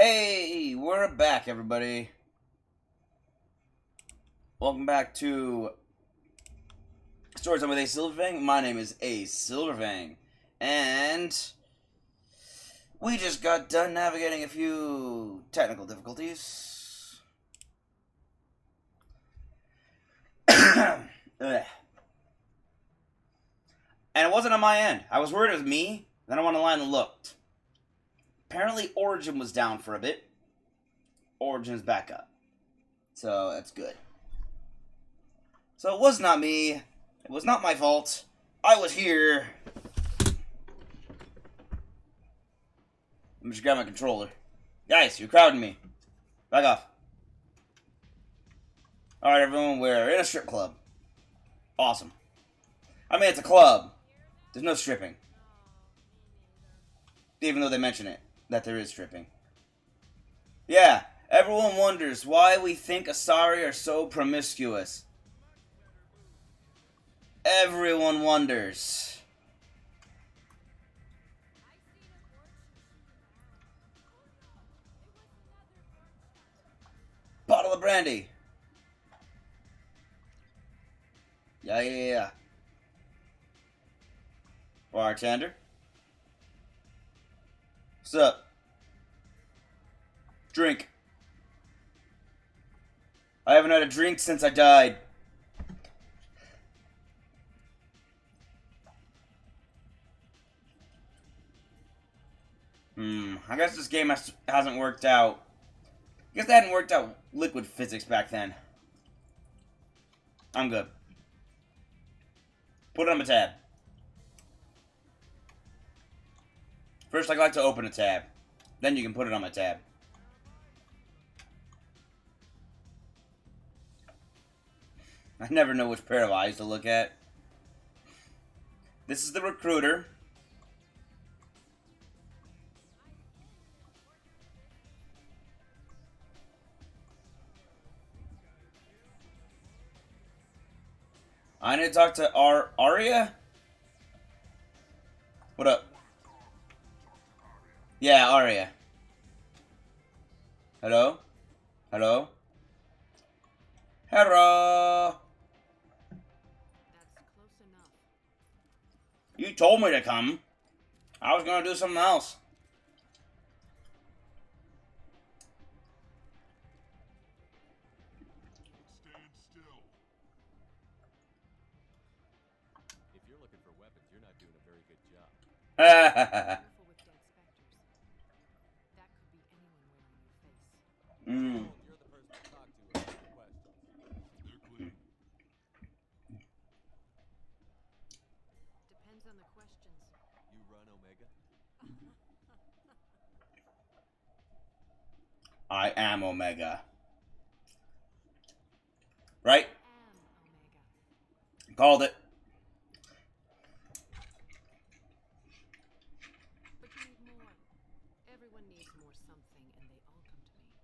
Hey, we're back, everybody. Welcome back to Storytime with A Silverfang. My name is A Silverfang, and we just got done navigating a few technical difficulties. And it wasn't on my end. I was worried it was me. Then I went online and looked. Apparently, Origin was down for a bit. Origin's back up, so that's good. So it was not me. It was not my fault. I was here. Let me just grab my controller. Guys, you're crowding me. Back off. Alright, everyone, we're in a strip club. Awesome. I mean, it's a club. There's no stripping. Even though they mention it, that there is stripping. Yeah, everyone wonders why we think Asari are so promiscuous. Everyone wonders. Bottle of brandy. Yeah. Bartender. What's up? Drink. I haven't had a drink since I died. I guess this game hasn't worked out. I guess they hadn't worked out liquid physics back then. I'm good. Put it on my tab. First, I'd like to open a tab. Then you can put it on my tab. I never know which pair of eyes to look at. This is the recruiter. I need to talk to Arya? What up? Yeah, Arya. Hello? Hello? Hello? That's close enough. You told me to come. I was gonna do something else. Stand still. If you're looking for weapons, you're not doing a very good job. Careful with dead specters. That could be anyone wearing your face. You're the person to talk to about the questions. They're clean. Depends on the questions. You run Omega? I am Omega. Right? Omega. Called it. But you need more. Everyone needs more something, and they all come to me.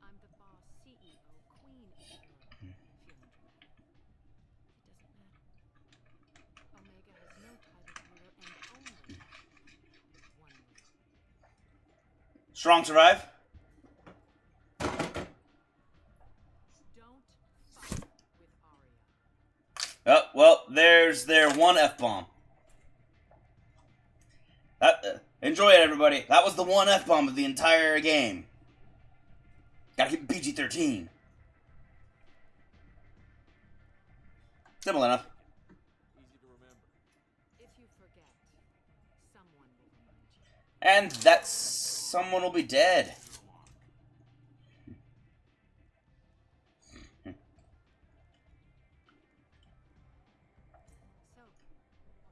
I'm the boss, CEO, queen, feeling dramatic. It doesn't matter. Omega has no title ruler and only one ruler. Strong survive. Don't fight with Arya. Oh, well, there's their one F-bomb. Enjoy it, everybody. That was the one F-bomb of the entire game. Gotta keep PG-13. Simple enough. Easy to remember. If you forget, someone will remind you. And that someone will be dead. So, what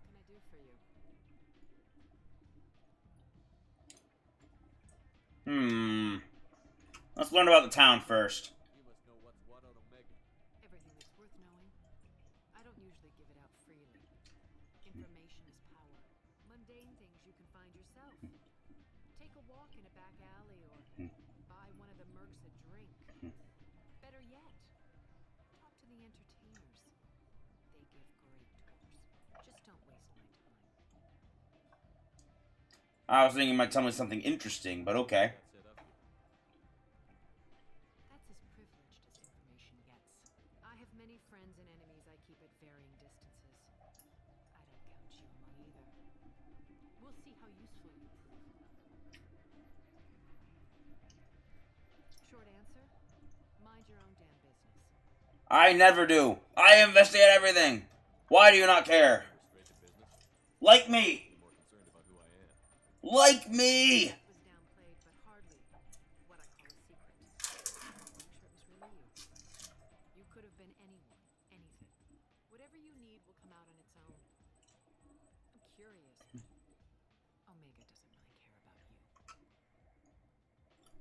can I do for you? Let's learn about the town first. You must know what's what on Omega. Everything that's worth knowing. I don't usually give it out freely. Information is power. Mundane things you can find yourself. Take a walk in a back alley or buy one of the mercs a drink. Better yet, talk to the entertainers. They give great tours. Just don't waste my time. I was thinking you might tell me something interesting, but okay. That's it Short answer, mind your own damn business. I never do. I investigate everything. Why do you not care? We're straight to business. Like me. Be more concerned about who I am. Like me. It was downplayed, but hardly what I call a secret. I'm sure it was really you. You could have been anyone, anything. Whatever you need will come out on its own. I'm curious. Omega doesn't really care about you.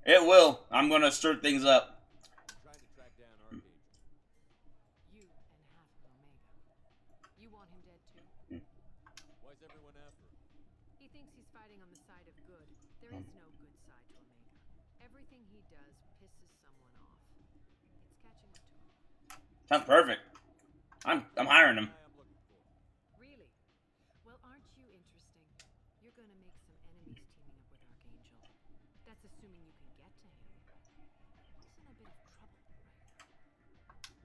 It will. I'm gonna stir things up. I'm trying to track down Archangel. You and half of Omega. You want him dead too? Why's everyone after him? He thinks he's fighting on the side of good. There is no good side to Omega. Everything he does pisses someone off. It's catching up to him. Sounds perfect. I'm hiring him. Guy I'm looking for. Really? Well, aren't you interesting? You're gonna make some enemies teaming up with Archangel. That's assuming you can get to him. He's in a bit of trouble right now.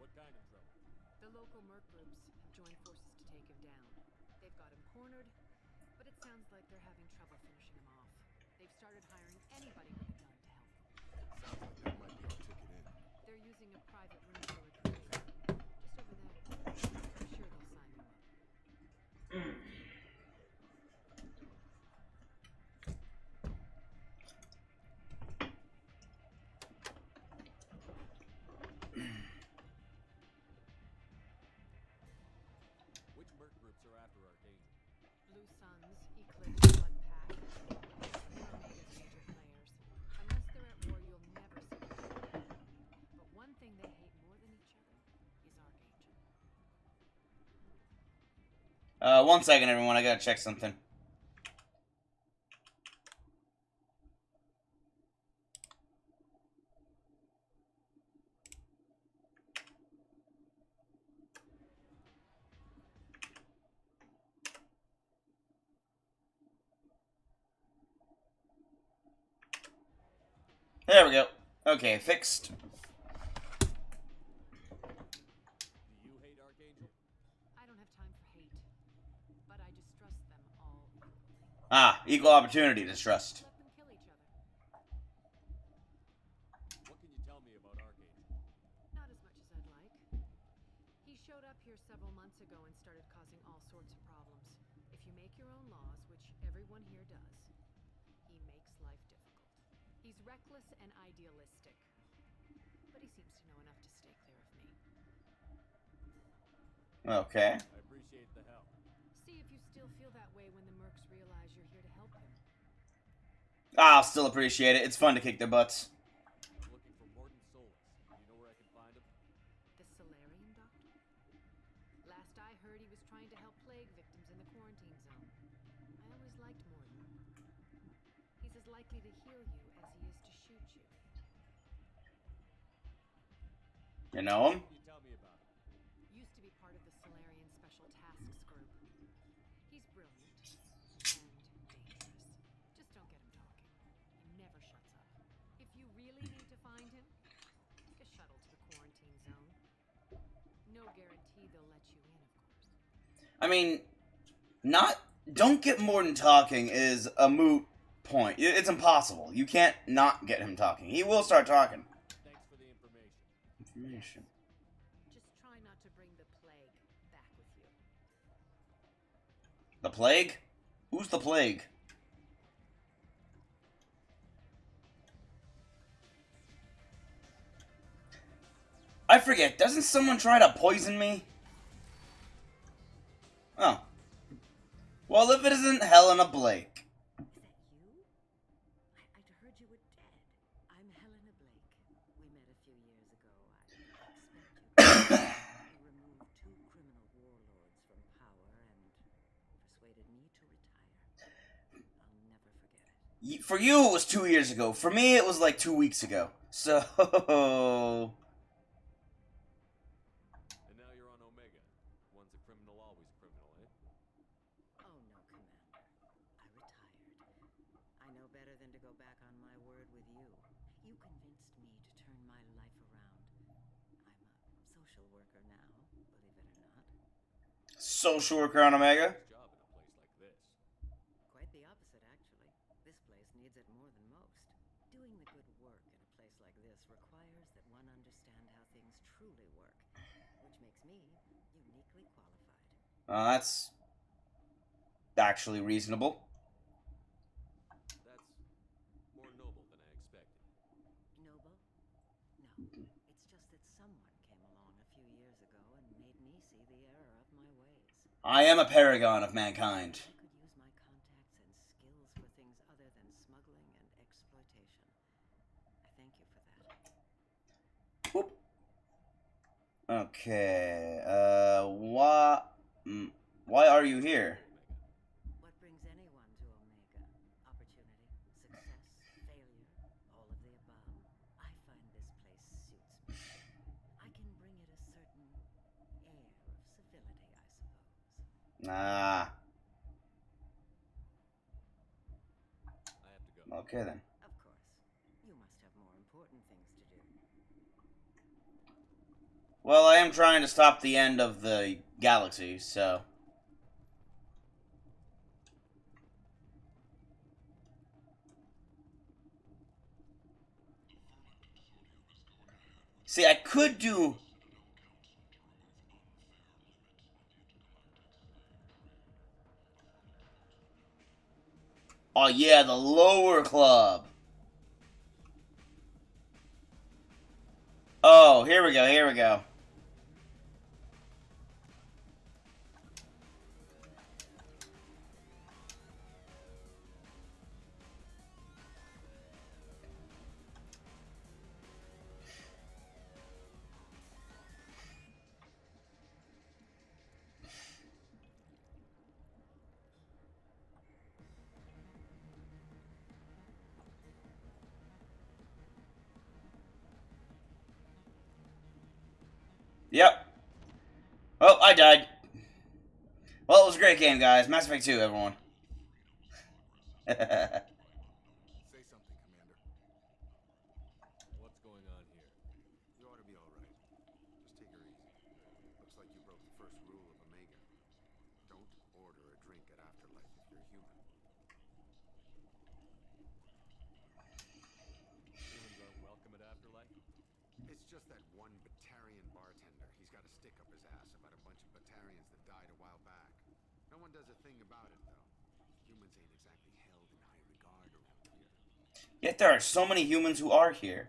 What kind of trouble? The local merc groups have joined forces to take him down. They've got him cornered, but it sounds like they're having trouble finishing him off. They've started hiring anybody with a gun to help them. Sounds like that might be our ticket in. They're using a private room for recruiting. Just over there. I'm sure they'll sign you up. Which merc groups are after Archangel? Blue Suns, Eclipse, Blood Pack. They're Omega's major players. Unless they're at war, you'll never see them together. But one thing they hate more than each other is Archangel. 1 second, everyone. I gotta check something. There we go. Okay, fixed. Do you hate Archangel? I don't have time for hate, but I distrust them all equally. Ah, equal opportunity distrust. Let them kill each other. What can you tell me about Archangel? Not as much as I'd like. He showed up here several months ago and started causing all sorts of problems. If you make your own laws, which everyone here does, he makes life difficult. He's reckless and idealistic, but he seems to know enough to stay clear of me. Okay. I appreciate the help. See if you still feel that way when the mercs realize you're here to help him. I'll still appreciate it. It's fun to kick their butts. I'm looking for Morton Solus. Do you know where I can find him? The Solarian doctor? Last I heard, he was trying to help plague victims in the quarantine zone. I always liked Morton. He's as likely to heal you as he is to shoot you. You know him? What can you tell me about him? Used to be part of the Solarian Special Tasks Group. He's brilliant and dangerous. Just don't get him talking. He never shuts up. If you really need to find him, take a shuttle to the quarantine zone. No guarantee they'll let you in, of course. I mean, don't get Morton talking is a moot point. It's impossible. You can't not get him talking. He will start talking. Thanks for the information. Information. Just try not to bring the plague back with you. The plague? Who's the plague? I forget. Doesn't someone try to poison me? Oh. Well, if it isn't Helena Blake. Is that you? I'd heard you were dead. I'm Helena Blake. We met a few years ago. I expect you. You removed 2 criminal warlords from power and persuaded me to retire. I'll never forget it. For you, it was 2 years ago. For me, it was like 2 weeks ago. So... And now you're on Omega. Once a criminal, always a criminal, eh? Oh, no, Commander. I retired. I know better than to go back on my word with you. You convinced me to turn my life around. I'm a social worker now, believe it or not. Social worker on Omega? Nice job in a place like this. Quite the opposite, actually. This place needs it more than most. Doing the good work in a place like this requires that one understand how things truly work, which makes me uniquely qualified. That's actually reasonable. That's more noble than I expected. Noble? No. It's just that someone came along a few years ago and made me see the error of my ways. I am a paragon of mankind. I could use my contacts and skills for things other than smuggling and exploitation. I thank you for that. Whoop. Okay. Why are you here? What brings anyone to Omega? Opportunity, success, failure, all of the above. I find this place suits me. I can bring it a certain air of civility, I suppose. Ah. I have to go. Okay then. Of course. You must have more important things to do. Well, I am trying to stop the end of the galaxy, so. See, I could do. Oh yeah, the lower club. Oh, here we go, here we go. Yep. Oh, I died. Well, it was a great game, guys. Mass Effect 2, everyone. Say something, Commander. What's going on here? You ought to be all right. Just take her easy. Looks like you broke the first rule of Omega. Don't order a drink at Afterlife if you're human. Humans aren't welcome at Afterlife? It's just that one Batarian bartender. He's got a stick up his ass about a bunch of Batarians that died a while back. No one does a thing about it, though. Humans ain't exactly held in high regard around here. Yet there are so many humans who are here.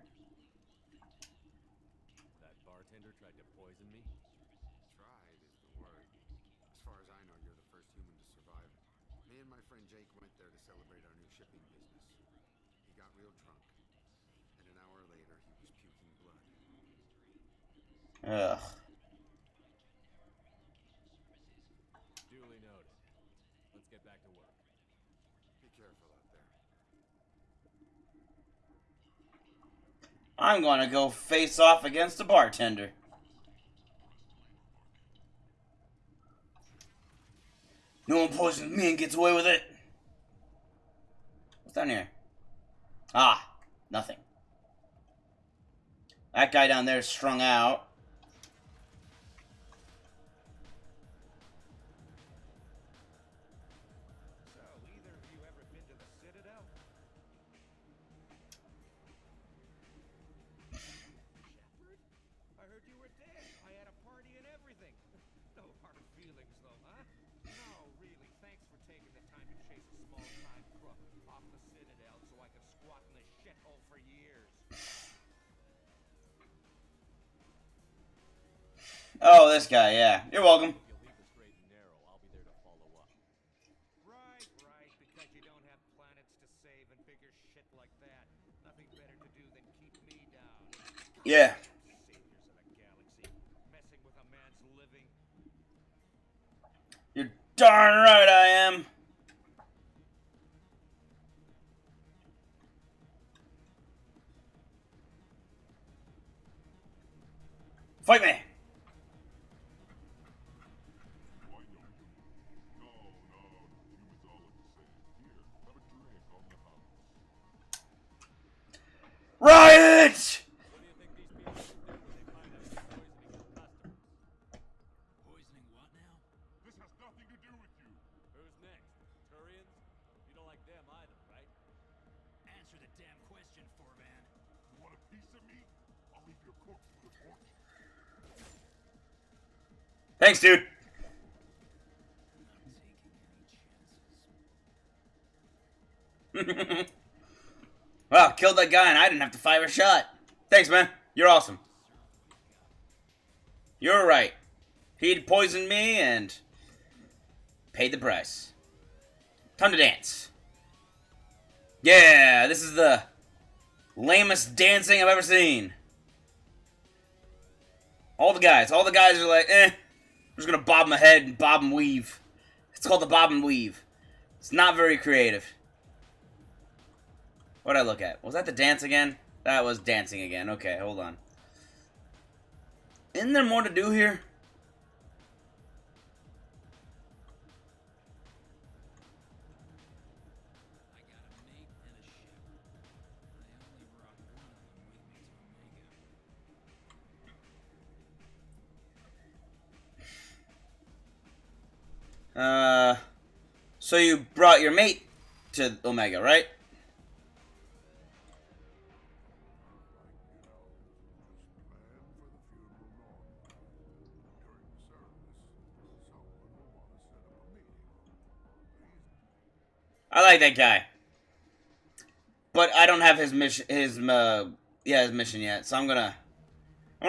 That bartender tried to poison me? Tried is the word. As far as I know, you're the first human to survive it. Me and my friend Jake went there to celebrate our new shipping business. He got real drunk, and an hour later, he was puking blood. Ugh. Duly noted. Let's get back to work. Be careful out there. I'm gonna go face off against the bartender. No one poisons me and gets away with it. What's down here? Ah, nothing. That guy down there is strung out. So, either of you ever been to the Citadel? Shepard? I heard you were dead. I had a party and everything. No hard feelings, though, huh? No, really. Thanks for taking the time to chase a small-time crook off the Citadel so I could squat in this shithole for years. Oh, this guy, yeah. You're welcome. If you'll leave the straight and narrow, I'll be there to follow up. Right, because you don't have planets to save and bigger shit like that. Nothing better to do than keep me down. Yeah. Saviors of a galaxy, messing with a man's living. You're darn right I am. Fight me. Why no? No, humans all look the same. Here, have a drink on the house. Riot! What do you think these people will do when they find out you're poisoning your customers? Poisoning what now? This has nothing to do with you. Who's next? Turians? You don't like them either, right? Answer the damn question, Fanng. You want to Thanks, dude. Wow, killed that guy and I didn't have to fire a shot. Thanks, man. You're awesome. You're right. He'd poisoned me and paid the price. Time to dance. Yeah, this is the lamest dancing I've ever seen. All the guys are like, I'm just gonna bob my head and bob and weave. It's called the bob and weave. It's not very creative. What'd I look at? Was that the dance again? That was dancing again. Okay, hold on. Isn't there more to do here? I got a mate and a ship. I only brought one of them with me to Omega. So you brought your mate to Omega, right? I like that guy, but I don't have his mission. His mission yet. So I'm gonna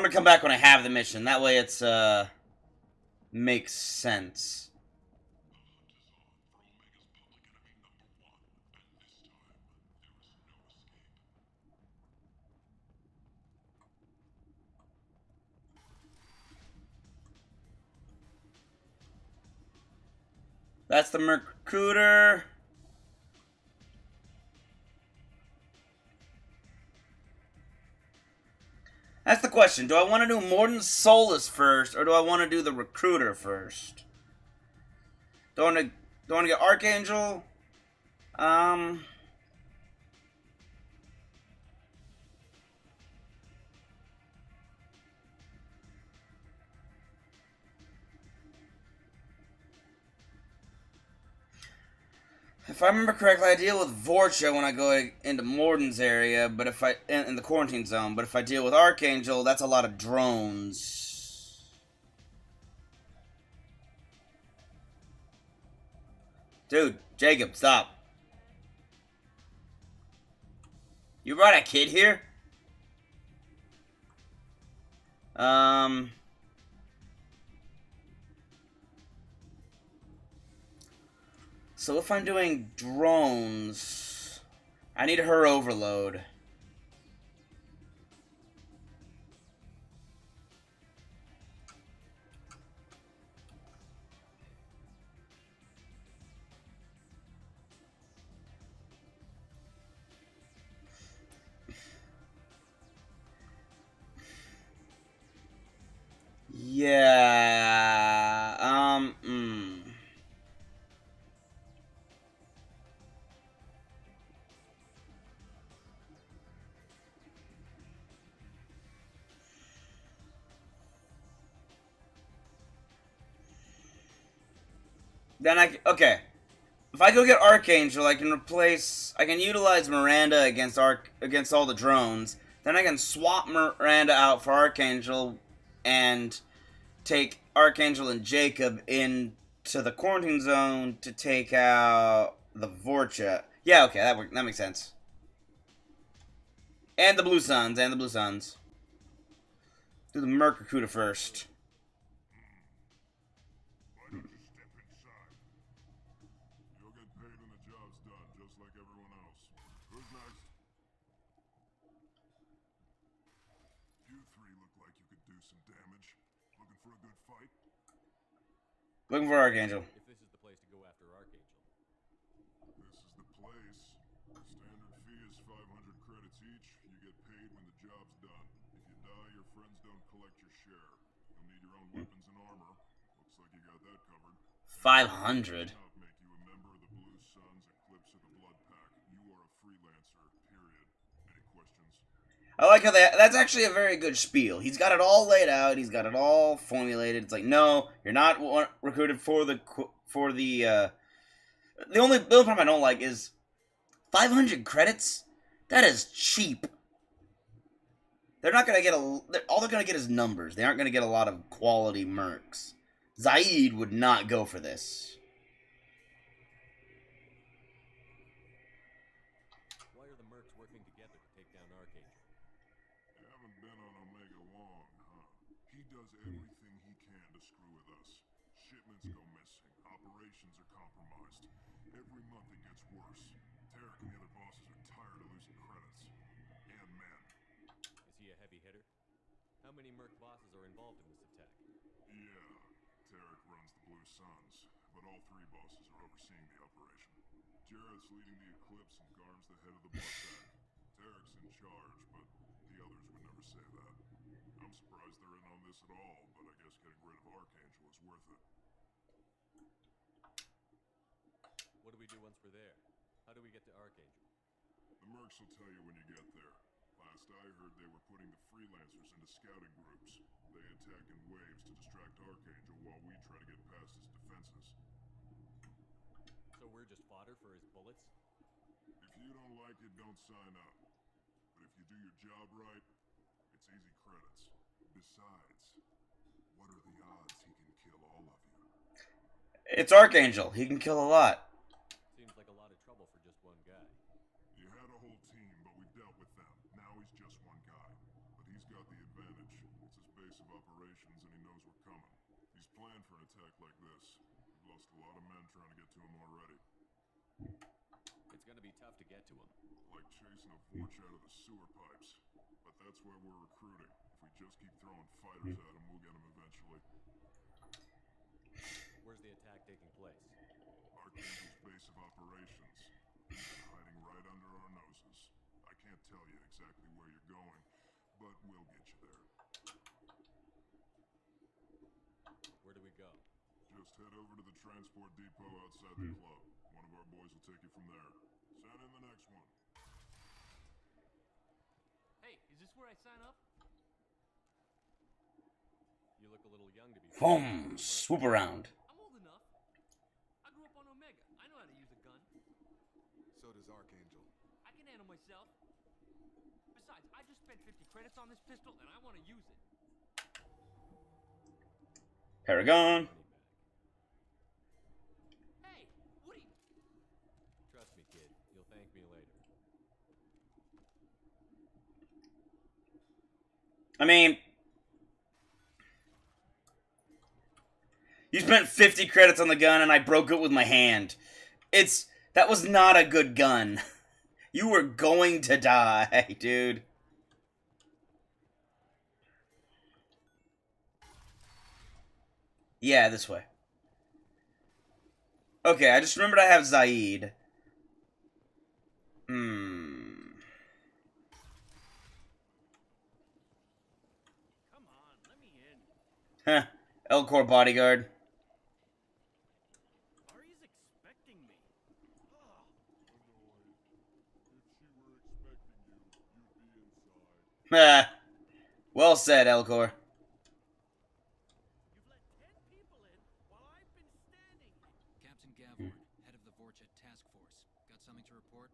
come back when I have the mission. That way it's makes sense. That's the Mercutor. That's the question. Do I want to do Morden Solus first, or do I want to do the Recruiter first? Do I want to get Archangel? If I remember correctly, I deal with Vorcha when I go into Morden's area, but if I in the quarantine zone. But if I deal with Archangel, that's a lot of drones. Dude, Jacob, stop. You brought a kid here? So if I'm doing drones, I need her overload. Yeah, Then okay. If I go get Archangel, I can utilize Miranda against all the drones. Then I can swap Miranda out for Archangel, and take Archangel and Jacob into the quarantine zone to take out the Vorcha. Yeah, okay, that makes sense. And the Blue Suns. Do the Mercury first. Looking for Archangel. If this is the place to go after Archangel. This is the place. Standard fee is 500 credits each. You get paid when the job's done. If you die, your friends don't collect your share. You'll need your own weapons and armor. Looks like you got that covered. 500. Make you a member of the Blue Suns, Eclipse of the Blood Pack. You are a freelancer, period. Any questions? I like how that's actually a very good spiel. He's got it all laid out. He's got it all formulated. It's like, no, you're not recruited for the the only problem I don't like is 500 credits. That is cheap. they're not gonna get all they're gonna get is numbers. They aren't gonna get a lot of quality mercs. Zaid would not go for this. Why are the mercs working together to take down Archangel? You haven't been on Omega long, huh? He does everything he can to screw with us. Shipments go missing. Operations are compromised. Every month it gets worse. Tarek and the other bosses are tired of losing credits. And men. Is he a heavy hitter? How many merc bosses are involved in this attack? Yeah, Tarek runs the Blue Suns, but all three bosses are overseeing the operation. Jarrett's leading the Eclipse and Garm's the head of the Barsack. Tarek's in charge, but the others would never say that. I'm surprised they're in on this at all, but I guess getting rid of Archangel is worth it. What do we do once we're there? How do we get to Archangel? The mercs will tell you when you get there. Last I heard, they were putting the freelancers into scouting groups. They attack in waves to distract Archangel while we try to get past his defenses. So we're just fodder for his bullets? If you don't like it, don't sign up. But if you do your job right, it's easy credits. Besides, what are the odds he can kill all of you? It's Archangel. He can kill a lot. Seems like a lot of trouble for just one guy. You had a whole team, but we dealt with them. Now he's just one guy. But he's got the advantage. It's his base of operations, and he knows we're coming. He's planned for an attack like this. We've lost a lot of men trying to get to him already. It's gonna be tough to get to him. Like chasing a Vorch out of the sewer pipes. But that's where we're recruiting. If we just keep throwing fighters at him, we'll get him eventually. Where's the attack taking place? Archangel's base of operations. He's hiding right under our noses. I can't tell you exactly where you're going, but we'll get you there. Where do we go? Just head over to the transport depot outside the club. One of our boys will take you from there. Send in the next one. Hey, is this where I sign up? You look a little young to be... Boom! Swoop around. I'm old enough. I grew up on Omega. I know how to use a gun. So does Archangel. I can handle myself. Besides, I just spent 50 credits on this pistol, and I want to use it. Paragon. Money back. Hey, what are you... Trust me, kid. You'll thank me later. I mean, you spent 50 credits on the gun and I broke it with my hand. That was not a good gun. You were going to die, dude. Yeah, this way. Okay, I just remembered I have Zaid. Come on, let me in. Huh. Elcor bodyguard. Ari's expecting me. Oh, Annoyed. If she were expecting you, you'd be inside. Well said, Elcor. you've let 10 people in while I've been standing here. Captain Gavord, head of the Vorcha task force. Got something to report?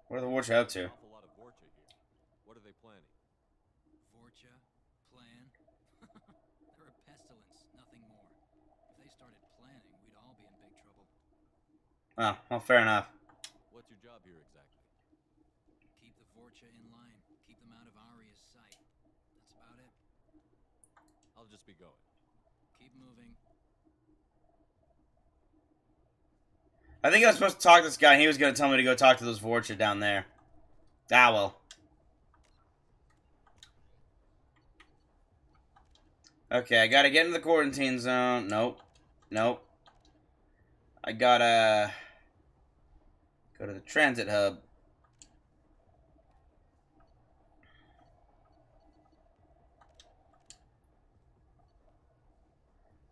What are the Warcha up to? An awful lot of Vorcha here. What are they planning? Vorcha? Plan? They're a pestilence, nothing more. If they started planning, we'd all be in big trouble. Oh, well, fair enough. What's your job here exactly? Keep the Vorcha in line. Keep them out of Aria's sight. That's about it. I'll just be going. Keep moving. I think I was supposed to talk to this guy and he was going to tell me to go talk to those Vorcha down there. Ah, well. Okay, I gotta get into the quarantine zone. Nope. Nope. I gotta go to the transit hub.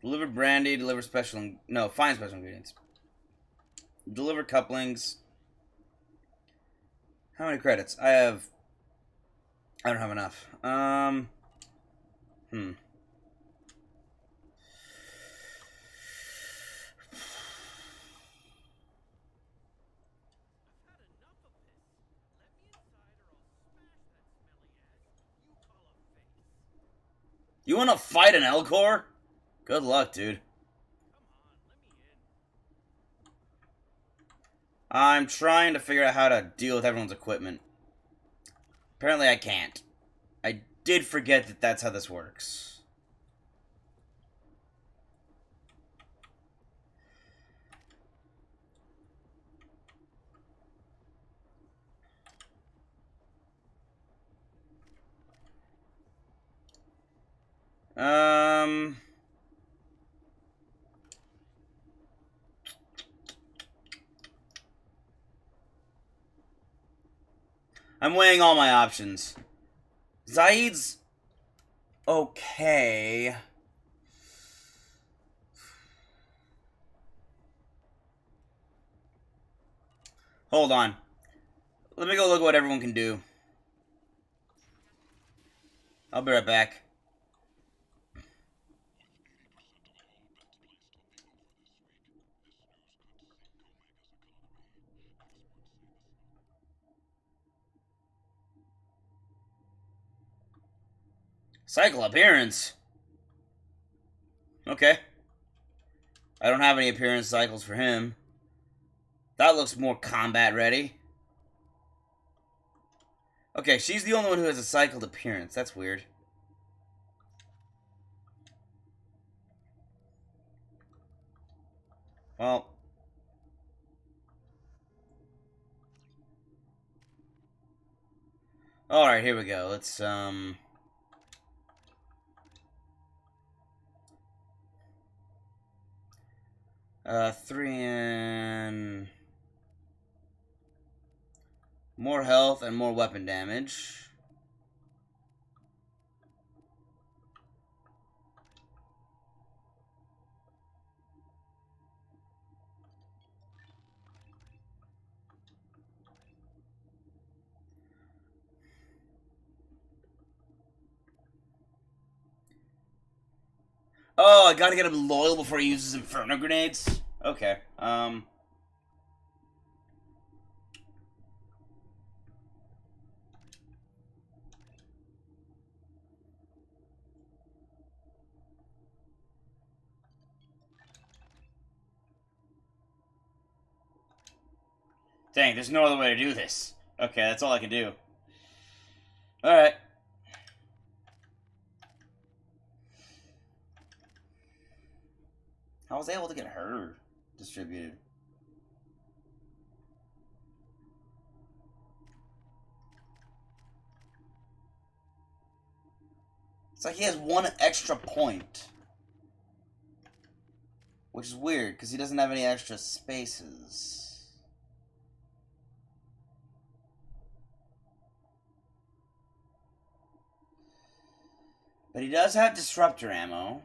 Deliver brandy, deliver special... No, find special ingredients. Deliver couplings. How many credits? I don't have enough. I've had enough of this. Let me inside or I'll smash that smelly ass. You want to fight an Elcor? Good luck, dude. I'm trying to figure out how to deal with everyone's equipment. Apparently I can't. I did forget that that's how this works. I'm weighing all my options. Zaid's okay. Hold on. Let me go look at what everyone can do. I'll be right back. Cycle appearance. Okay. I don't have any appearance cycles for him. That looks more combat ready. Okay, she's the only one who has a cycled appearance. That's weird. Well. Alright, here we go. Let's, 3 and... More health and more weapon damage. Oh, I gotta get him loyal before he uses Inferno Grenades? Okay, Dang, there's no other way to do this. Okay, that's all I can do. Alright. How was I able to get her distributed? It's like he has 1 extra point. Which is weird, because he doesn't have any extra spaces. But he does have disruptor ammo.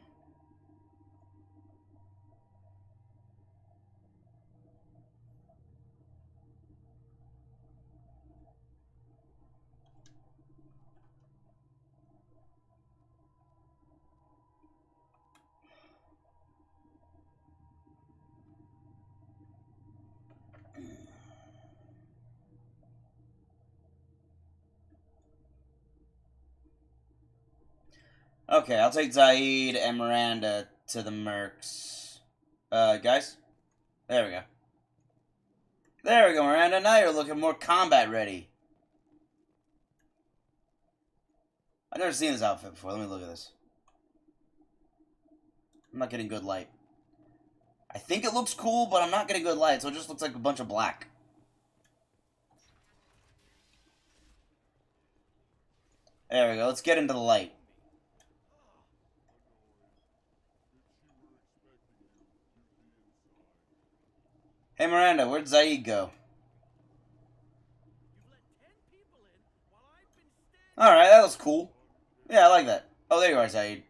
Okay, I'll take Zaid and Miranda to the Mercs. Guys? There we go. There we go, Miranda. Now you're looking more combat ready. I've never seen this outfit before. Let me look at this. I'm not getting good light. I think it looks cool, but I'm not getting good light, so it just looks like a bunch of black. There we go. Let's get into the light. Hey, Miranda, where'd Zaid go? Alright, that looks cool. Yeah, I like that. Oh, there you are, Zaid.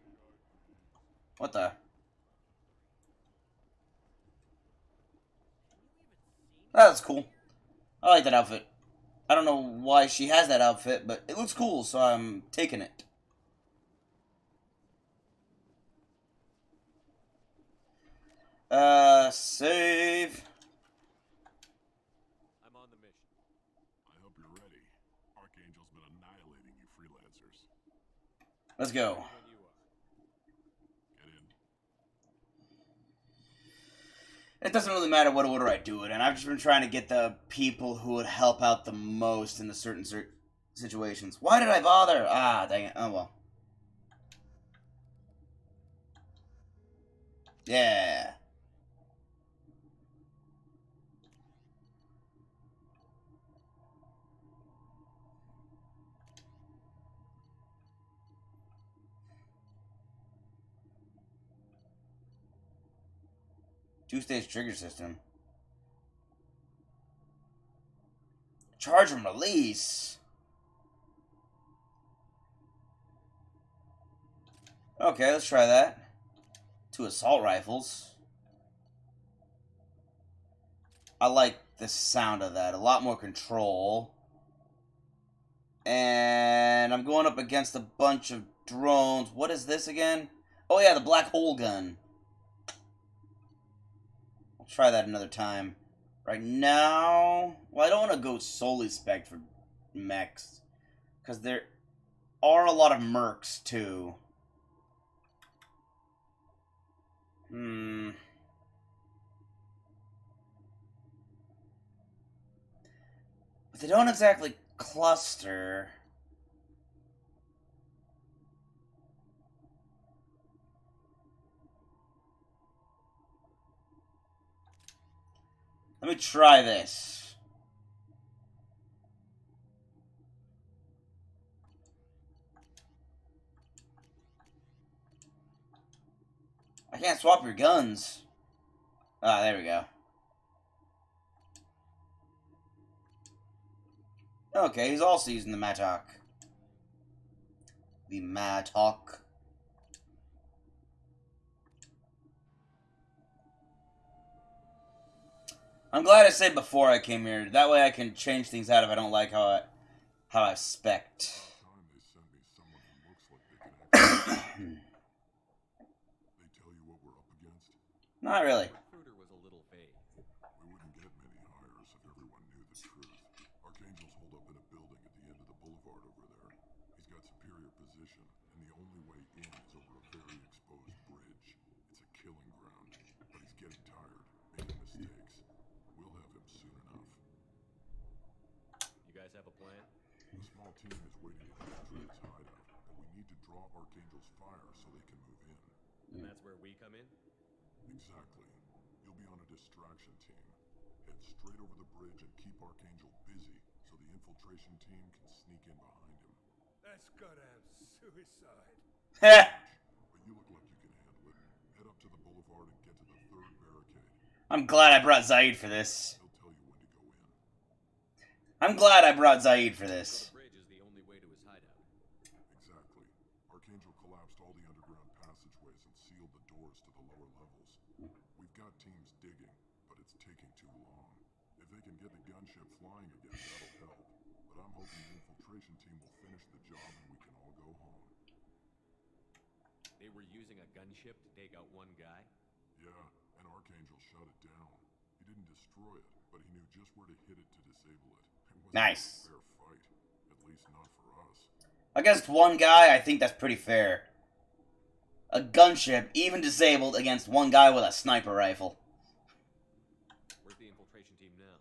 What the? That's cool. I like that outfit. I don't know why she has that outfit, but it looks cool, so I'm taking it. Save. I'm on the mission. I hope you're ready. Archangel's been annihilating you freelancers. Let's go. When you are. It doesn't really matter what order I do it in. I've just been trying to get the people who would help out the most in the certain situations. Why did I bother? Ah, dang it. Oh, well. Yeah. Two-stage trigger system. Charge and release. Okay, let's try that. 2 assault rifles. I like the sound of that. A lot more control. And I'm going up against a bunch of drones. What is this again? Oh yeah, the black hole gun. I'll try that another time. Right now... Well, I don't want to go solely spec for mechs. Because there are a lot of mercs, too. But they don't exactly cluster. Let me try this. I can't swap your guns. Ah, there we go. Okay, he's also using the Mattock. The Mattock. I'm glad I said before I came here. That way I can change things out if I don't like how I spect. Time they sent me someone who looks like they can actually. They tell you what we're up against? Not really. Recruiter was a little vague. We wouldn't get many hires if everyone knew the truth. Archangel's holed up in a building at the end of the boulevard over there. He's got superior position, and the only way in is over a very exposed bridge. It's a killing ground, but he's getting tired, making mistakes. We'll have him soon enough. You guys have a plan? The small team is waiting to penetrate his hideout, but we need to draw Archangel's fire so they can move in. And that's where we come in? Exactly. You'll be on a distraction team. Head straight over the bridge and keep Archangel busy so the infiltration team can sneak in behind him. That's goddamn suicide. Heh. But you look like you can handle it. Head up to the boulevard and get to the third barricade. I'm glad I brought Zaid for this. He'll tell you when to go in. I'm glad I brought Zaid for this. The bridge is the only way to his hideout. Exactly. Archangel collapsed all the underground passageways and sealed the doors to the lower levels. We've got teams digging, but it's taking too long. If they can get the gunship flying again, that'll help. But I'm hoping the infiltration team will finish the job and we can all go home. They were using a gunship to take out one guy? Yeah, and Archangel shut it down. He didn't destroy it, but he knew just where to hit it to disable it. It wasn't Nice. a fair fight. At least not for us. Against one guy, I think that's pretty fair. A gunship, even disabled, against one guy with a sniper rifle. Where's the infiltration team now?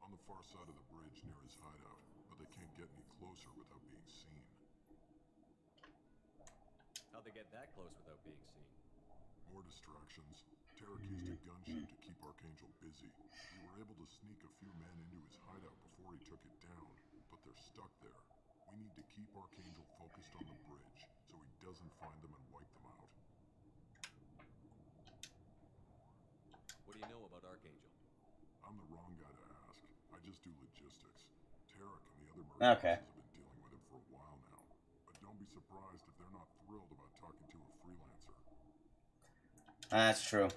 On the far side of the bridge near his hideout, but they can't get any closer without being seen. How'd they get that close without being seen? More distractions. Tarek used a gunship to keep Archangel busy. We were able to sneak a few men into his hideout before he took it down, but they're stuck there. We need to keep Archangel focused on the bridge, so he doesn't find them and wipe them out. What do you know about Archangel? I'm the wrong guy to ask. I just do logistics. Tarek and the other mercenaries Okay. have been dealing with him for a while now. But don't be surprised if they're not thrilled about talking to a freelancer. That's true.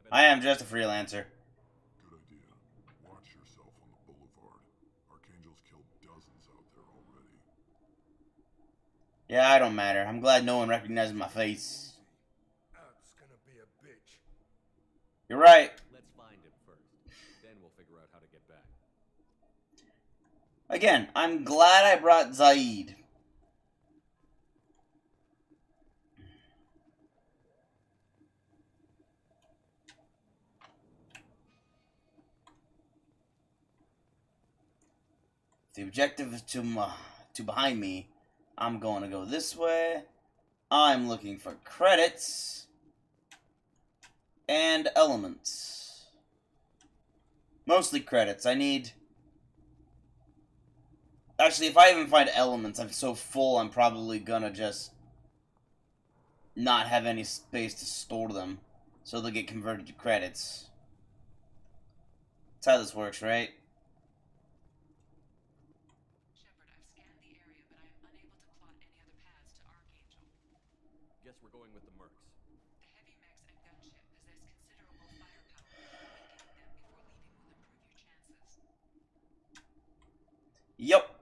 bet I am just a freelancer. Good idea. Watch yourself on the boulevard. Archangel's killed dozens out there already. Yeah, I don't matter. I'm glad no one recognizes my face. Out's gonna be a bitch. You're right. Let's find him first. Then we'll figure out how to get back. Again, I'm glad I brought Zaid. the objective is to behind me, I'm going to go this way. I'm looking for credits and elements. Mostly credits. I need... Actually, if I even find elements, I'm so full I'm probably gonna just not have any space to store them. So they'll get converted to credits. That's how this works, right? Shepard, I've scanned the area, but I am unable to plot any other paths to Archangel. Guess we're going with the Mercs. The heavy mechs and gunship possess considerable firepower. Weakening them before leaving will improve your chances. Yup.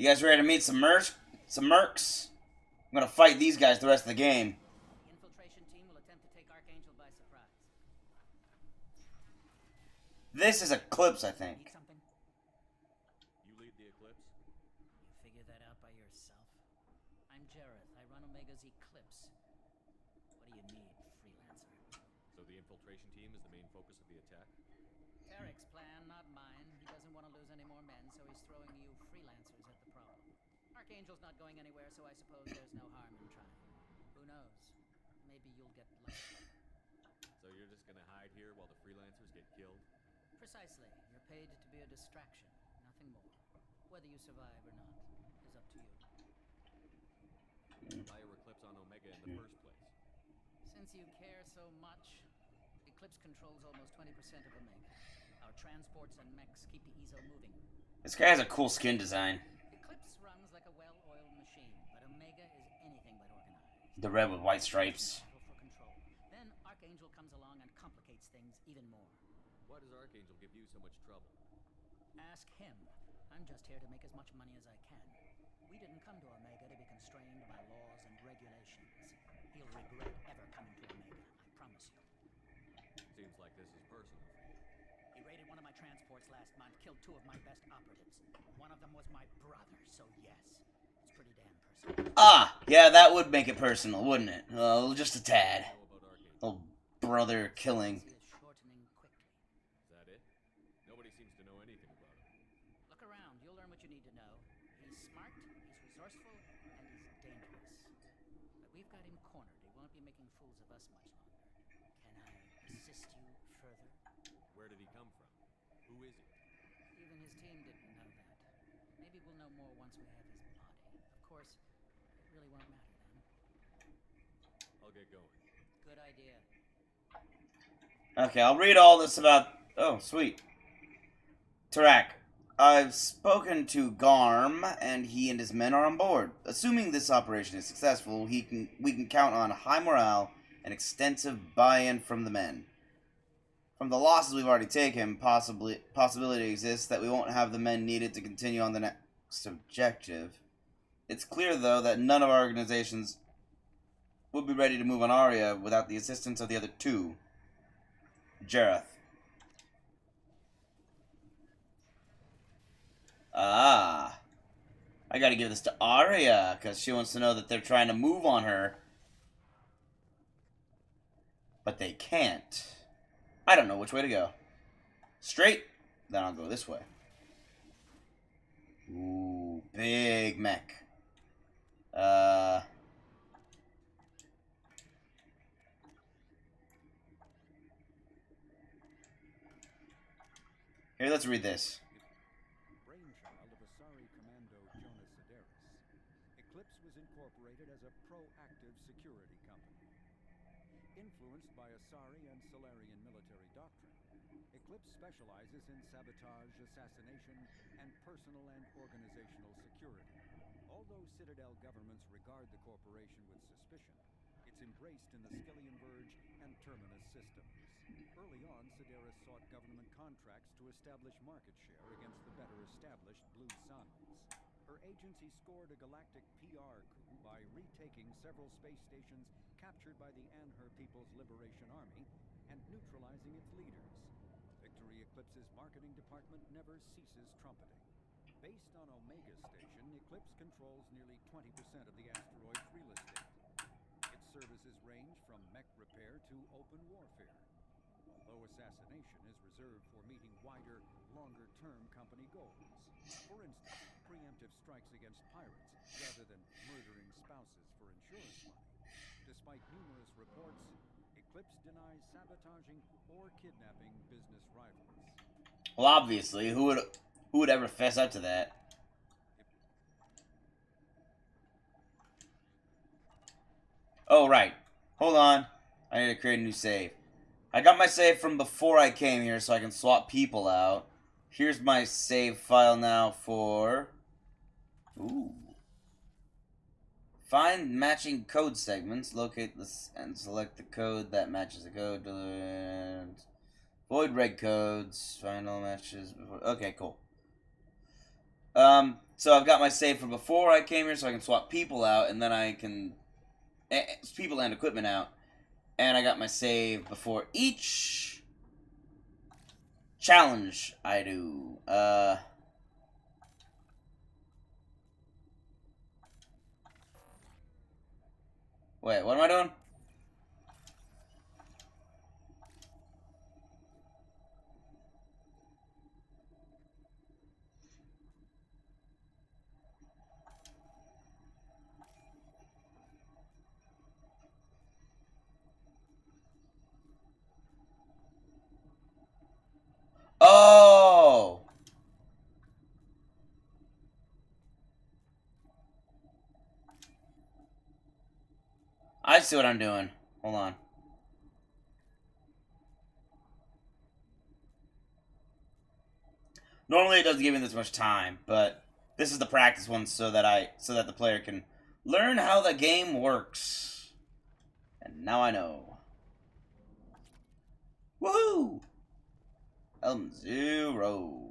You guys ready to meet some mercs? I'm gonna fight these guys the rest of the game. The infiltration team will attempt to take Archangel by surprise. This is Eclipse, I think. Need something? You lead the Eclipse? You figure that out by yourself? I'm Jareth. I run Omega's Eclipse. What do you need, freelancer? So the infiltration team is the main focus of the attack? Tarek's plan, not mine. He doesn't want to lose any more men, so he's throwing you freelancers at the problem. Archangel's not going anywhere, so I suppose there's no harm in trying. Who knows? Maybe you'll get lucky. So you're just gonna hide here while the freelancers get killed? Precisely. You're paid to be a distraction, nothing more. Whether you survive or not is up to you. Why are Eclipse on Omega in the first place? Since you care so much, Eclipse controls almost 20% of Omega. Our transports and mechs keep the Ezo moving. This guy has a cool skin design. Eclipse runs like a well-oiled machine, but Omega is anything but organized. The red with white stripes. Battle for control. Then Archangel comes along and complicates things even more. Why does Archangel give you so much trouble? Ask him. I'm just here to make as much money as I can. We didn't come to Omega to be constrained by laws and regulations. He'll regret ever coming to Omega, I promise you. Seems like this is personal. He raided one of my transports last month, killed 2 of my best operatives. One of them was my brother, so yes, it's pretty damn personal. Ah, yeah, that would make it personal, wouldn't it? Just a tad. Know about Archangel? Little brother killing. He is shortening quickly. Is that it? Nobody seems to know anything about him. Look around, you'll learn what you need to know. He's smart, he's resourceful, and he's dangerous. But we've got him cornered. He won't be making fools of us much longer. Can I assist you further? Where did he come from? Who is he? Even his team didn't know that. Maybe we'll know more once we have his body. Of course, it really won't matter then. I'll get going. Good idea. Okay, I'll read all this about... Oh, sweet. Tarak, I've spoken to Garm, and he and his men are on board. Assuming this operation is successful, we can count on high morale and extensive buy-in from the men. From the losses we've already taken, possibility exists that we won't have the men needed to continue on the next objective. It's clear, though, that none of our organizations would be ready to move on Aria without the assistance of the other 2. Jareth. Ah. I gotta give this to Aria, because she wants to know that they're trying to move on her. But they can't. I don't know which way to go. Straight? Then I'll go this way. Ooh, big mech. Here, let's read this. Brainchild of Asari Commando Jonas Sedaris, Eclipse was incorporated as a proactive security company. Influenced by Asari and Solarian military doctrine, Eclipse specializes in sabotage, assassination, and personal and organizational security. Although Citadel governments regard the corporation with suspicion, it's embraced in the Skillian Verge and Terminus systems. Early on, Sedaris sought government contracts to establish market share against the better-established Blue Suns. her agency scored a galactic PR coup by retaking several space stations captured by the Anher People's Liberation Army and neutralizing its leaders. Victory Eclipse's marketing department never ceases trumpeting. Based on Omega Station, Eclipse controls nearly 20% of the asteroid's real estate. Its services range from mech repair to open warfare, although assassination is reserved for meeting wider, longer-term company goals. For instance, preemptive strikes against pirates rather than murdering spouses for insurance money. Despite numerous reports, Eclipse denies sabotaging or kidnapping business rivals. Well, obviously, who would ever fess up to that? Oh, right. Hold on. I need to create a new save. I got my save from before I came here so I can swap people out. Here's my save file now for... Ooh. Find matching code segments. Locate this and select the code that matches the code. Void red codes. Find all matches before... Okay, cool. So I've got my save from before I came here so I can swap people out, and then I can... people and equipment out. And I got my save before each challenge I do. Wait, what am I doing? Oh! I see what I'm doing. Hold on. Normally it doesn't give me this much time, but this is the practice one so that the player can learn how the game works. And now I know. Woohoo! Element 0.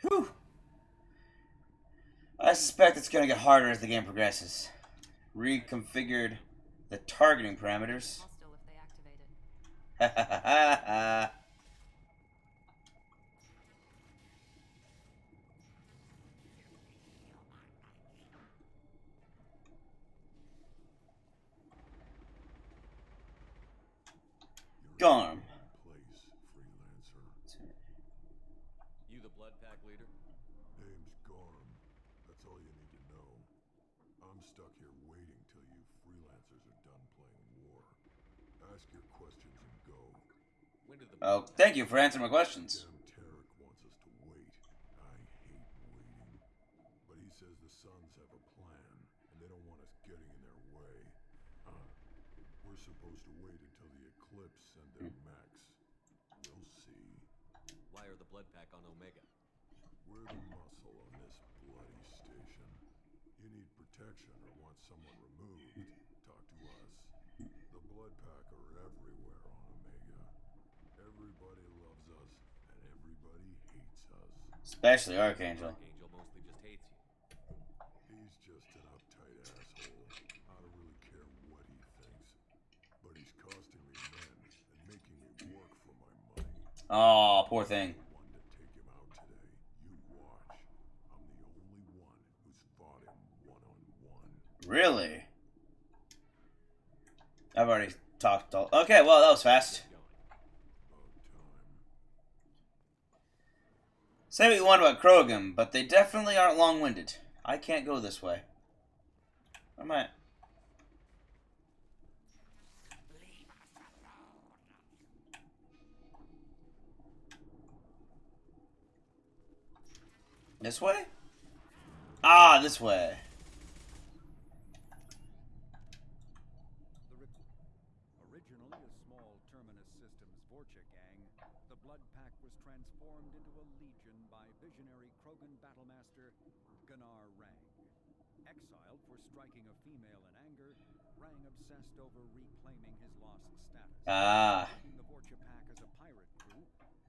Whew. I suspect it's going to get harder as the game progresses. Reconfigured the targeting parameters. Hostile if they activate it. Ha ha ha ha. Gone. Place, freelancer. You the blood pack leader? Name's Gorm. That's all you need to know. I'm stuck here waiting till you freelancers are done playing war. Ask your questions and go. When did the Oh, thank you for answering my questions. Damn Tarek wants us to wait. I hate waiting. But he says the Suns have a plan, and they don't want us getting in their way. We're supposed to wait until the Eclipse and their mechs. We'll see. Why are the blood pack on Omega? We're the muscle on this bloody station. You need protection or want someone removed, talk to us. The blood pack are everywhere on Omega. Everybody loves us, and everybody hates us. Especially Archangel. Archangel mostly just hates you. He's just an uptight asshole. I don't really care what he thinks. But he's costing me men and making me work for my money. Oh, poor thing. One to take him out today. You watch. I'm the only one who's fought him one-on-one. Really? I've already talked all... Okay, well, that was fast. About time. Say what you want about Krogan, but they definitely aren't long-winded. I can't go this way. Where am I? This way? Ah, this way. Originally a small Terminus Systems Vorcha gang, Blood Pack was transformed into a legion by visionary Krogan battlemaster Gunnar Rang. Exiled for striking a female in anger, Rang obsessed over reclaiming his lost status. Ah. Taking the Vorcha Pack as a pirate crew,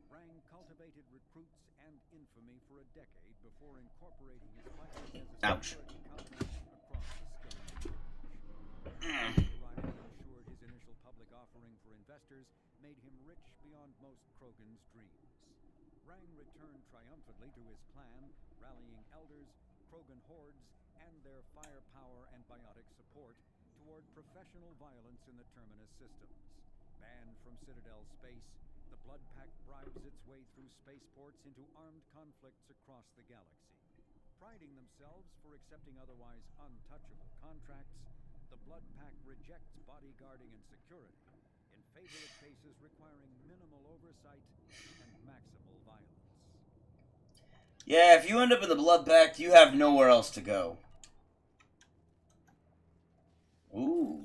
Rang cultivated recruits and infamy for a decade before incorporating his fighters as a Ouch. security company across the Skilling Range. Arrival ensured his initial public offering for investors made him rich beyond most Krogan's dreams. Rang returned triumphantly to his clan, rallying elders, Krogan hordes, and their firepower and biotic support toward professional violence in the Terminus systems. Banned from Citadel space, the Blood Pack bribes its way through spaceports into armed conflicts across the galaxy. Priding themselves for accepting otherwise untouchable contracts, the Blood Pack rejects bodyguarding and security in favor of cases requiring minimal oversight and maximal violence. Yeah, if you end up in the Blood Pact, you have nowhere else to go. Ooh.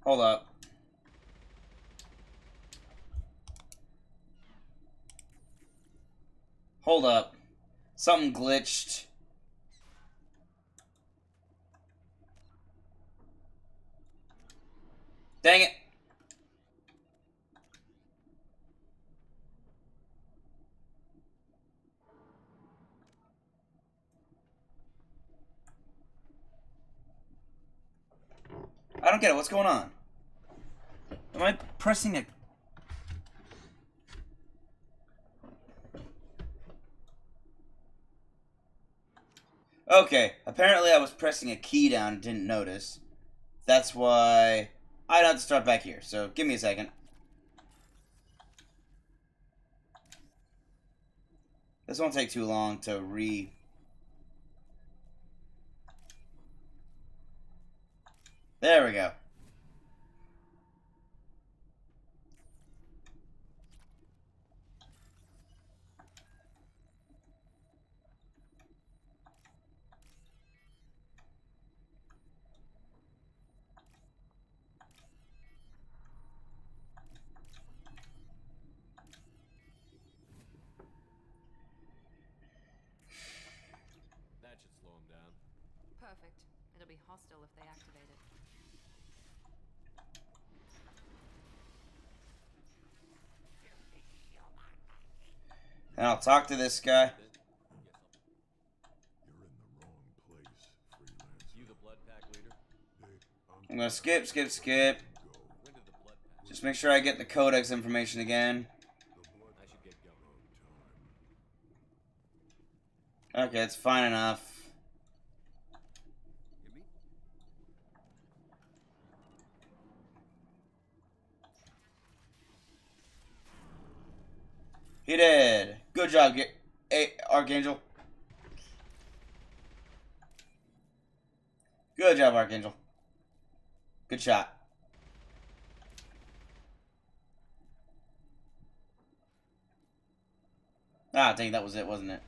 Hold up. Hold up. Something glitched. Dang it. I don't get it. What's going on? Am I pressing a... Okay, apparently I was pressing a key down and didn't notice. That's why I'd have to start back here, so give me a second. This won't take too long to There we go. That should slow him down. Perfect. It'll be hostile if they activate it. And I'll talk to this guy. You're in the wrong place, freelancer. You the Blood Pack leader? I'm gonna skip. When did the Blood Pack? Just make sure I get the codex information again. I should get going. Okay, it's fine enough. He did. Good job, Archangel. Good job, Archangel. Good shot. Ah, dang, that was it, wasn't it?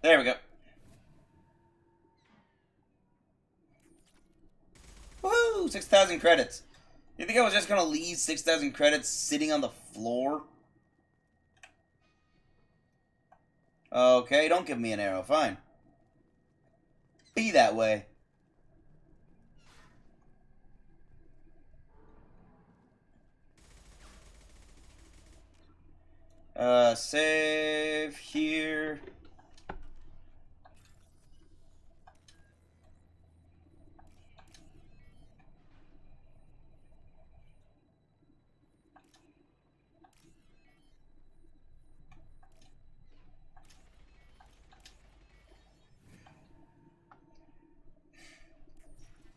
There we go. Woohoo! 6,000 credits. You think I was just gonna leave 6,000 credits sitting on the floor? Okay, don't give me an arrow. Fine. Be that way. Save here.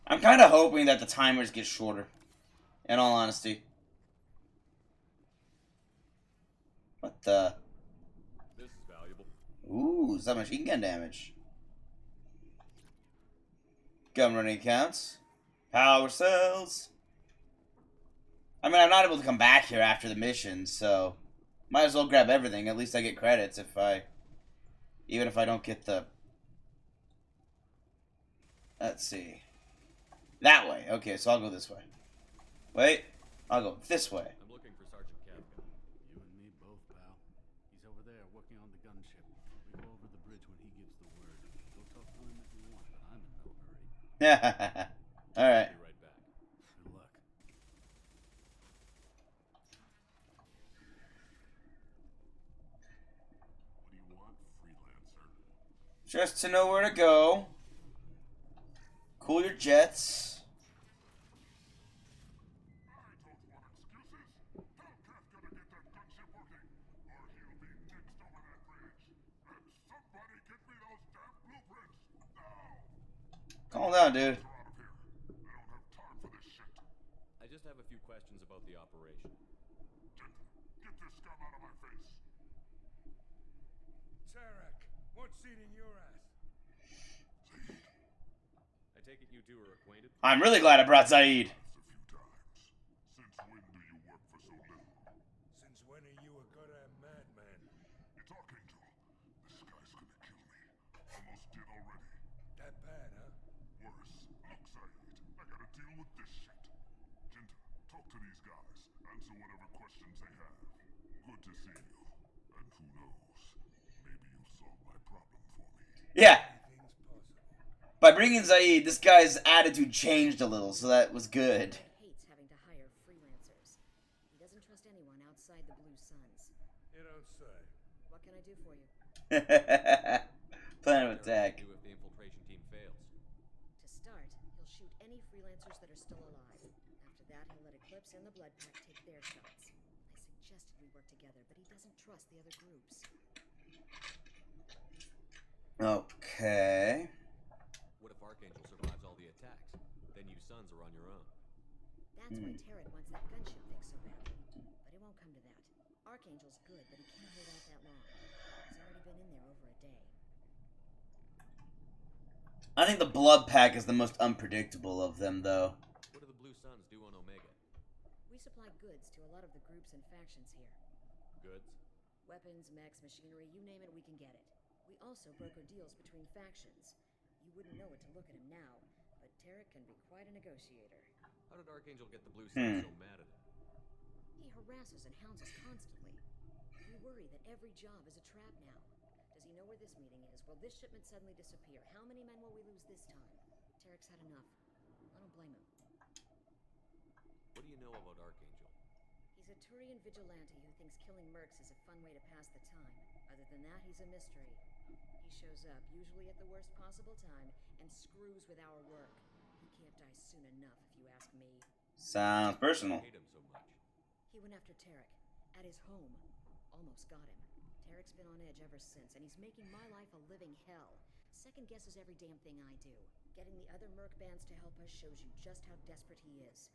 I'm kind of hoping that the timers get shorter, in all honesty. What the? This is valuable. Ooh, submachine gun damage. Gun running accounts. Power cells. I mean, I'm not able to come back here after the mission, so might as well grab everything. At least I get credits if I... Even if I don't get the Let's see. That way. Okay, so I'll go this way. Wait. I'll go this way. I'm looking for Sergeant Kafka. You and me both, pal. He's over there working on the gunship. We go over the bridge when he gives the word. Go talk to him if you want, but I'm in no hurry. Alright. Be right back. Good luck. What do you want, freelancer? Just to know where to go. Cool your jets. I don't want excuses. Tell Kafka to get that gunship working, or he'll be next over that bridge. And somebody get me those damn blueprints now. Calm down, dude. Get her out of here. I don't have time for this shit. I just have a few questions about the operation. Get this scum out of my face. Tarek, what's eating your ass? I take it you two are acquainted? I'm really glad I brought Zaid. That's a few times. Since when do you work for so little? Since when are you a goddamn madman? It's Archangel. This guy's gonna kill me. Almost did already. That bad, huh? Worse. Look, Saeed, I gotta deal with this shit. Jinta, talk to these guys. Answer whatever questions they have. Good to see you. And who knows? Maybe you'll solve my problem for me. Yeah. Anything's possible. By bringing Zaid, this guy's attitude changed a little, so that was good. He hates having to hire freelancers. He doesn't trust anyone outside the Blue Suns. You don't say. What can I do for you? Plan of What attack. do if the infiltration team fails? To start, he'll shoot any freelancers that are still alive. After that, he'll let Eclipse and the Blood Pack take their shots. I suggested we work together, but he doesn't trust the other groups. Okay. What if Archangel survives all the attacks? Then you sons are on your own. That's why Tarek wants that gunship fixed so badly. But it won't come to that. Archangel's good, but he can't hold out that long. He's already been in there over a day. I think the Blood Pack is the most unpredictable of them, though. What do the Blue Suns do on Omega? We supply goods to a lot of the groups and factions here. Goods? Weapons, mechs, machinery, you name it, we can get it. We also broker deals between factions. You wouldn't know it to look at him now, but Tarek can be quite a negotiator. How did Archangel get the Blue Suns so mad at him? He harasses and hounds us constantly. We worry that every job is a trap now. Does he know where this meeting is? Will this shipment suddenly disappear? How many men will we lose this time? Tarek's had enough. I don't blame him. What do you know about Archangel? He's a Turian vigilante who thinks killing mercs is a fun way to pass the time. Other than that, he's a mystery. He shows up, usually at the worst possible time, and screws with our work. He can't die soon enough, if you ask me. Sounds personal. I hate him so much. He went after Tarek. At his home. Almost got him. Tarek's been on edge ever since, and he's making my life a living hell. Second guesses every damn thing I do. Getting the other merc bands to help us shows you just how desperate he is.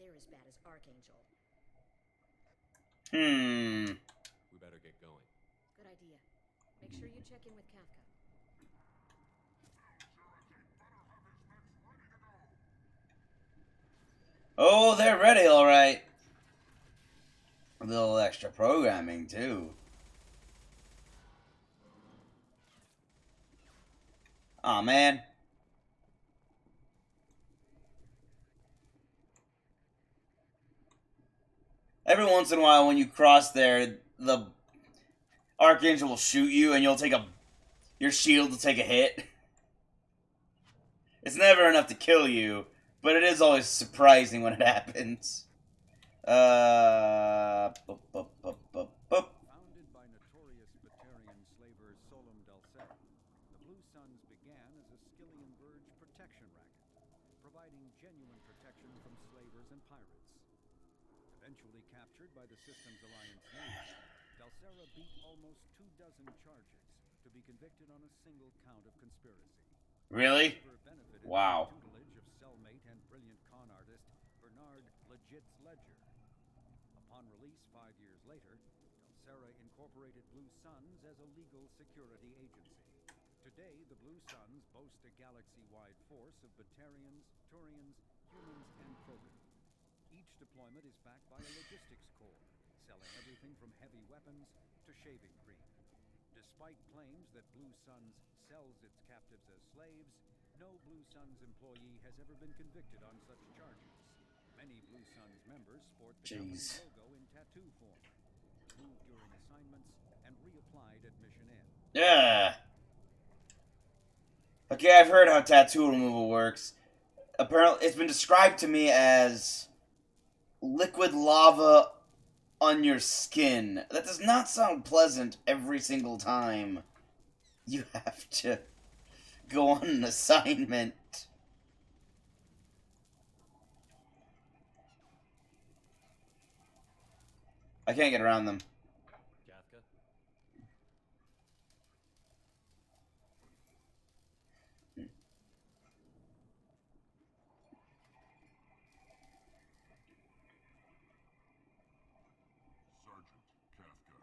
They're as bad as Archangel. We better get going. Good idea. Make sure you check in with Kafka. Oh, they're ready, alright. A little extra programming, too. Aw, man. Every once in a while, when you cross there, the Archangel will shoot you, and you'll take your shield will take a hit. It's never enough to kill you, but it is always surprising when it happens. Founded by notorious Batarian slaver Solum Dalser, the Blue Suns began as a Skillian Verge protection racket, providing genuine protection from slavers and pirates. Eventually captured by the Systems Alliance Navy, Dalsera beat almost 24 charges to be convicted on a single count of conspiracy. Really? Benefited Wow. from the tutelage of cellmate and brilliant con artist Bernard Legit's Ledger. Upon release 5 years later, Dalsera incorporated Blue Suns as a legal security agency. Today, the Blue Suns boast a galaxy-wide force of Batarians, Turians, humans, and Krogan. Each deployment is backed by a logistics corps, selling everything from heavy weapons to shaving cream. Despite claims that Blue Suns sells its captives as slaves, No Blue Suns employee has ever been convicted on such charges. Many Blue Suns members sport the company's logo in tattoo form. Moved during assignments and reapplied at mission end. Yeah. Okay, I've heard how tattoo removal works. Apparently, it's been described to me as liquid lava on your skin. That does not sound pleasant every single time you have to go on an assignment. I can't get around them. Kafka? Sergeant Kafka.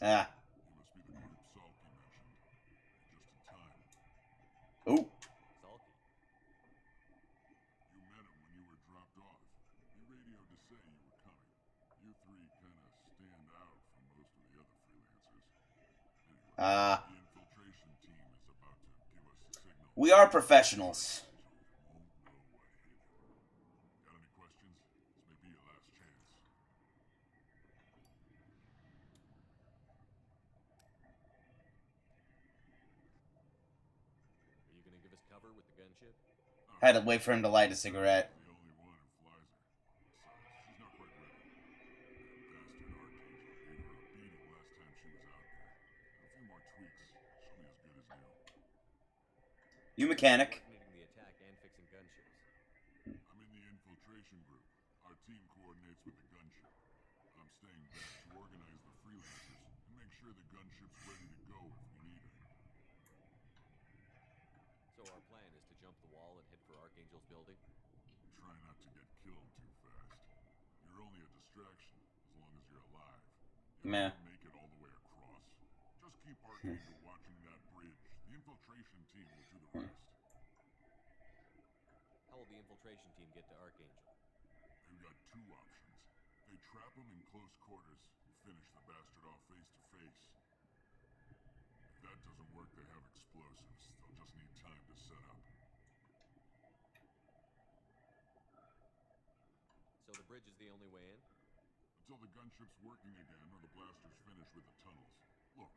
Ah. You must be the group Salky mentioned. Just in time. Oh. Salky. You met him when you were dropped off. He radioed to say you were coming. You three kind of stand out from most of the other freelancers. Anyway, the infiltration team is about to give us a signal. We are professionals. Won't know what hit him. Got any questions? This may be your last chance. Are you gonna give us cover with the gunship? Had to wait for him to light a cigarette. The only one who flies her. Besides, she's not quite ready. That bastard Archangel gave her a beating last time she was out there. A few more tweaks, she'll be as good as new. You mechanic. Coordinating the attack and fixing gunships. I'm in the infiltration group. Our team coordinates with the gunship. I'm staying back to organize the freelancers and make sure the gunship's ready to go if we need it. So our plan is to jump the wall and head for Archangel's building? Try not to get killed too fast. You're only a distraction as long as you're alive. You Meh. won't make it all the way across. Just keep Archangel watching that bridge. The infiltration team will do the rest. How will the infiltration team get to Archangel? They've got two options. They trap him in close quarters and finish the bastard off face to face. If that doesn't work, they have explosives. They'll just need time to set up. So the bridge is the only way in? Until the gunship's working again or the blasters finish with the tunnels. Look,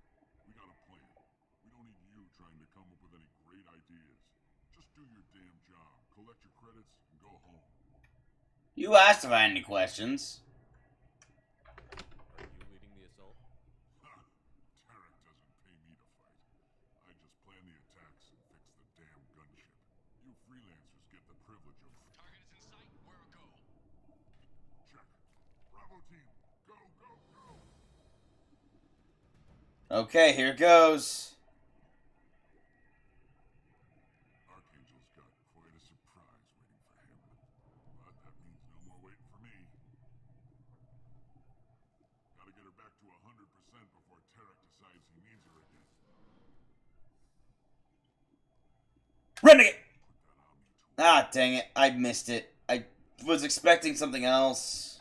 we got a plan. We don't need you trying to come up with any great ideas. Just do your damn job, collect your credits, and go home. You asked if I had any questions. Are you leading the assault? Tarek doesn't pay me to fight. I just plan the attacks and fix the damn gunship. You freelancers get the privilege of... Target is in sight. Where a go? Check. Bravo team, go, go, go! Okay, here goes. Archangel's got quite a surprise waiting for him. But that means no more waiting for me. Gotta get her back to 100% before Tarek decides he needs her again. Renegade! Put that Omni tool. Ah, dang it. I missed it. I was expecting something else.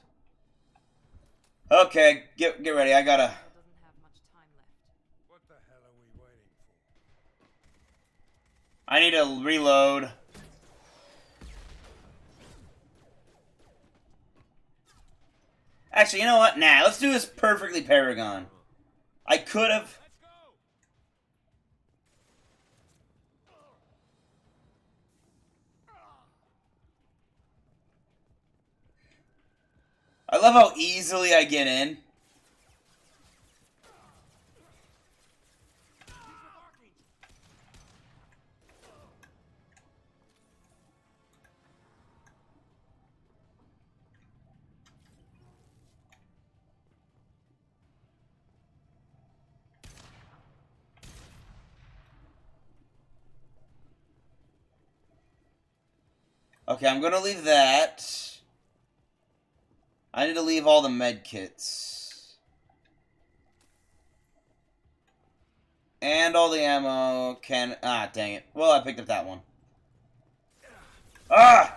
Okay, get ready. I gotta... Doesn't have much time left. What the hell are we waiting for? I need to reload. Actually, you know what? Nah, let's do this perfectly Paragon. I could have... Let's go! I love how easily I get in. Okay, I'm gonna leave that. I need to leave all the med kits. And all the ammo can... Ah, dang it. Well, I picked up that one. Ah!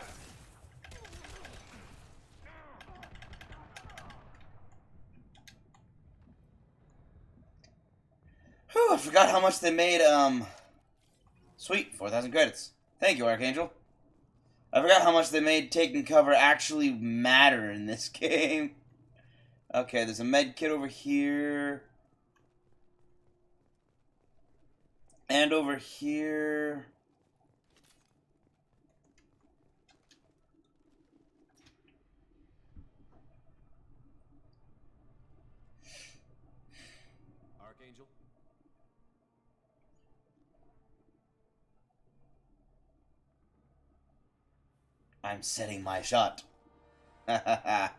Whew. forgot how much they made, Sweet, 4,000 credits. Thank you, Archangel. I forgot how much they made taking cover actually matter in this game. Okay, there's a med kit over here. And over here. Archangel? I'm setting my shot. Ha ha ha.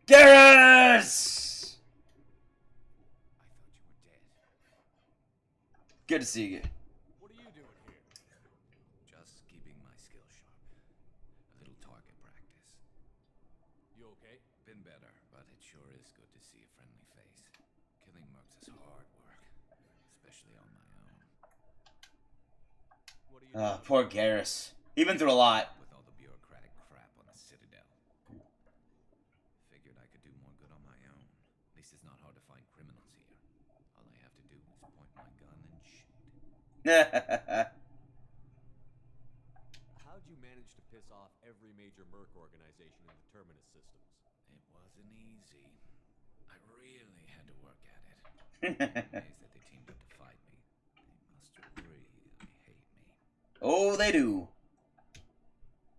Garrus! I thought you were dead. Good to see you. What are you doing here? Just keeping my skill sharp. A little target practice. You okay? Been better, but it sure is good to see a friendly face. Killing mercs is hard work, especially on my own. What are you doing? Poor Garrus. He's been through a lot. With all the bureaucratic crap on the Citadel. Figured I could do more good on my own. At least it's not hard to find criminals here. All I have to do is point my gun and shoot. How'd you manage to piss off every major merc organization in the Terminus systems? It wasn't easy. I really had to work at it. I'm amazed that they teamed up to fight me. They must really hate me. Oh, they do.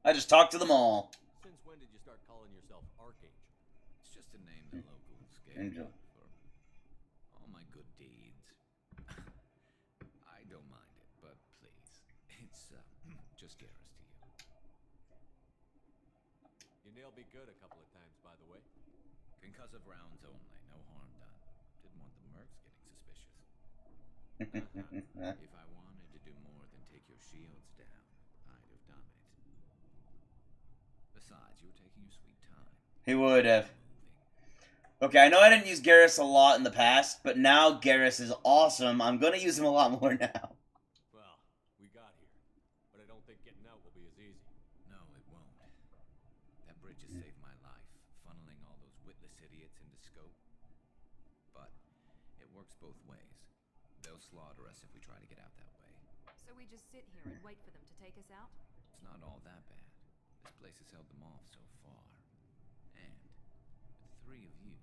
I just talked to them all. Since when did you start calling yourself Archangel? It's just a name the locals gave Angel. me for all my good deeds. I don't mind it, but please, it's just Garrus to you. You nailed me good a couple of times, by the way. Concussive rounds only, no harm done. Didn't want the mercs getting suspicious. If I wanted to do more than take your shields down, I'd have done it. Besides, you were taking your sweet time. He would have. Okay, I know I didn't use Garrus a lot in the past, but now Garrus is awesome. I'm going to use him a lot more now. Well, we got here. But I don't think getting out will be as easy. No, it won't. That bridge has saved my life, funneling all those witless idiots into scope. But it works both ways. They'll slaughter us if we try to get out that way. So we just sit here and wait for them to take us out? It's not all that bad. This place has held them off so far. And with 3 of you,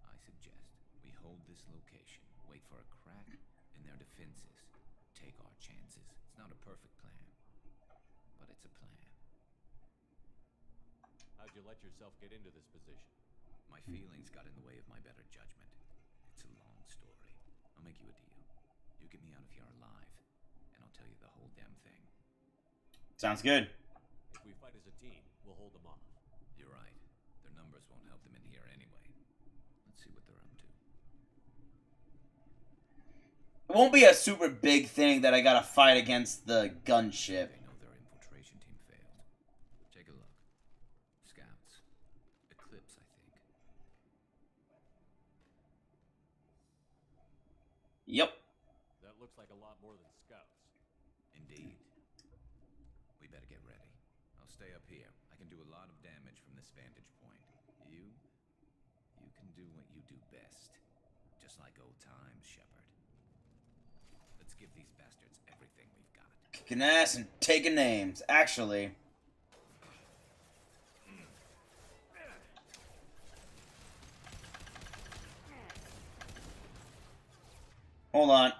I suggest we hold this location, wait for a crack in their defenses, take our chances. It's not a perfect plan, but it's a plan. How'd you let yourself get into this position? My feelings got in the way of my better judgment. It's a long story. I'll make you a deal. You get me out of here alive, and I'll tell you the whole damn thing. Sounds good. If we fight as a team, we'll hold them off. You're right. Their numbers won't help them in here anyway. Let's see what they're up to. It won't be a super big thing that I gotta fight against the gunship. They know their infiltration team failed. Take a look. Scouts. Eclipse, I think. Yep. That looks like a lot more than scouts. Indeed. We better get ready. I'll stay up here. I can do a lot of damage from this vantage point. You can do what you do best. Just like old times, Shepard. Let's give these bastards everything we've got. Kicking ass and taking names. Actually. Hold on.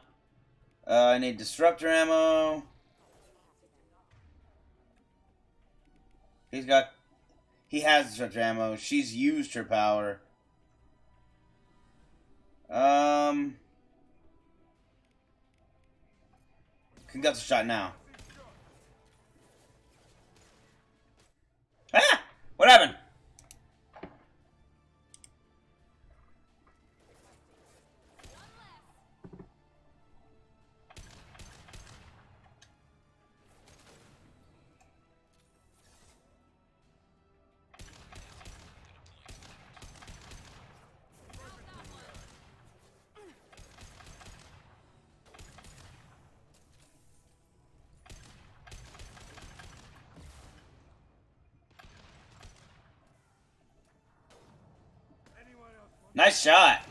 I need disruptor ammo. He has disruptor ammo. She's used her power. Concussive shot now. Ah! What happened? Nice shot.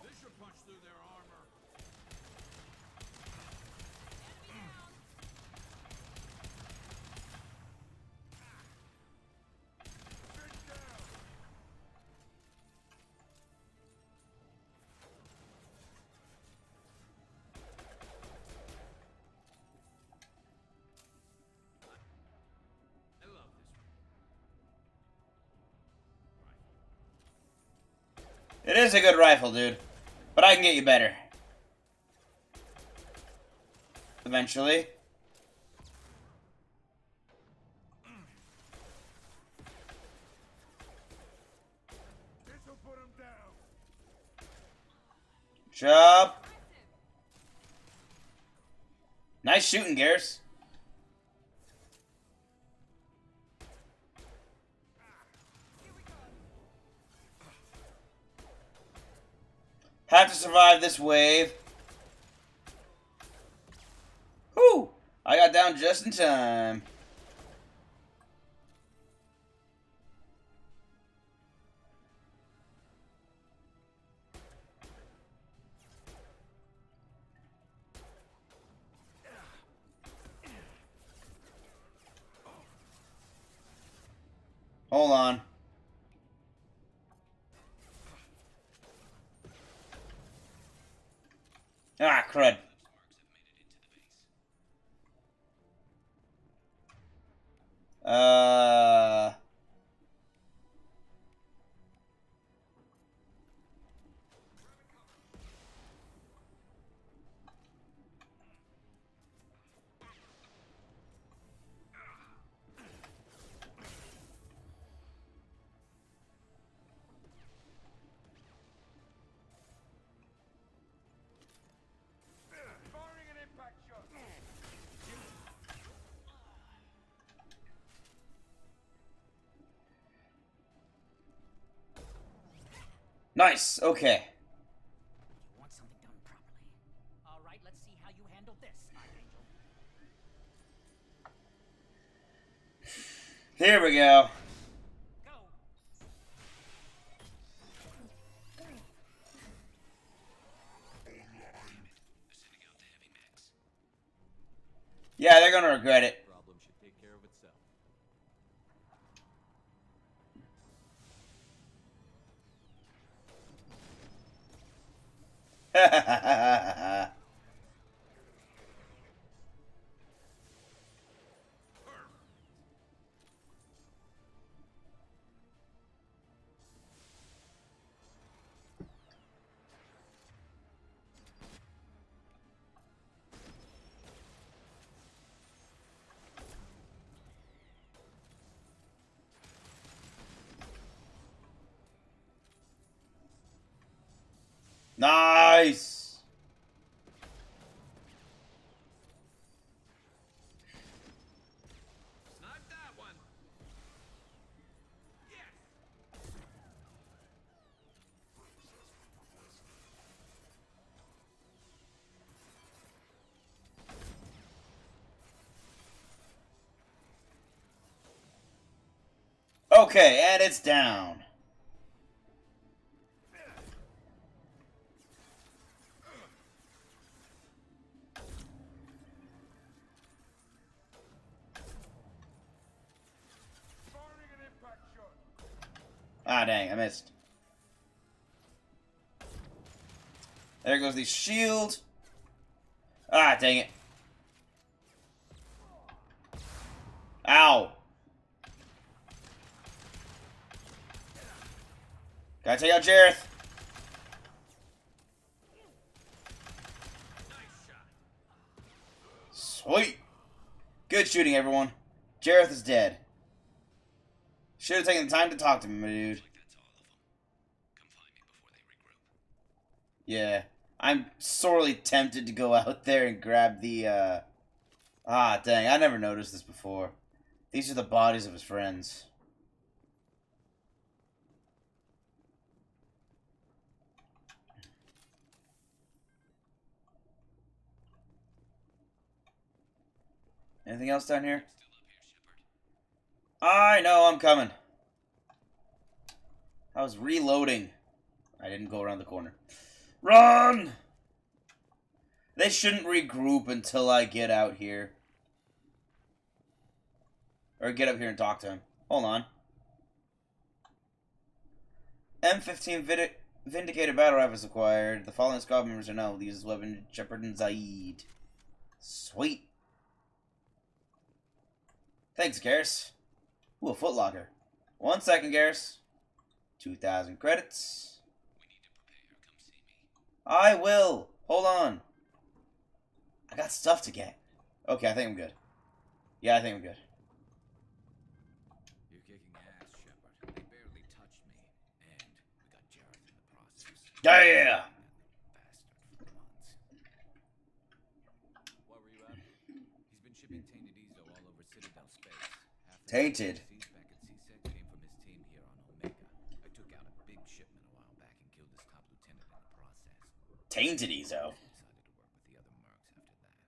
This should punch through their armor. I love this. It is a good rifle, dude. But I can get you better. Eventually. This'll put him down. Job. Nice shooting, Garrus. Have to survive this wave. Whew! I got down just in time. Hold on. Ah, crud. Firing an impact shot. Nice, okay. You want something done properly. All right, let's see how you handle this, Archangel. Here we go. Go. Yeah, they're gonna regret it. Problem should take care of itself. Nice. Snipe that one. Yes. Okay, and it's down. Firing an impact shot. Ah, dang, I missed. There goes the shield. Ah, dang it. Ow. Gotta take out Jareth. Sweet. Good shooting, everyone. Jareth is dead. Should have taken the time to talk to me, my dude. Yeah. I'm sorely tempted to go out there and grab the, Ah, dang. I never noticed this before. These are the bodies of his friends. Anything else down here? I know, I'm coming. I was reloading. I didn't go around the corner. Run! They shouldn't regroup until I get out here. Or get up here and talk to him. Hold on. M15 Vindicated Battle Rifles acquired. The following squad members are now able to use this weapon: Shepard and Zaid. Sweet. Thanks, Garrus. Ooh, a footlocker. 1 second, Garrus. 2,000 credits. We need to prepare. Come see me. I will. Hold on. I got stuff to get. Okay, I think I'm good. Yeah, I think I'm good. You're kicking ass, Shepard. They barely touched me. And we got Jareth in the process. Yeah! Bastard for months. What were you after? He's been shipping tainted Ezo all over Citadel space. Half the Tainted? seas back at CSEC came from his team here on Omega. I took out a big shipment a while back and killed his top lieutenant in the process. Tainted Ezo. Decided to work with the other mercs after that.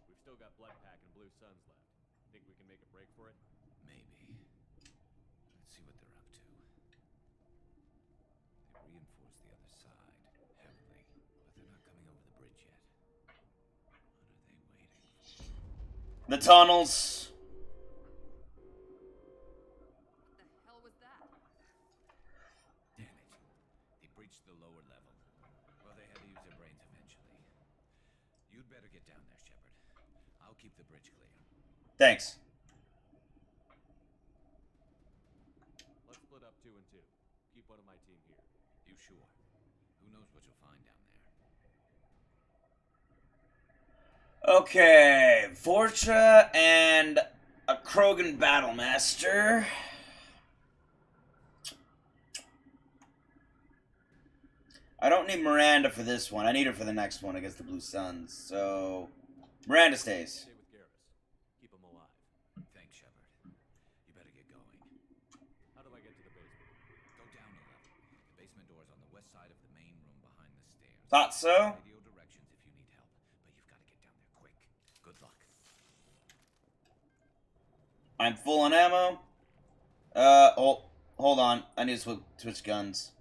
We've still got Bloodpack and Blue Suns left. Think we can make a break for it? Maybe. Let's see what they're up to. They reinforced the other side heavily, but they're not coming over the bridge yet. What are they waiting for? The tunnels. What the hell was that? Damn it. They breached the lower level. Well, they had to use their brains eventually. You'd better get down there, Shepard. I'll keep the bridge clear. Thanks. Let's split up 2 and 2. Keep one of my team here. You sure? Who knows what you'll find down there? Okay. Vorcha and a Krogan Battlemaster. I don't need Miranda for this one. I need her for the next one against the Blue Suns. So, Miranda stays. Stay with Garrus. Keep him alive. Thanks, Shepard. You better get going. How do I get to the basement? Go down a level. The basement door's on the west side of the main room behind the stairs. Thought so. Radio directions if you need help, but you've got to get down there quick. Good luck. I'm full on ammo. Hold on. I need to switch guns.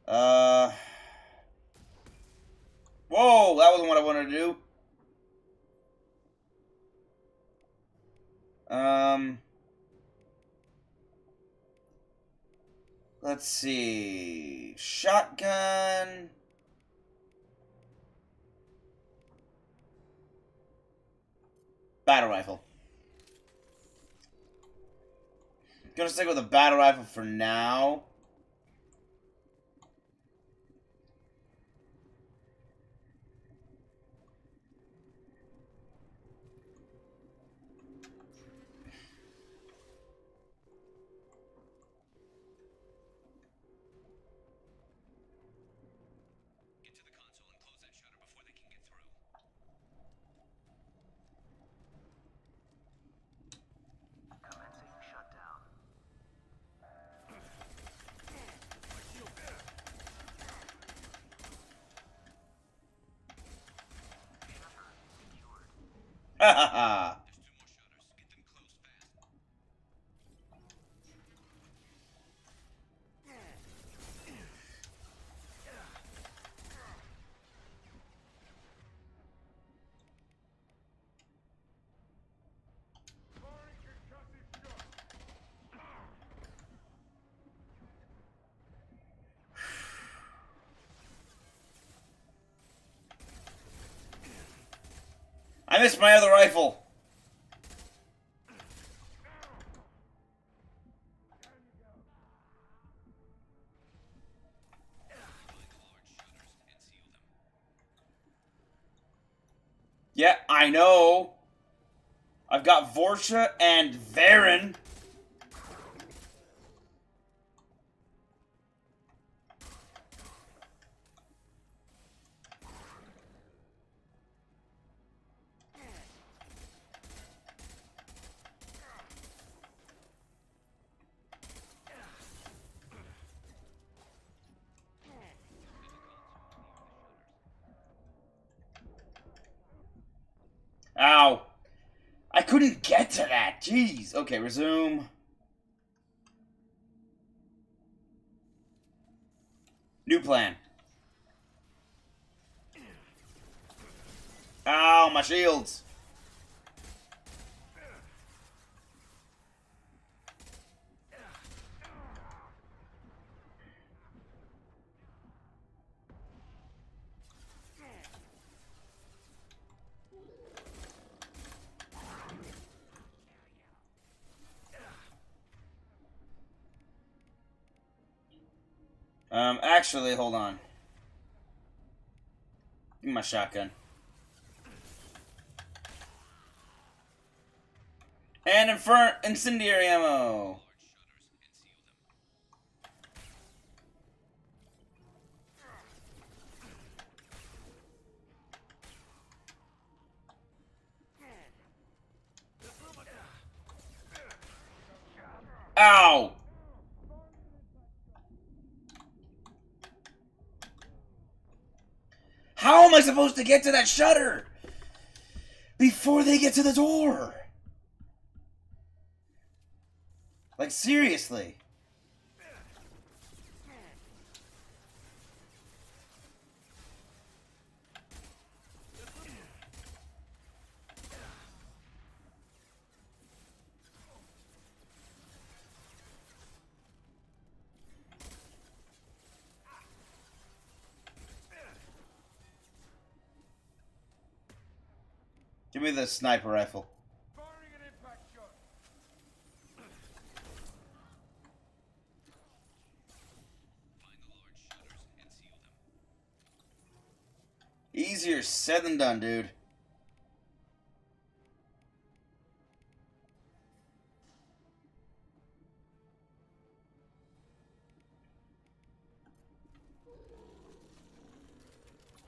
Whoa, that wasn't what I wanted to do. Let's see. Shotgun. Battle rifle. Gonna stick with a battle rifle for now. Get to the console and close that shutter before they can get through. Commencing shutdown. Shutter secured. Ha ha ha. There's 2 more shutters. Get them closed fast. I missed my other rifle. Yeah, I know. I've got Vorcha and Varen. Ow. I couldn't get to that. Jeez. Okay, resume. New plan. Ow, my shields. Actually, hold on. Give me my shotgun. And incendiary ammo. Ow! How am I supposed to get to that shutter before they get to the door? Like, seriously. Give me the sniper rifle. Firing an impact shot. Easier said than done, dude.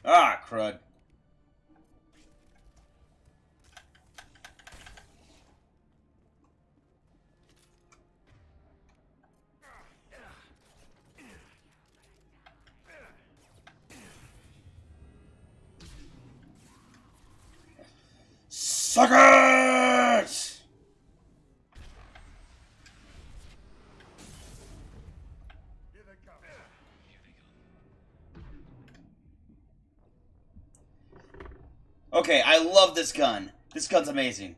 Ah, crud. Suckers! Here they come. Okay, I love this gun. This gun's amazing.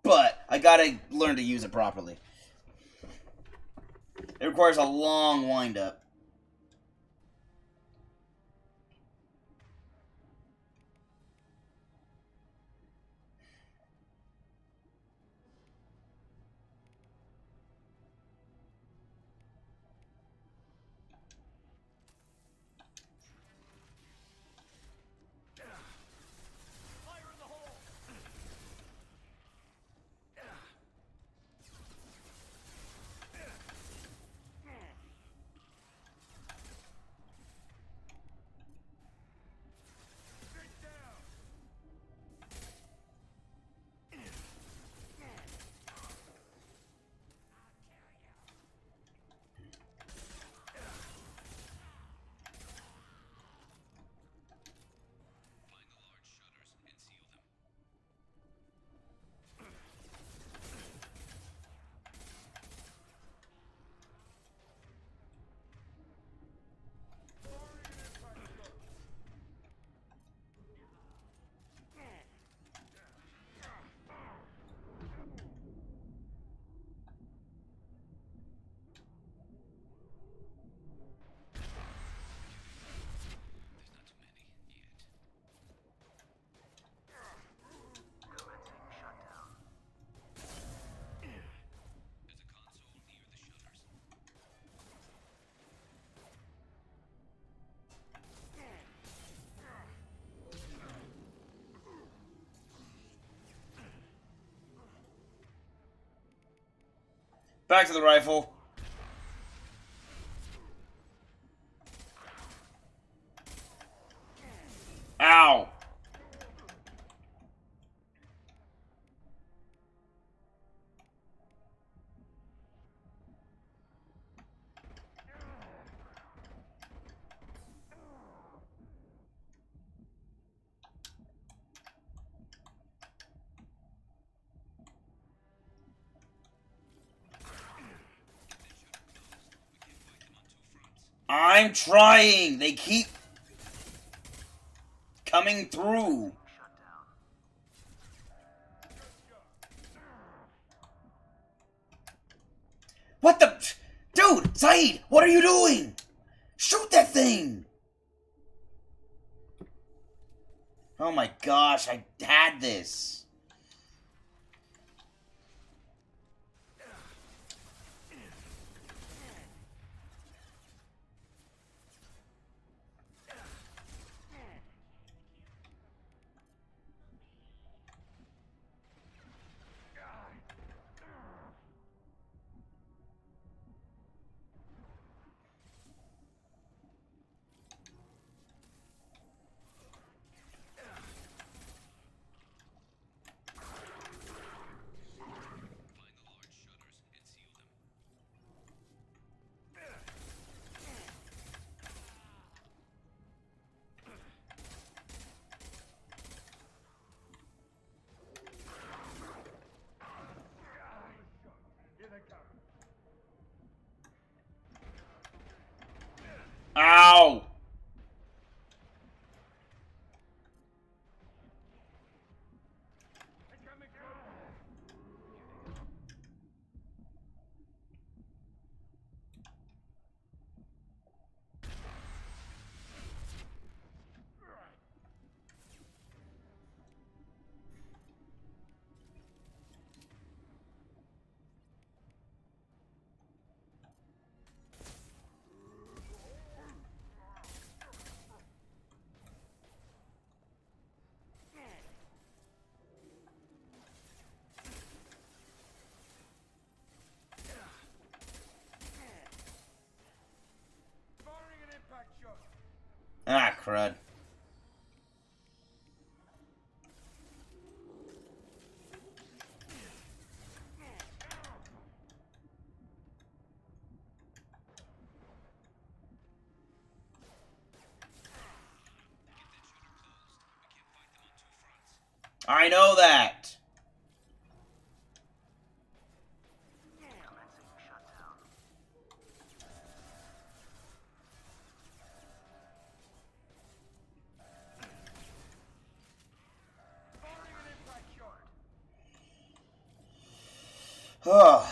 But I gotta learn to use it properly. It requires a long wind-up. Fire in the hole. Straight down. Back to the rifle. Ow! I'm trying! They keep coming through. What the... Dude! Saeed! What are you doing? Shoot that thing! Oh my gosh, I had this. Ow! Ah, crud. I know that! Oh.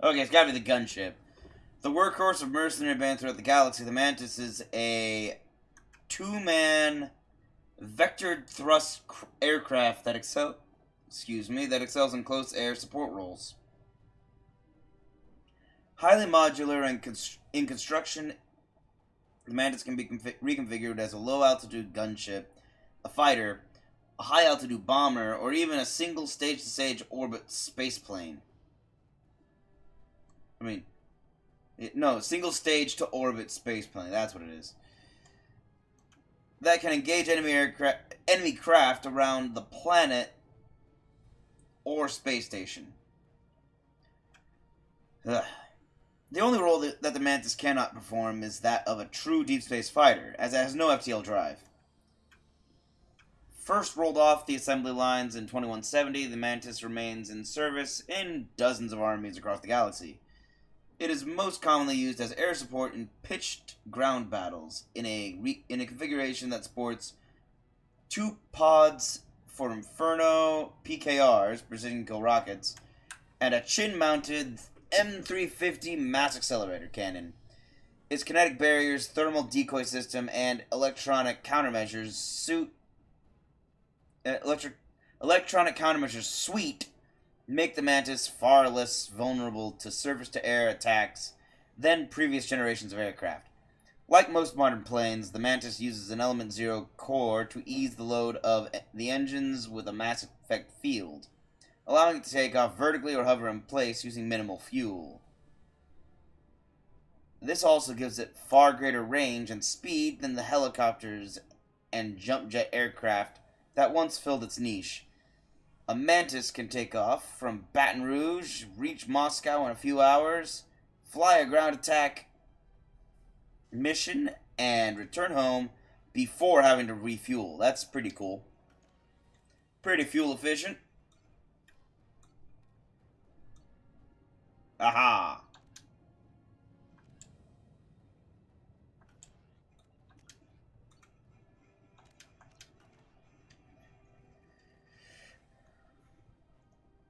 Okay, it's gotta be the gunship. The workhorse of mercenary band throughout the galaxy, the Mantis is a two-man vectored thrust aircraft that excels in close air support roles. Highly modular and in construction, the Mantis can be reconfigured as a low-altitude gunship, a fighter, a high-altitude bomber, or even a single stage-to-stage orbit spaceplane. Single stage to orbit spaceplane. That's what it is. That can engage enemy craft around the planet or space station. Ugh. The only role that the Mantis cannot perform is that of a true deep space fighter, as it has no FTL drive. First rolled off the assembly lines in 2170, the Mantis remains in service in dozens of armies across the galaxy. It is most commonly used as air support in pitched ground battles in a configuration that sports two pods for Inferno PKRs, precision kill rockets, and a chin-mounted M350 mass accelerator cannon. Its kinetic barriers, thermal decoy system, and electronic countermeasures suite make the Mantis far less vulnerable to surface-to-air attacks than previous generations of aircraft. Like most modern planes, the Mantis uses an Element Zero core to ease the load of the engines with a mass effect field, allowing it to take off vertically or hover in place using minimal fuel. this also gives it far greater range and speed than the helicopters and jump jet aircraft that once filled its niche. A Mantis can take off from Baton Rouge, reach Moscow in a few hours, fly a ground attack mission, and return home before having to refuel. That's pretty cool. Pretty fuel efficient. Aha!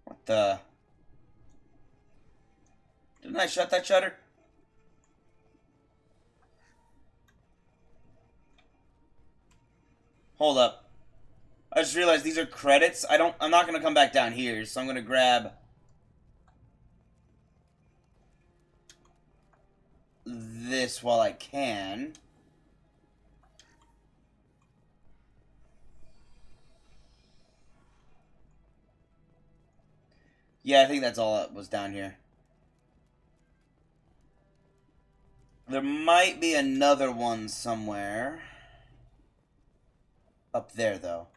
What the? Didn't I shut that shutter? Hold up. I just realized these are credits. I'm not gonna come back down here, so I'm gonna grab this while I can. Yeah, I think that's all that was down here. There might be another one somewhere. Up there, though.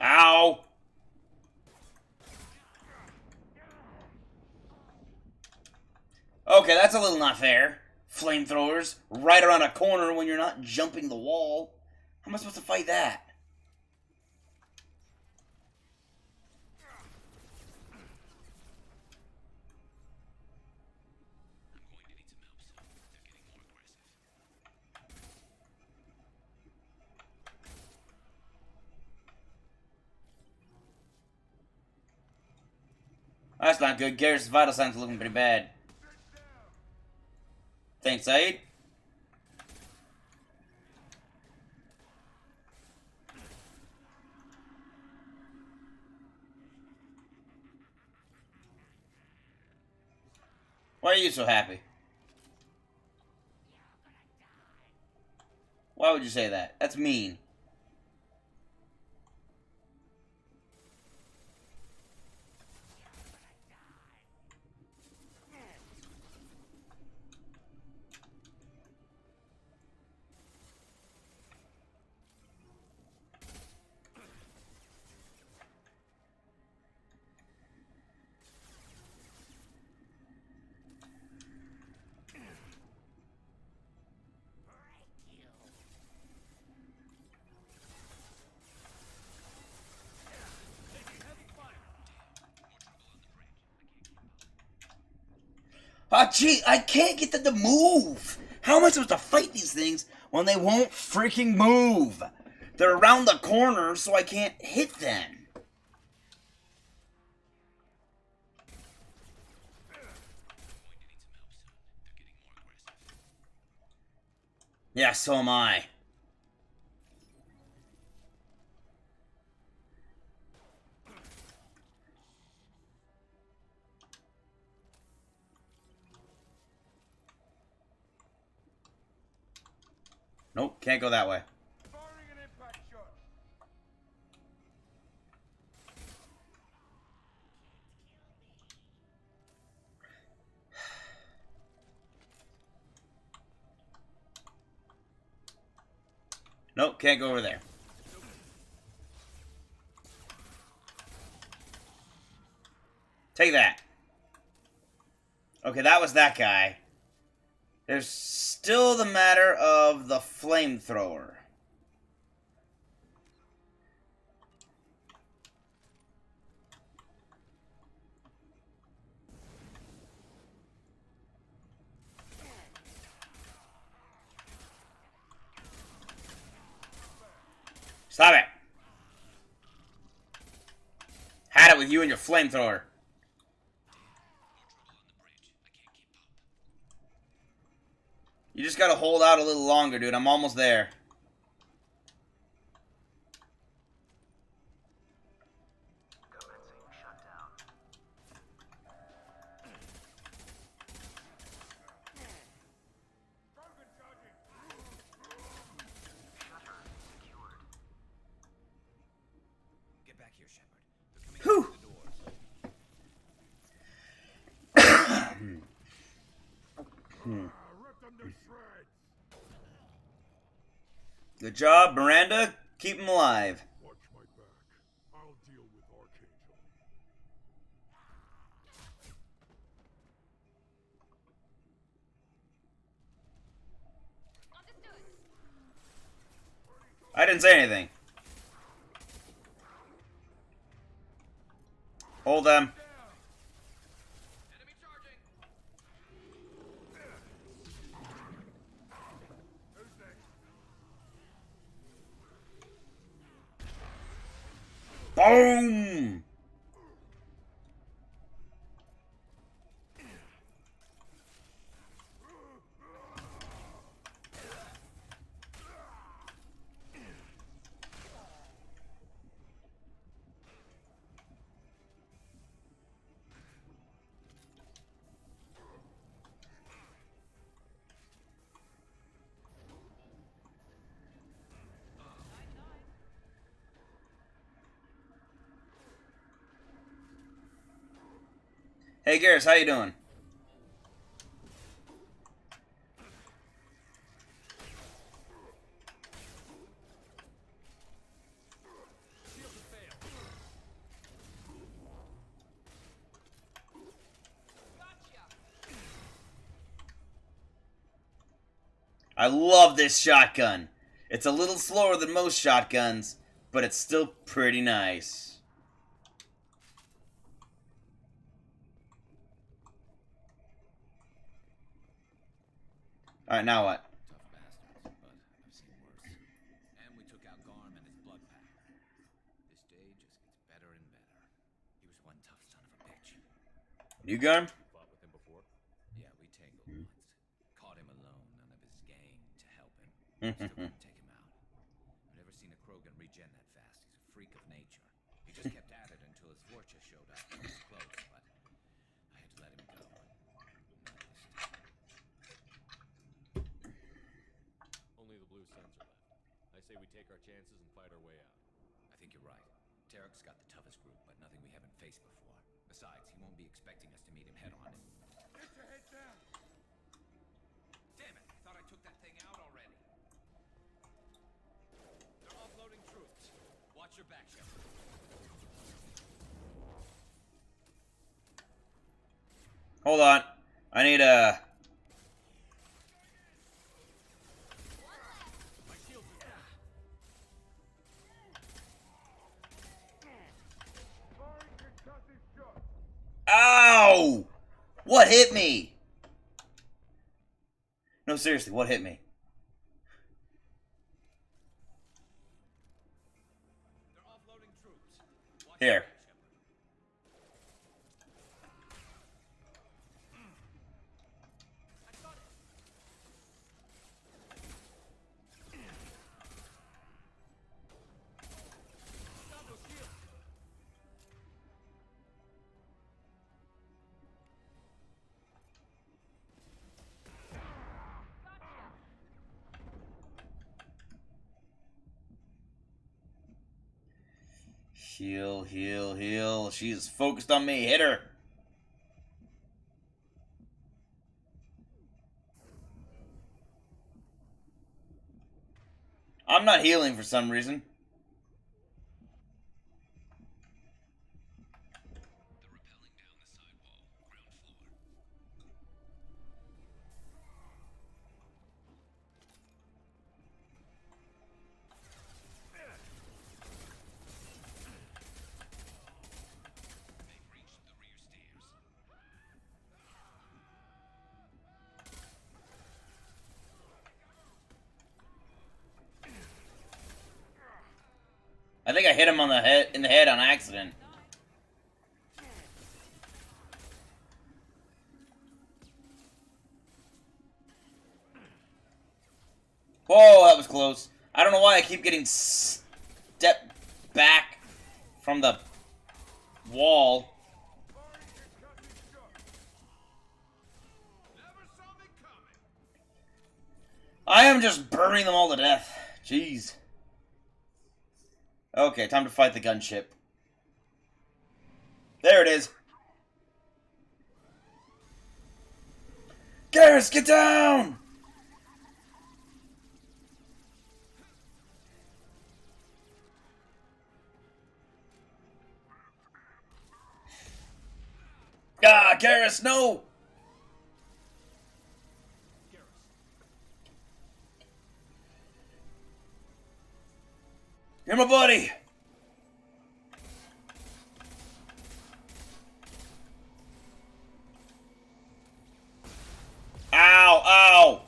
Ow! Okay, that's a little not fair. Flamethrowers right around a corner when you're not jumping the wall. How am I supposed to fight that? That's not good. Garrett's vital signs are looking pretty bad. Thanks, Aid. Why are you so happy? Why would you say that? That's mean. Ah, gee, I can't get them to move. How am I supposed to fight these things when they won't freaking move? They're around the corner, so I can't hit them. Yeah, so am I. Nope, can't go that way. Nope, can't go over there. Take that. Okay, that was that guy. There's still the matter of the flamethrower. Stop it. Had it with you and your flamethrower. You just gotta hold out a little longer, dude. I'm almost there. Commencing shutdown. Shutter secured. Get back here, Shepard. They're coming Whew. through the doors. Good job, Miranda. Keep him alive. Watch my back. I'll deal with Archangel. I didn't say anything. Hold them. Enemy charging. Boom! Hey, Garrus, how you doing? I love this shotgun. It's a little slower than most shotguns, but it's still pretty nice. Alright, now what? Tough bastards, but I've seen worse. And we took out Garm and his blood pack. This day just gets better and better. He was one tough son of a bitch. You, Garm? Fought with him before? Yeah, we tangled once. Caught him alone, none of his gang to help him. Still couldn't take him out. I've never seen a Krogan regen that fast. He's a freak of nature. He just kept at it until his Vorcha showed up. He was close, but I had to let him go. Not this time. Only the blue sons are left. I say we take our chances and fight our way out. I think you're right. Tarek's got the toughest group, but nothing we haven't faced before. Besides, he won't be expecting us to meet him head on. Get your head down. Damn it! I thought I took that thing out already. They're offloading troops. Watch your back, Shepard. Hold on. I need a... My shields are down. Ow! What hit me? No, seriously, what hit me? They're offloading troops. Watch Here. your back, Shepard. Stop those shields. Heal, heal, heal. She's focused on me. Hit her. I'm not healing for some reason. They're rappelling down the sidewall, ground floor. They've reached the rear stairs. think I hit him on the head in the head on accident. Whoa, that was close. I don't know why I keep getting stepped back from the wall. I am just burning them all to death. Jeez. Okay, time to fight the gunship. There it is. Garrus, get down! Ah, Garrus, no! You're my buddy! Ow, ow!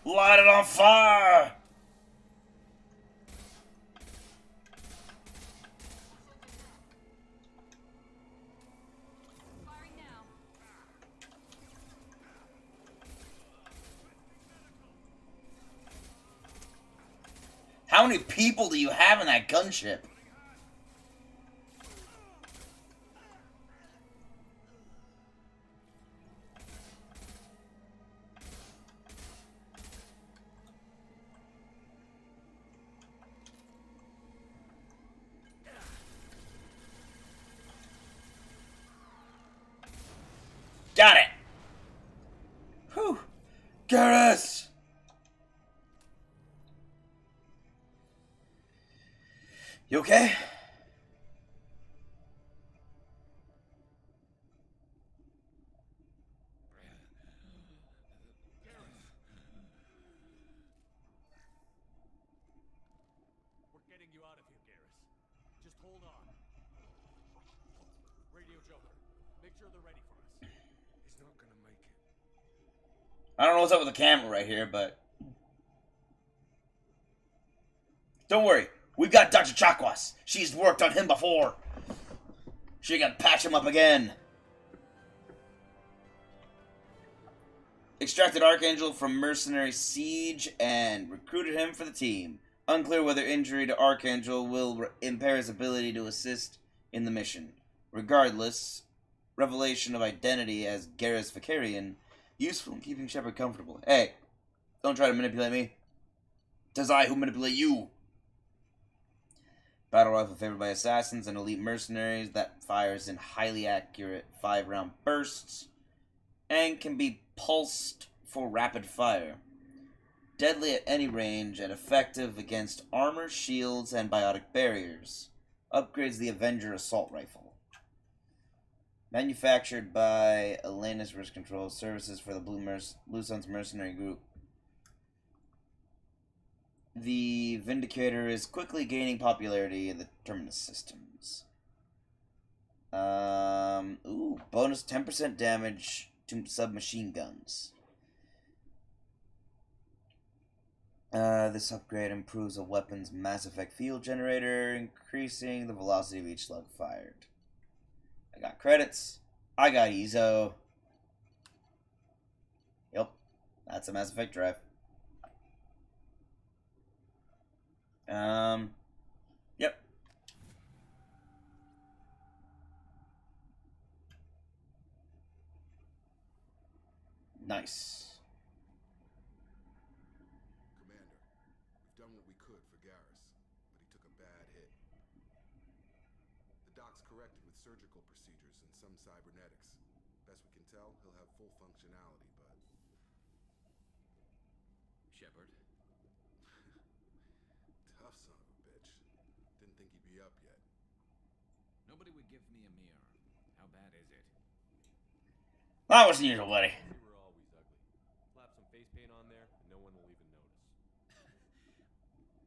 Light it on fire! Firing now. How many people do you have in that gunship? Got it! Whew. Garrus! You okay? We're getting you out of here, Garrus. Just hold on. Radio Joker, make sure they're ready for us. He's not gonna make it. I don't know what's up with the camera right here, but... Don't worry. We've got Dr. Chakwas. She's worked on him before. She can patch him up again. Extracted Archangel from mercenary siege and recruited him for the team. Unclear whether injury to Archangel will impair his ability to assist in the mission. Regardless, revelation of identity as Garrus Vicarian, useful in keeping Shepard comfortable. Hey, don't try to manipulate me. 'Tis I who manipulate you. Battle rifle favored by assassins and elite mercenaries that fires in highly accurate 5-round bursts and can be pulsed for rapid fire. Deadly at any range and effective against armor, shields, and biotic barriers. Upgrades the Avenger assault rifle. Manufactured by Elena's Risk Control Services for the Blue Suns Mercenary Group. The Vindicator is quickly gaining popularity in the Terminus systems. Bonus 10% damage to submachine guns. This upgrade improves a weapon's Mass Effect field generator, increasing the velocity of each slug fired. I got credits. I got EZO. Yep, that's a Mass Effect drive. Yep. Nice. Commander, we've done what we could for Garrus, but he The doc's corrected with surgical procedures and some cybernetics. Best we can tell, he'll have full functionality, but... Shepard? Tough son of a bitch. Didn't think he'd be up yet. Nobody would give me a mirror. How bad is it? That was usual, buddy. You were always ugly. Slap some face paint on there, and no one will even notice.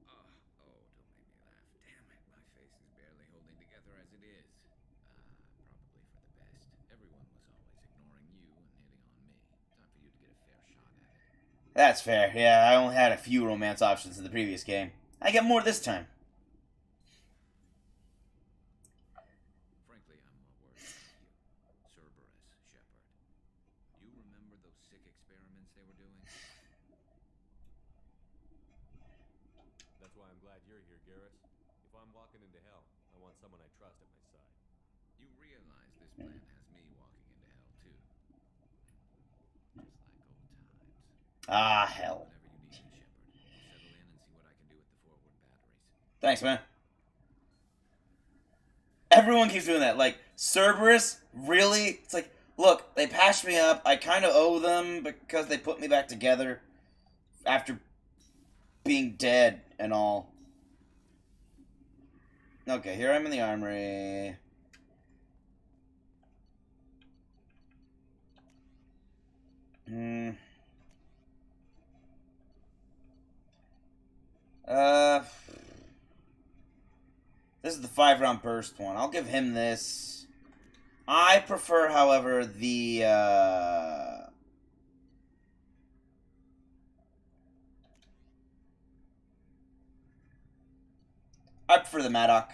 Oh, don't make me laugh. Damn it, my face is barely holding together as it is. Probably for the best. Everyone was always ignoring you and hitting on me. Time for you to get a fair shot at it. That's fair. Yeah, I only had a few romance options in the previous game. I get more this time. Frankly, I'm more worried about you. Cerberus, Shepard. You remember those sick experiments they were doing? That's why I'm glad you're here, Garrus. If I'm walking into hell, I want someone I trust at my side. You realize this plan has me walking into hell, too. Just like old times. Ah, hell. Whenever you need me, Shepard, I'll settle in and see what I can do with the forward batteries. Thanks, man. Everyone keeps doing that. Like, Cerberus, really? It's like, look, they patched me up. I kind of owe them because they put me back together after being dead and all. Okay, here I'm in the armory. This is the 5-round burst one. I'll give him this. I prefer, however, the, I prefer the Mattock.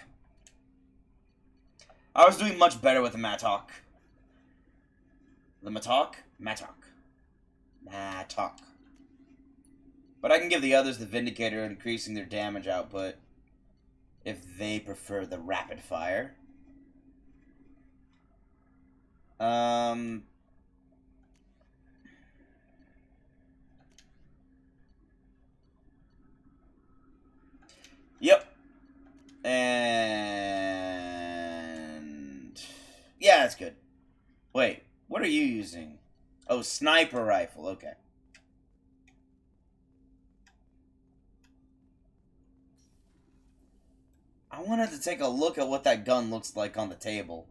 I was doing much better with the Mattock. The Mattock? Mattock. Mattock. But I can give the others the Vindicator, increasing their damage output if they prefer the rapid fire. Yep. And yeah, that's good. Wait, what are you using? Oh, sniper rifle. Okay. I wanted to take a look at what that gun looks like on the table.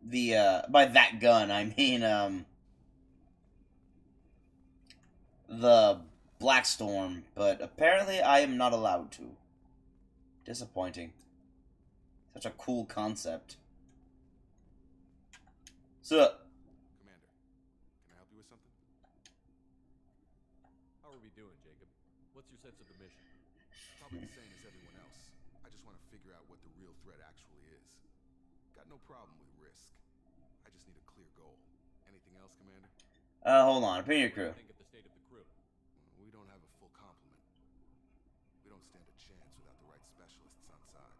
By that gun, I mean, the Blackstorm, but apparently I am not allowed to. Disappointing. Such a cool concept. So, Commander, can I help you with something? How are we doing, Jacob? What's your sense of the mission? Probably the same as everyone else. I just want to figure out what the real threat actually is. Got no problem with risk. I just need a clear goal. Anything else, Commander? hold on. Opinion crew. Think of the state of the crew. We don't have a full complement. We don't stand a chance without the right specialists on side.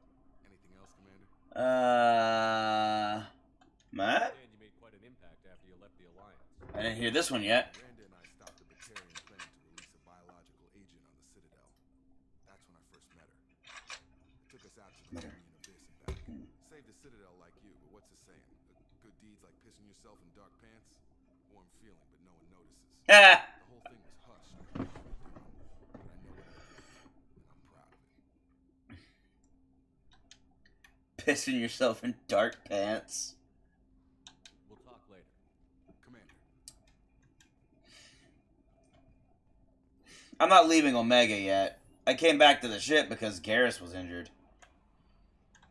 Anything else, Commander? Matt? And you made quite an impact after you left the Alliance. I didn't hear this one yet. Miranda and I stopped the Batarian plan to release a biological agent on the Citadel. That's when I first met her. It took us out to the Union Abyss and back. Saved the Citadel like you, but what's the saying? Good deeds like pissing yourself in dark pants? Warm feeling, but no one notices. The whole thing was hushed. But I know what I did, and I'm proud of it. Pissing yourself in dark pants. We'll talk later. Commander. I'm not leaving Omega yet. I came back to the ship because Garrus was injured.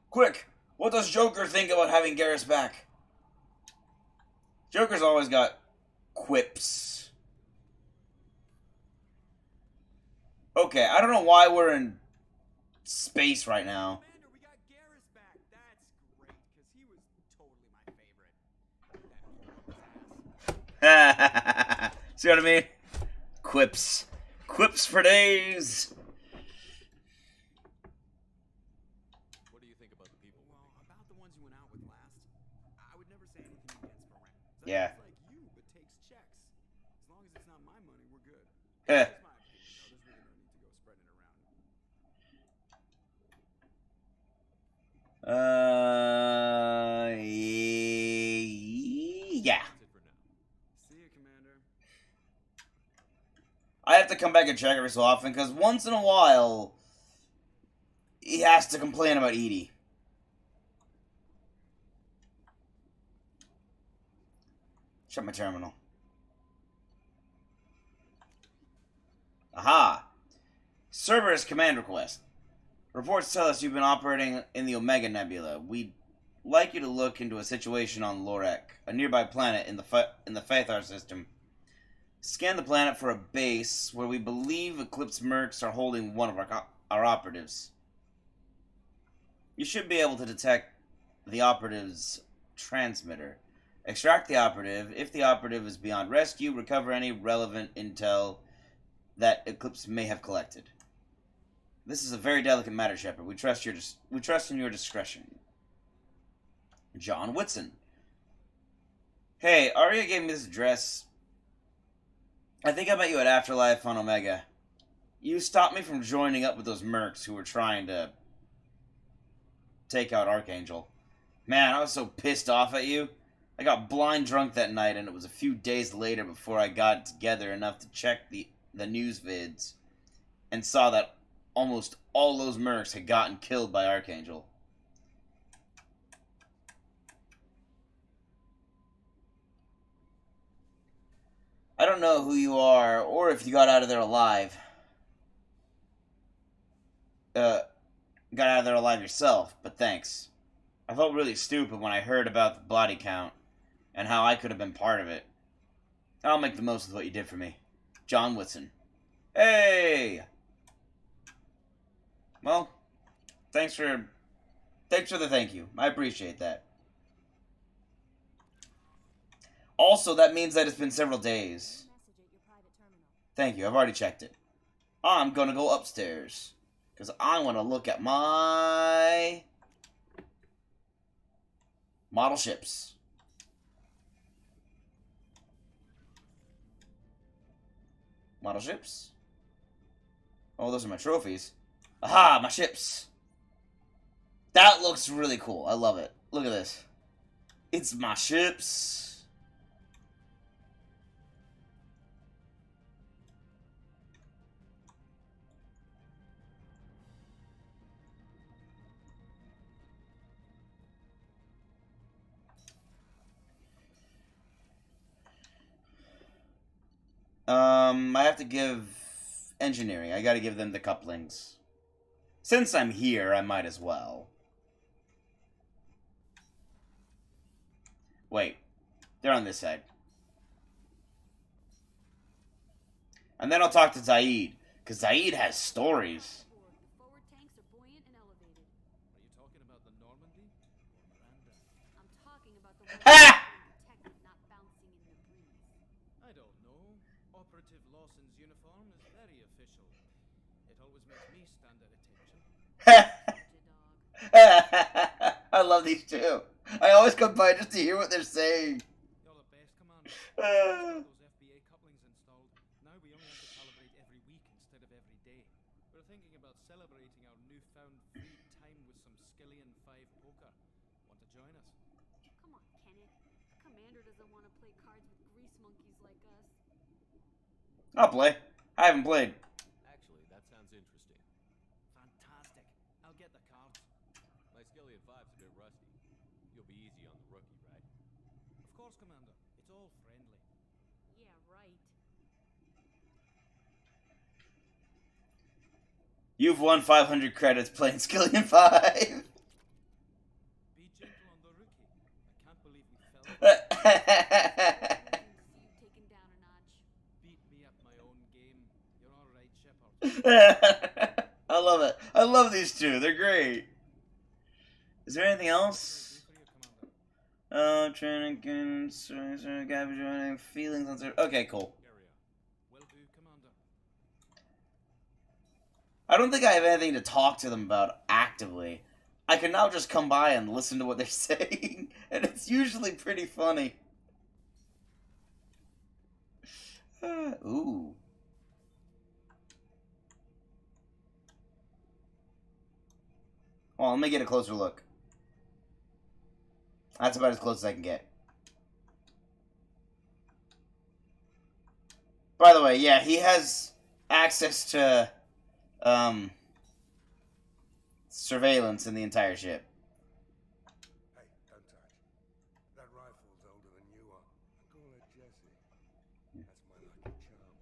Quick! What does Joker think about having Garrus back? Joker's always got quips. Okay, I don't know why we're in space right now. Commander, we got Garrus back. That's great, because he was totally my favorite. That ass. See what I mean? Quips. Quips for days. What do you think about the people? Well, about the ones you went out with last, I would never say anything against Fanng. Yeah. Like you, but takes checks. As long as it's not my money, we're good. Eh. That's my opinion, though. There's really no need to go spreading it around. I have to come back and check every so often, because once in a while, he has to complain about Edie. Shut my terminal. Aha! Cerberus command request. Reports tell us you've been operating in the Omega Nebula. We'd like you to look into a situation on Lorek, a nearby planet in the Phaethar system. Scan the planet for a base where we believe Eclipse Mercs are holding one of our operatives. You should be able to detect the operative's transmitter. Extract the operative. If the operative is beyond rescue, recover any relevant intel that Eclipse may have collected. This is a very delicate matter, Shepard. We trust in your discretion. John Whitson. Hey, Arya gave me this address. I think I met you at Afterlife on Omega. You stopped me from joining up with those mercs who were trying to take out Archangel. Man, I was so pissed off at you. I got blind drunk that night, and it was a few days later before I got it together enough to check the news vids and saw that almost all those mercs had gotten killed by Archangel. I don't know who you are, or if you got out of there alive. Got out of there alive yourself, but thanks. I felt really stupid when I heard about the body count, and how I could have been part of it. I'll make the most of what you did for me. John Whitson. Hey! Well, thanks for the thank you. I appreciate that. Also, that means that it's been several days. Thank you, I've already checked it. I'm gonna go upstairs, because I want to look at my model ships. Model ships? Oh, those are my trophies. Aha, my ships! That looks really cool. I love it. Look at this. It's my ships. I have to give engineering. I gotta give them the couplings. Since I'm here, I might as well. Wait. They're on this side. And then I'll talk to Zaid, because Zaid has stories. Forward tanks are buoyant and elevated. Are you talking about the Normandy or Miranda? I'm talking about the Ha! protected, not bouncing in the breeze. I don't know. Operative Lawson's uniform is very official. It always makes me stand at attention. I love these two. I always come by just to hear what they're saying. You're the best, Commander. Those FBA couplings installed. Now we only have to calibrate every week instead of every day. We're thinking about celebrating our newfound free time with some Skillian 5 poker. Want to join us? Come on, Kenneth. Commander doesn't want to play cards with grease monkeys like us. I'll play. I haven't played. Actually, that sounds interesting. Fantastic. I'll get the cards. My Skillian 5's a bit rusty. You'll be easy on the rookie, right? Of course, Commander. It's all friendly. Yeah, right. You've won 500 credits playing Skillion 5. Be gentle on the rookie. I can't believe we fell. Taken down a notch. Beat me at my own game. You're all right, Shepard. I love it. I love these two. They're great. Is there anything else? Training, joining feelings on. Okay, cool. Will do, Commander. I don't think I have anything to talk to them about actively. I can now just come by and listen to what they're saying, and it's usually pretty funny. Ooh. Well, let me get a closer look. That's about as close as I can get. By the way, yeah, he has access to surveillance in the entire ship. Hey, don't touch. That rifle's older than you are. I call her Jessie. That's my lucky charm.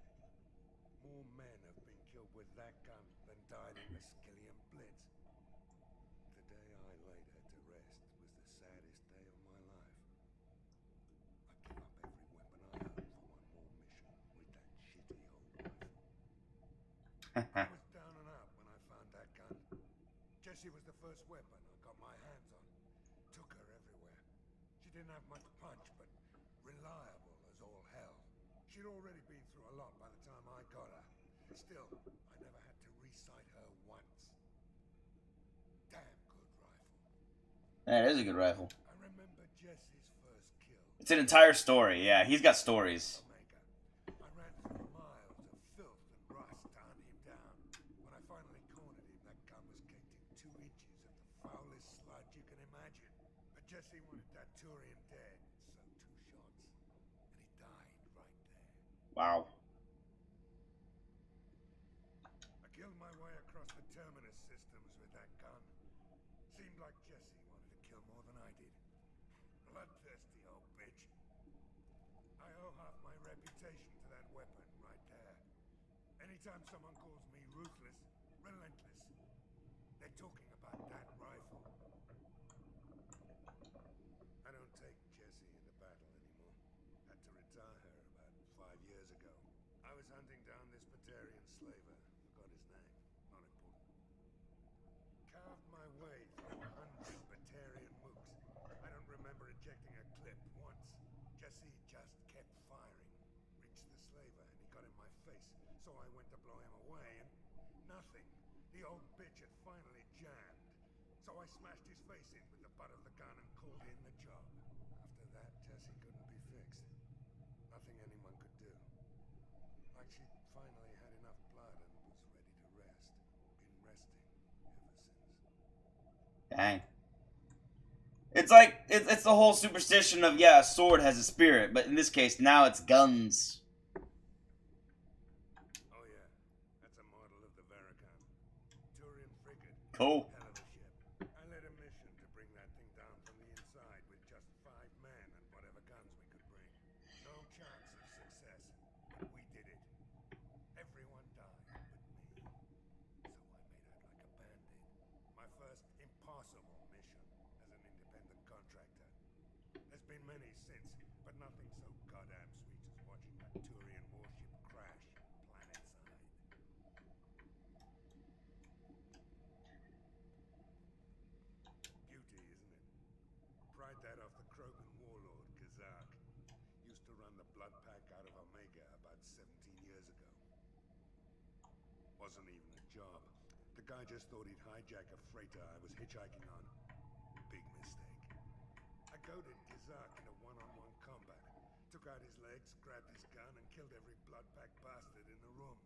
More men have been killed with that gun than died in the Skillian Blitz. The day I laid her to rest was the saddest day of my life. I give up every weapon I own for one more mission with that shitty old rifle. I was down and out when I found that gun. Jessie was the first weapon I got my hands on. Took her everywhere. She didn't have much punch, but reliable as all hell. She'd already been through a lot by the time I got her. Still, I never had to re-sight her once. Damn good rifle. That is a good rifle. I remember Jessie's first kill. It's an entire story. Yeah, he's got stories. I ran through miles of filth and rust to hunt him down. When I finally cornered him, that gun was caked in 2 inches of the foulest sludge you can imagine. But Jessie wanted that Turian dead, so 2 shots, and he died right there. Wow. I killed my way across the terminus systems with that gun. Seemed like Jessie wanted to kill more than I did. Bloodthirsty old bitch. I owe half my reputation to that weapon right there. Anytime someone calls me ruthless, relentless, they're talking about that rifle. I don't take Jessie into battle anymore. Had to retire her about 5 years ago. I was hunting down this Batarian slaver. Forgot his name. Not important. Carved my way through 100 Batarian mooks. I don't remember ejecting a clip once. Jessie just kept firing. Reached the slaver and he got in my face. So I went to blow him away and nothing. The old bitch had finally jammed. So I smashed his face in with the butt of the gun and called in the job. After that, Jessie couldn't be fixed. Nothing anyone could do. Like she'd finally had enough blood and was ready to rest. Been resting ever since. Dang. It's like, it's the whole superstition of, yeah, a sword has a spirit, but in this case, now it's guns. Oh yeah, that's a model of the Veracam. Turian frigate. Cool. Hell of a ship. I led a mission to bring that thing down from the inside with just 5 men and whatever guns we could bring. No chance of success, but we did it. Everyone died but me. So I made out like a bandit. My first impossible mission as an independent contractor. There's been many since, but nothing so goddamn sweet as watching that Turian warship crash planetside. Beauty, isn't it? Pried that off the Krogan warlord, Kazak. Used to run the blood pack out of Omega about 17 years ago. Wasn't even a job. The guy just thought he'd hijack a freighter I was hitchhiking on. Big mistake. I goaded Kazak into one-on-one combat. Took out his legs, grabbed his gun, and killed every blood pack bastard in the room.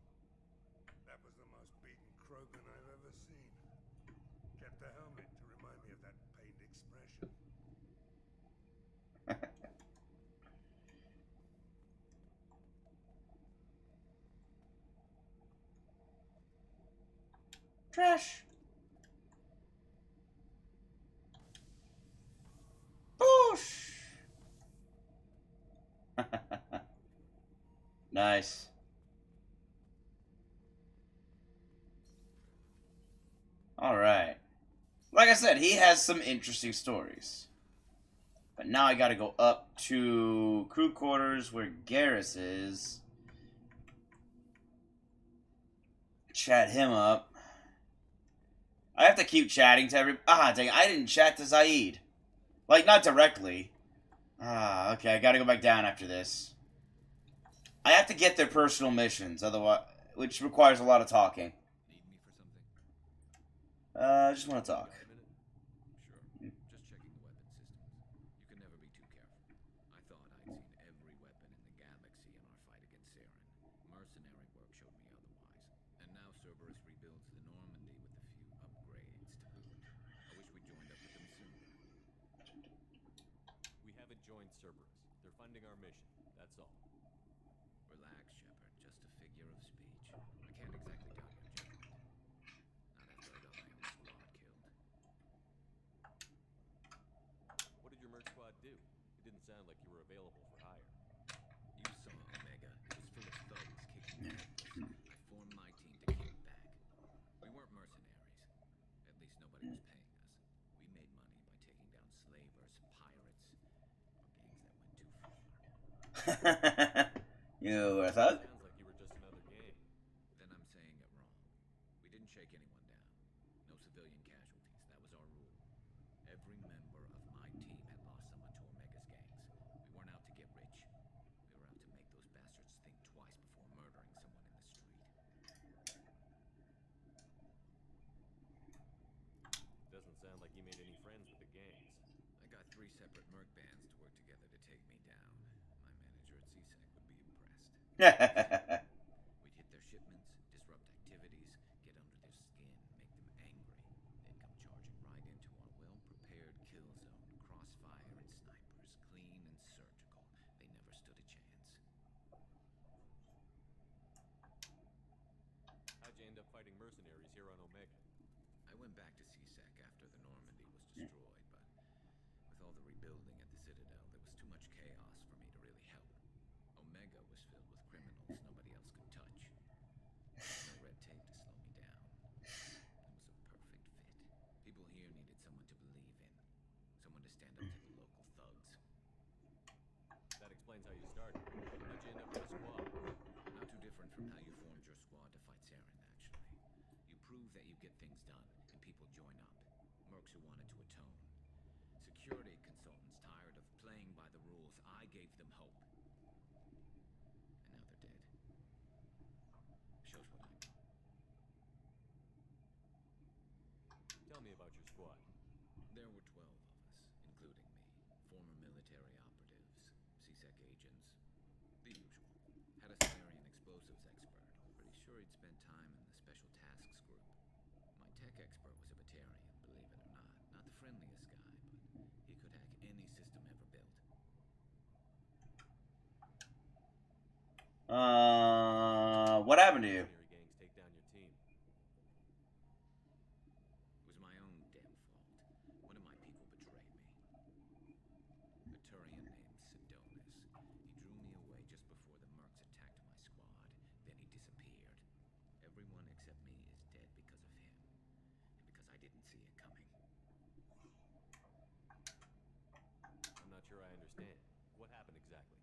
That was the most beaten Krogan I've ever seen. Kept the helmet to remind me of that pained expression. Trash. Boosh. Nice. Alright. Like I said, he has some interesting stories. But now I gotta go up to crew quarters where Garrus is. Chat him up. I have to keep chatting to every... Ah, dang, I didn't chat to Zaid. Like, not directly. Ah, okay, I gotta go back down after this. I have to get their personal missions, otherwise, which requires a lot of talking. Need me for something? I just want to talk. Got a minute? Sure. Just checking the weapon systems. You can never be too careful. I thought I'd seen every weapon in the galaxy in our fight against Saren. Mercenary work showed me otherwise. And now Cerberus rebuilds the Normandy with a few upgrades to boot. I wish we joined up with them sooner. We haven't joined Cerberus. They're funding our mission. That's all. Relax, Shepard. Just a figure of speech. I You were a thug? Sounds like you were just another game. Then I'm saying it wrong. We didn't shake anyone down. No civilian casualties. That was our rule. Every member of my team had lost someone to Omega's gangs. We weren't out to get rich. We were out to make those bastards think twice before murdering someone in the street. Doesn't sound like you made any friends with the gangs. I got 3 separate merc bands to work together to take me down. My manager at CSEC would be impressed. We'd hit their shipments, disrupt activities, get under their skin, make them angry. They'd come charging right into our well-prepared kill zone, crossfire and snipers, clean and surgical. They never stood a chance. How'd you end up fighting mercenaries here on Omega? I went back to CSEC after the Normandy was destroyed, but with all the rebuilding at the Citadel, there was too much chaos for me to really help. Omega was filled with criminals nobody else could touch. No red tape to slow me down. It was a perfect fit. People here needed someone to believe in. Someone to stand up to the local thugs. That explains how you started. How'd you end up with a squad? Not too different from how you formed your squad to fight Saren, actually. You prove that you get things done, and people join up. Mercs who wanted to atone. Security consultants tired of playing by the rules. I gave them hope. And now they're dead. Shows what I know. Tell me about your squad. There were 12 of us, including me. Former military operatives, CSEC agents, the usual. Had a Salarian explosives expert. Pretty sure he'd spent time in the Special Tasks Group. My tech expert was a Batarian, believe it or not. Not the friendliest guy, but he could hack any system ever built. What happened to you? Mercenary gangs take down your team. It was my own damn fault. One of my people betrayed me. A Turian named Sidonis. He drew me away just before the mercs attacked my squad. Then he disappeared. Everyone except me is dead because of him. And because I didn't see it coming. I'm not sure I understand. What happened exactly?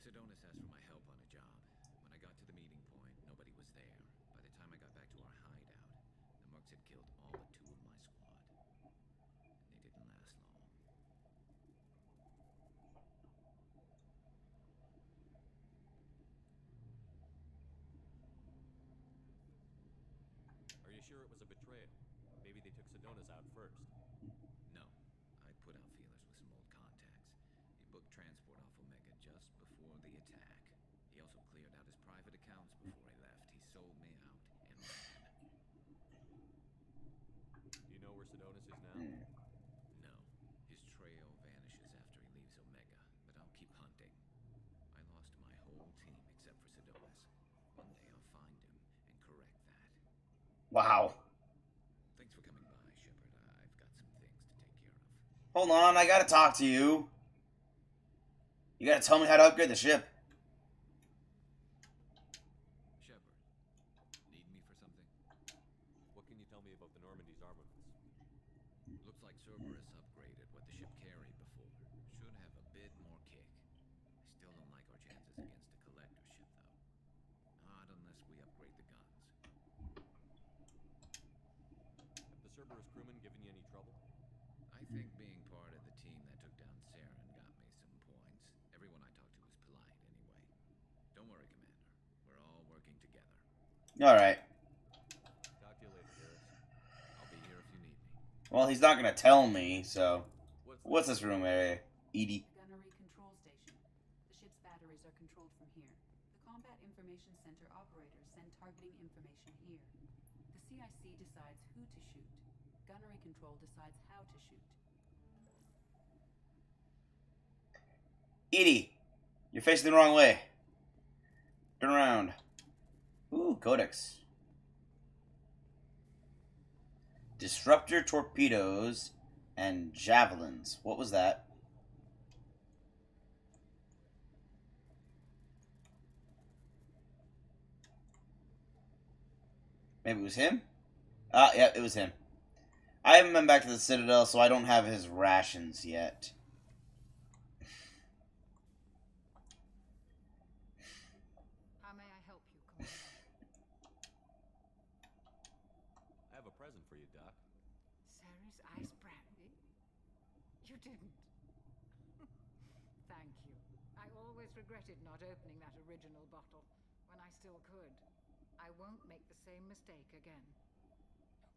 Sidonis asked for my help on a job. When I got to the meeting point, nobody was there. By the time I got back to our hideout, the mercs had killed all but 2 of my squad. And they didn't last long. Are you sure it was a betrayal? Maybe they took Sidonis out first. No. I put out feelers with some old contacts. He booked transport off Omega just before the attack. He also cleared out his private accounts before he left. He sold me out and ran. Do you know where Sidonis is now? No. His trail vanishes after he leaves Omega, but I'll keep hunting. I lost my whole team except for Sidonis. One day I'll find him and correct that. Wow. Thanks for coming by, Shepard. I've got some things to take care of. Hold on, I gotta talk to you. You gotta tell me how to upgrade the ship. Shepard, need me for something? What can you tell me about the Normandy's armaments? Looks like Cerberus upgraded what the ship carried before. Should have a bit more kick. I still don't like our chances against a collector ship, though. Not unless we upgrade the guns. Have the Cerberus crewmen given you any trouble? I think being part of the team that took down Saren got me some points. Everyone I talked to was polite, anyway. Don't worry, Commander. We're all working together. Alright. Talk to you later, Garrus. I'll be here if you need me. Well, he's not gonna tell me, so. What's this room area? Edie. Gunnery control station. The ship's batteries are controlled from here. The Combat Information Center operators send targeting information here. The CIC decides who to shoot. Gunnery control decides how to shoot. Edie, you're facing the wrong way. Turn around. Ooh, Codex. Disruptor torpedoes and javelins. What was that? Maybe it was him? Yeah, it was him. I haven't been back to the Citadel, so I don't have his rations yet. for you, Doc. Sarah's ice brandy? You didn't. Thank you. I always regretted not opening that original bottle when I still could. I won't make the same mistake again.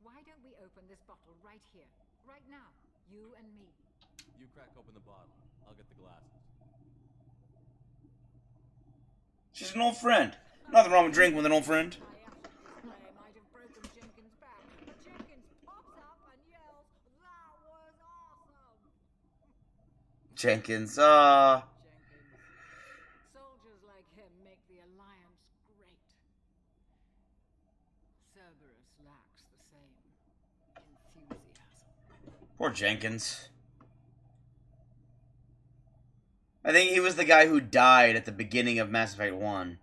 Why don't we open this bottle right here, right now, you and me? You crack open the bottle. I'll get the glasses. She's an old friend. Nothing wrong with drinking with an old friend. My acid display might have broken Jenkins' back, but Jenkins pops up and yells, "That was awesome!" Jenkins, Jenkins. Soldiers like him make the Alliance great. Cerberus lacks the same enthusiasm. Poor Jenkins. I think he was the guy who died at the beginning of Mass Effect 1.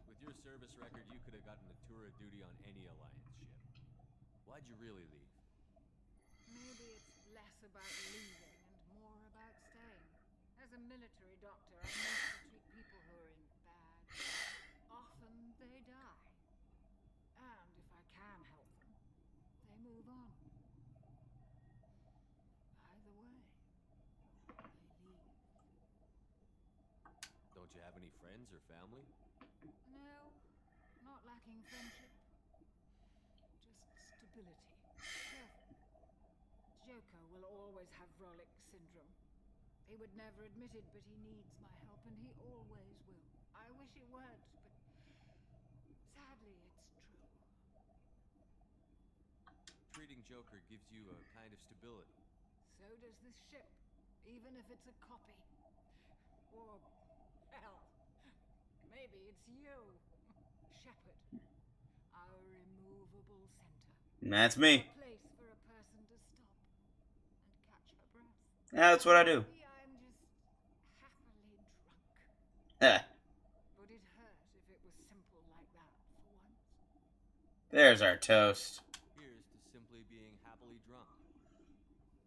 With your service record, you could have gotten a tour of duty on any Alliance ship. Why'd you really leave? Maybe it's less about leaving and more about staying. As a military doctor, I mostly treat people who are in bad. Often they die. And if I can help them, they move on. Either way, they leave. Don't you have any friends or family? No, not lacking friendship. Just stability. Careful. Joker will always have Rolik syndrome. He would never admit it, but he needs my help, and he always will. I wish he weren't, but sadly it's true. Treating Joker gives you a kind of stability. So does this ship, even if it's a copy. Or, hell, maybe it's you, Shepard, our immovable center. That's me. A place for a person to stop and catch her breath. Yeah, that's what I do. Maybe I'm just happily drunk. Heh. Would it hurt if it was simple like that for once? There's our toast. Here's to simply being happily drunk.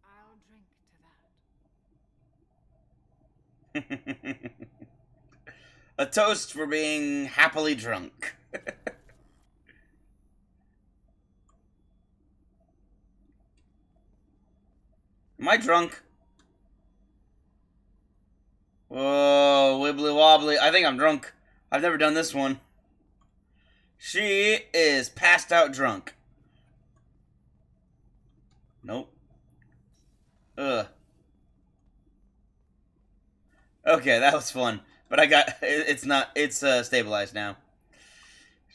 I'll drink to that. A toast for being happily drunk. Am I drunk? Whoa, wibbly wobbly. I think I'm drunk. I've never done this one. She is passed out drunk. Nope. Ugh. Okay, that was fun. But I got... It's not... It's stabilized now.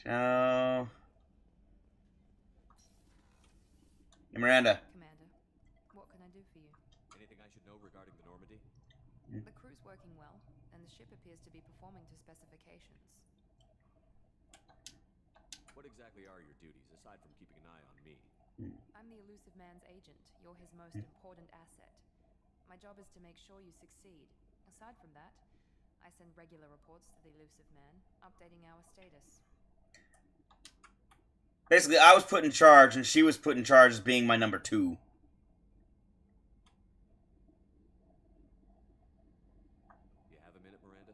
So... Miranda. Commander, what can I do for you? Anything I should know regarding the Normandy? The crew's working well, and the ship appears to be performing to specifications. What exactly are your duties, aside from keeping an eye on me? I'm the elusive man's agent. You're his most important asset. My job is to make sure you succeed. Aside from that, I send regular reports to the elusive man, updating our status. Basically, I was put in charge, and she was put in charge as being my number 2. You have a minute, Miranda?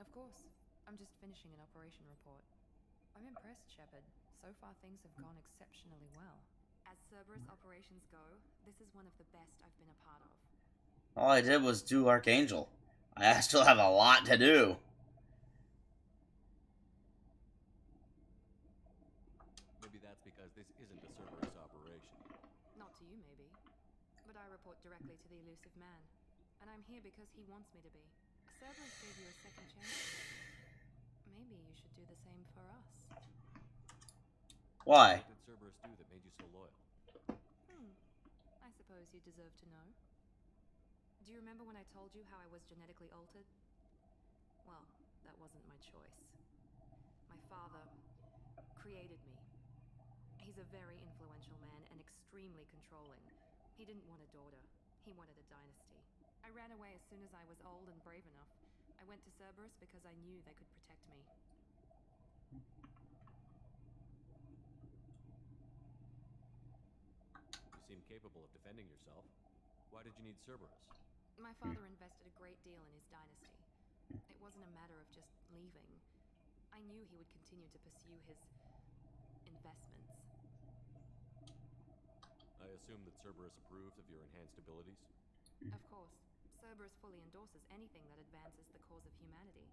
Of course. I'm just finishing an operation report. I'm impressed, Shepard. So far, things have gone exceptionally well. As Cerberus operations go, this is one of the best I've been a part of. All I did was do Archangel. I still have a lot to do. Maybe that's because this isn't a Cerberus operation. Not to you, maybe. But I report directly to the elusive man. And I'm here because he wants me to be. Cerberus gave you a second chance. Maybe you should do the same for us. Why? What did Cerberus do that made you so loyal? I suppose you deserve to know. Do you remember when I told you how I was genetically altered? Well, that wasn't my choice. My father created me. He's a very influential man and extremely controlling. He didn't want a daughter. He wanted a dynasty. I ran away as soon as I was old and brave enough. I went to Cerberus because I knew they could protect me. You seem capable of defending yourself. Why did you need Cerberus? My father invested a great deal in his dynasty. It wasn't a matter of just leaving. I knew he would continue to pursue his investments. I assume that Cerberus approves of your enhanced abilities? Of course, Cerberus fully endorses anything that advances the cause of humanity,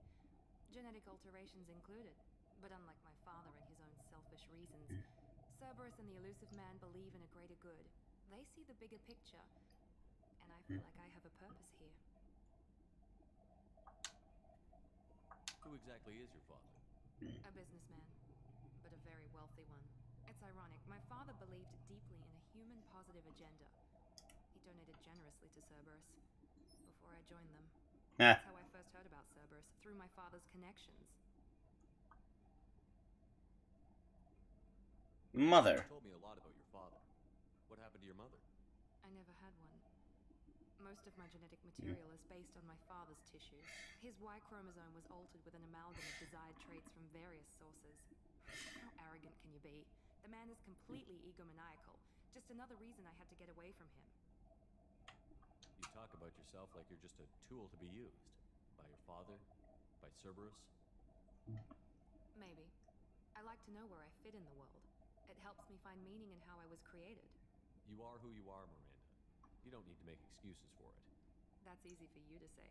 genetic alterations included. But unlike my father and his own selfish reasons, Cerberus and the elusive man believe in a greater good. They see the bigger picture, and I feel like I have a purpose here. Who exactly is your father? A businessman, but a very wealthy one. It's ironic, my father believed deeply in a human positive agenda. He donated generously to Cerberus before I joined them. That's how I first heard about Cerberus, through my father's connections. Mother. You told me a lot about your father. What happened to your mother? I never had one. Most of my genetic material is based on my father's tissue. His Y chromosome was altered with an amalgam of desired traits from various sources. How arrogant can you be? The man is completely egomaniacal. Just another reason I had to get away from him. You talk about yourself like you're just a tool to be used. By your father? By Cerberus? Maybe. I like to know where I fit in the world. It helps me find meaning in how I was created. You are who you are, Miranda. You don't need to make excuses for it. That's easy for you to say.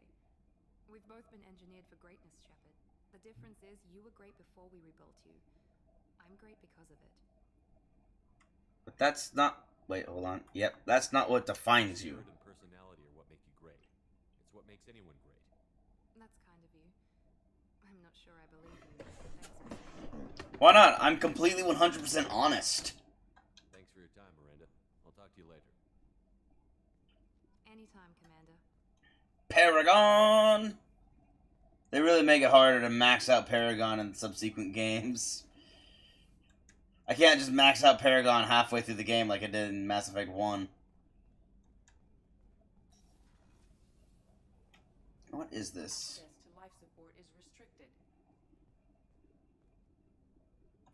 We've both been engineered for greatness, Shepard. The difference is you were great before we rebuilt you. I'm great because of it. But that's not... Wait, hold on. Yep, that's not what defines you. Spirit and personality are what make you great. It's what makes anyone great. That's kind of you. I'm not sure I believe you. Thanks. Why not? I'm completely 100% honest. Thanks for your time, Miranda. I'll talk to you later. Anytime, Commander. Paragon! They really make it harder to max out Paragon in subsequent games. I can't just max out Paragon halfway through the game like I did in Mass Effect 1. What is this? Access to life support is restricted.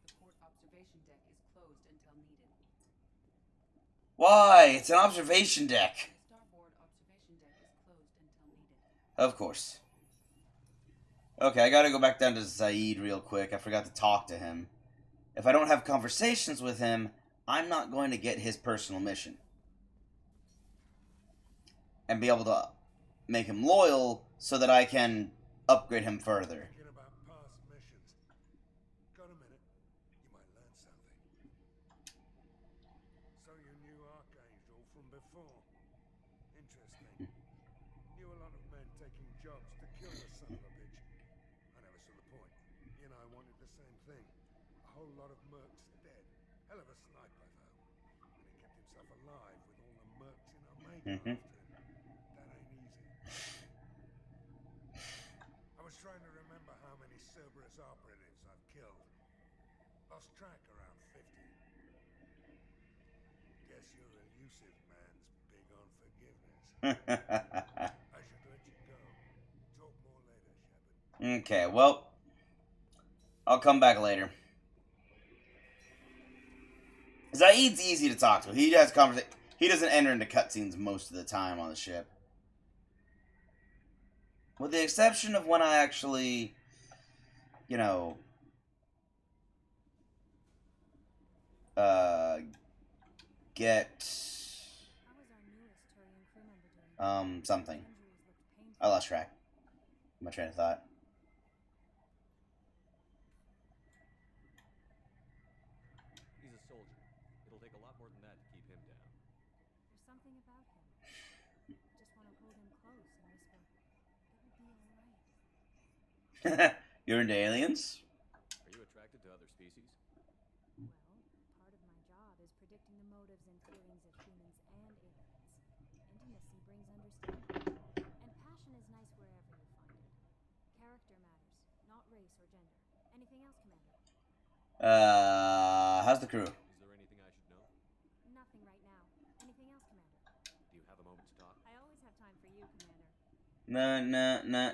The port observation deck is closed until needed. Why? It's an observation deck. The starboard observation deck is closed until needed. Of course. Okay, I gotta go back down to Zaid real quick. I forgot to talk to him. If I don't have conversations with him, I'm not going to get his personal mission. And be able to make him loyal so that I can upgrade him further. Thinking about past missions. Got a minute? You might learn something. So you knew Archangel from before. Interesting. Knew a lot of men taking jobs to kill the son of a bitch. I never saw the point. You and I wanted the same thing. A whole lot of mercs dead. Hell of a sniper, though. And he kept himself alive with all the mercs in Omega after him. That ain't easy. I was trying to remember how many Cerberus operatives I've killed. Lost track around 50. Guess your elusive man's big on forgiveness. I should let you go. Talk more later, Shepard. Okay, well, I'll come back later. Zaid's easy to talk to. He has conversation. He doesn't enter into cutscenes most of the time on the ship. With the exception of when I actually, you know, get something. I lost track. My train of thought. He's a soldier. It'll take a lot more than that to keep him down. There's something about him. Just want to hold him close and whisper, it will be alright. You're into aliens? Are you attracted to other species? Well, part of my job is predicting the motives and feelings of humans and aliens. Intimacy brings understanding. And passion is nice wherever you find it. Character matters, not race or gender. Anything else, Commander? How's the crew? Is there anything I should know? Nothing right now. Anything else, Commander? Do you have a moment to talk? I always have time for you, Commander.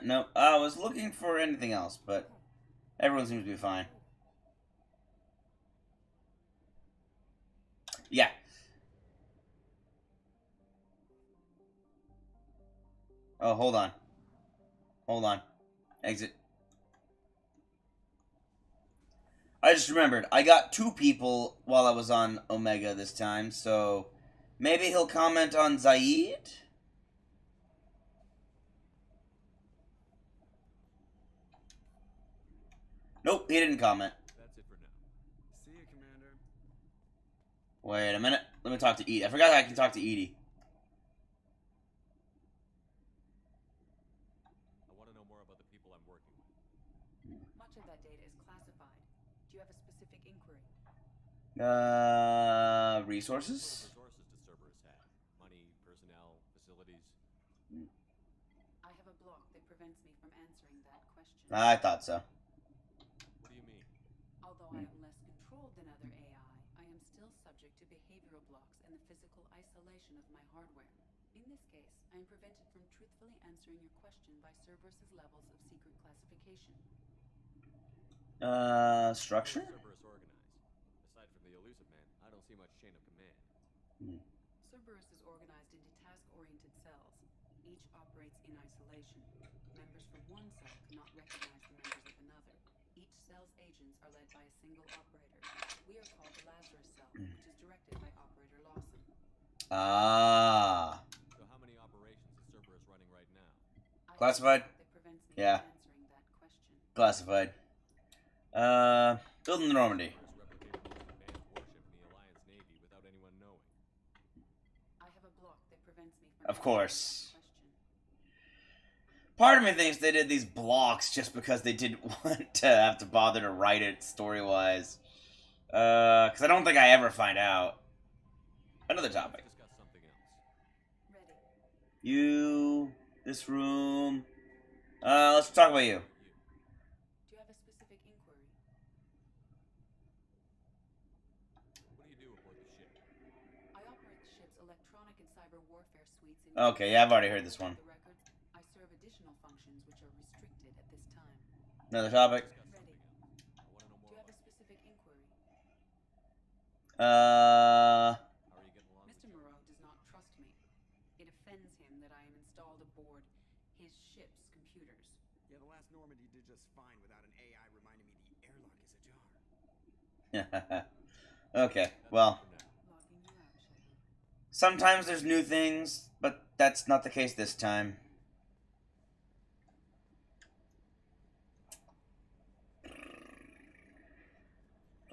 No. I was looking for anything else, but everyone seems to be fine. Yeah. Oh, hold on. Exit. I just remembered, I got 2 people while I was on Omega this time, so maybe he'll comment on Zaid? Nope, he didn't comment. That's it for now. See you, Commander. Wait a minute. Let me talk to Edie. I forgot I can talk to Edie. I want to know more about the people I'm working with. Much of that data is classified. Do you have a specific inquiry? Resources? What resources does Cerberus have? Money, personnel, facilities? I have a block that prevents me from answering that question. I thought so. What do you mean? Although I am less controlled than other AI, I am still subject to behavioral blocks and the physical isolation of my hardware. In this case, I am prevented from truthfully answering your question by Cerberus's levels of secret classification. Structure? How is Cerberus organized? Aside from the elusive man, I don't see much chain of command. Cerberus is organized into task-oriented cells. Each operates in isolation. Members from one cell cannot recognize the members of another. Each cell's agents are led by a single operator. We are called the Lazarus cell, which is directed by Operator Lawson. Ah. So how many operations is Cerberus running right now? Classified? That prevents me Yeah. from answering that question. Classified. Building the Normandy. Cerberus replicated the most advanced warship in the Alliance Navy without anyone knowing. I have a block that prevents me from Of answering course. that question. Part of me thinks they did these blocks just because they didn't want to have to bother to write it story-wise. Because I don't think I ever find out. Another topic. Let's discuss something else. Ready. You, this room. Let's talk about you. Do you have a specific inquiry? What do you do aboard the ship? I operate the ship's electronic and cyber warfare suites in Okay, yeah, I've already heard this one. the records. I serve additional functions which are restricted at this time. Another topic. Discuss Ready. something else. I want to know Do more you have a about you. specific inquiry? How are you getting along with Mr. Joe? Moreau does not trust me. It offends him that I am installed aboard his ship's computers. Yeah, the last Normandy did just fine without an AI reminding me the airlock is ajar. Okay, well. For now. Logging you out, Shepard. Sometimes there's new things, but that's not the case this time.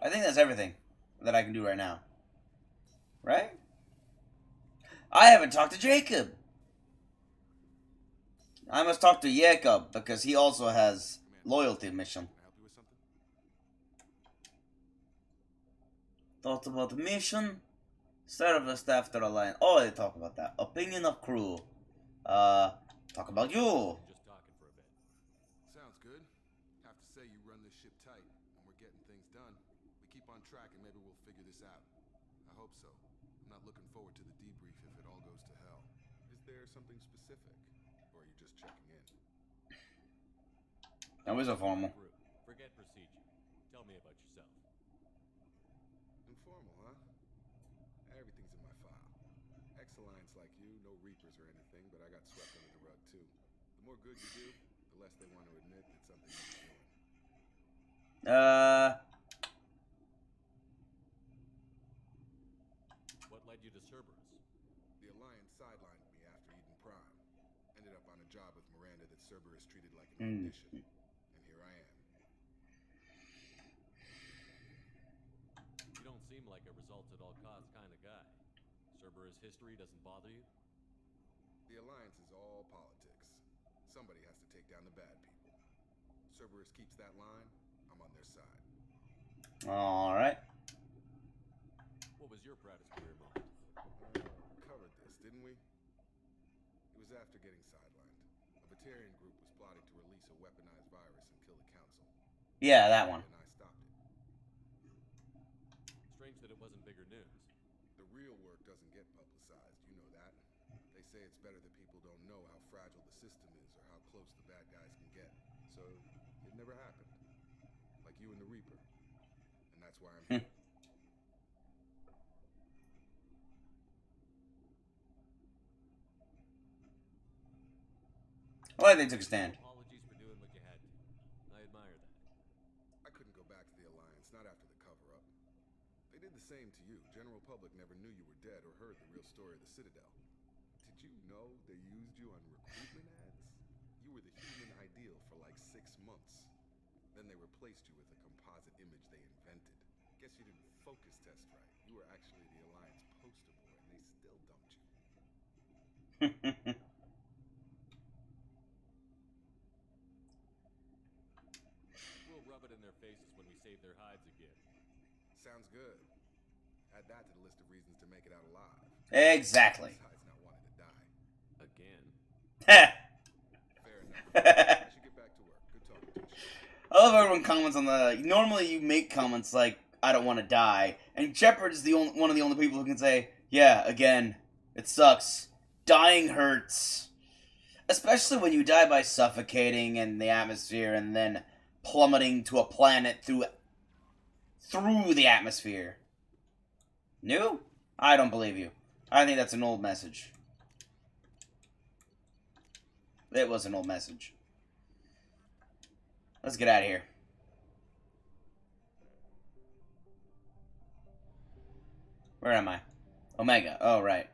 I think that's everything that I can do right now. Right? I haven't talked to Jacob. I must talk to Jacob because he also has loyalty mission. Can I help you with something? Thoughts about the mission? Service after alliance. Oh, they talk about that. Opinion of crew. Talk about you. Just talking for a bit. Sounds good. Have to say you run this ship tight, and we're getting things done. We keep on track, and maybe we'll figure this out. I hope so. I'm not looking forward to the debrief if it all goes to hell. Is there something specific, or are you just checking in? That was a formal. Group. Forget procedure. Tell me about yourself. Informal, huh? Everything's in my file. Ex-Alliance like you, no Reapers or anything, but I got swept under the rug too. The more good you do, the less they want to admit that something needs doing. What led you to Cerberus? The Alliance sidelined me after Eden Prime. Ended up on a job with Miranda that Cerberus treated like an audition. And here I am. You don't seem like a results at all costs kind of guy. Cerberus history doesn't bother you? The Alliance is all politics. Somebody has to take down the bad people. Cerberus keeps that line, I'm on their side. Alright. What was your proudest career moment? Covered this, didn't we? It was after getting sidelined. A Batarian group was plotting to release a weaponized virus and kill the Council. Yeah, that one. And I stopped it. Strange that it wasn't bigger news. The real work doesn't get publicized, you know that. They say it's better that people don't know how fragile the system is or how close the bad guys can get. So, it never happened. Like you and the Reaper. And that's why I'm here. Well, they took a stand. Apologies for doing what you had to. I admire that. I couldn't go back to the Alliance It's not after the cover-up. They did the same to you. General public never knew you were dead or heard the real story of the Citadel. Did you know they used you on recruitment ads? You were the human ideal for like 6 months. Then they replaced you with a composite image they invented. Guess you didn't focus test right. You were actually the Alliance poster boy, and they still dumped you. We'll rub it in their faces when we save their hides again. Sounds good. Add that to the list of reasons to make it out alive. Exactly. Besides not wanting to die. Again. Fair enough. I should get back to work. Good talking to you. I love everyone comments on the. Normally, you make comments like "I don't want to die," and Shepard is one of the only people who can say, "Yeah, again, it sucks. Dying hurts, especially when you die by suffocating in the atmosphere and then plummeting to a planet through the atmosphere." New? I don't believe you. I think that's an old message. It was an old message. Let's get out of here. Where am I? Omega. Oh, right.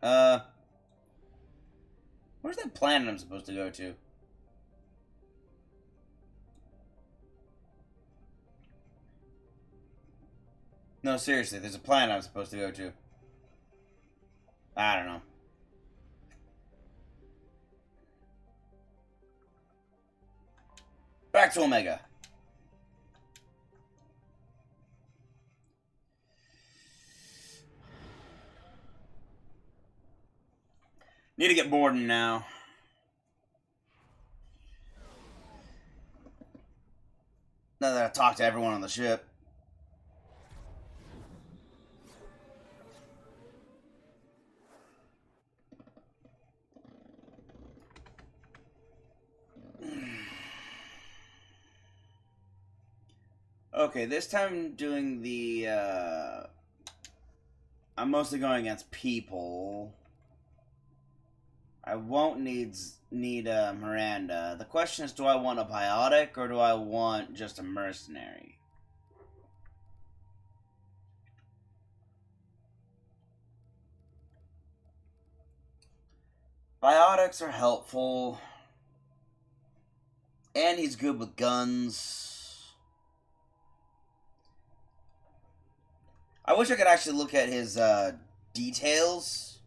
Where's that planet I'm supposed to go to? No, seriously, there's a planet I'm supposed to go to. I don't know. Back to Omega. Need to get Borden now. Now that I've talked to everyone on the ship. Okay, this time doing the, I'm mostly going against people. I won't need Miranda. The question is, do I want a biotic or do I want just a mercenary? Biotics are helpful. And he's good with guns. I wish I could actually look at his details.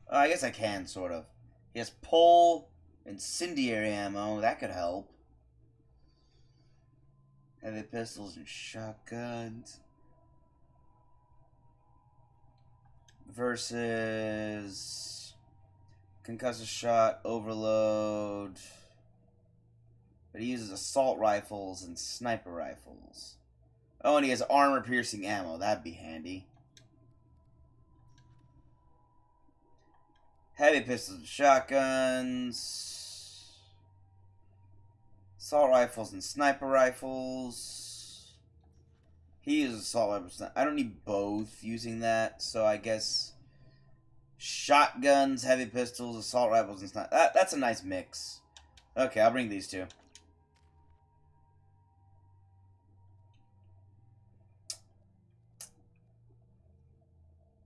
I guess I can, sort of. He has pole, incendiary ammo. That could help. Heavy pistols and shotguns. Versus concussive shot, overload. But he uses assault rifles and sniper rifles. Oh, and he has armor-piercing ammo. That'd be handy. Heavy pistols and shotguns. Assault rifles and sniper rifles. He uses assault rifles. I don't need both using that, so I guess shotguns, heavy pistols, assault rifles, and sniper. That's a nice mix. Okay, I'll bring these two.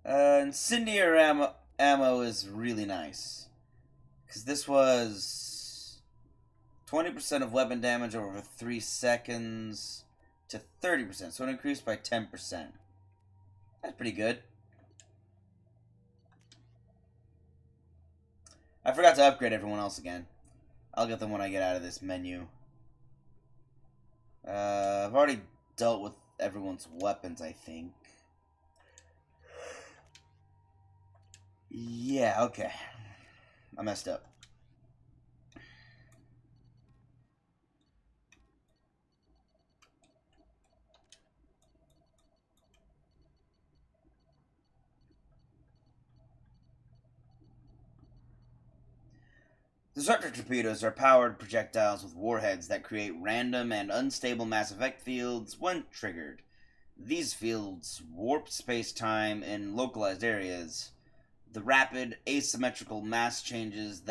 Incendiary ammo is really nice. Because this was 20% of weapon damage over 3 seconds to 30%. So it increased by 10%. That's pretty good. I forgot to upgrade everyone else again. I'll get them when I get out of this menu. I've already dealt with everyone's weapons, I think. Yeah, okay. I messed up. Destructor torpedoes are powered projectiles with warheads that create random and unstable mass effect fields when triggered. These fields warp space-time in localized areas. The rapid asymmetrical mass changes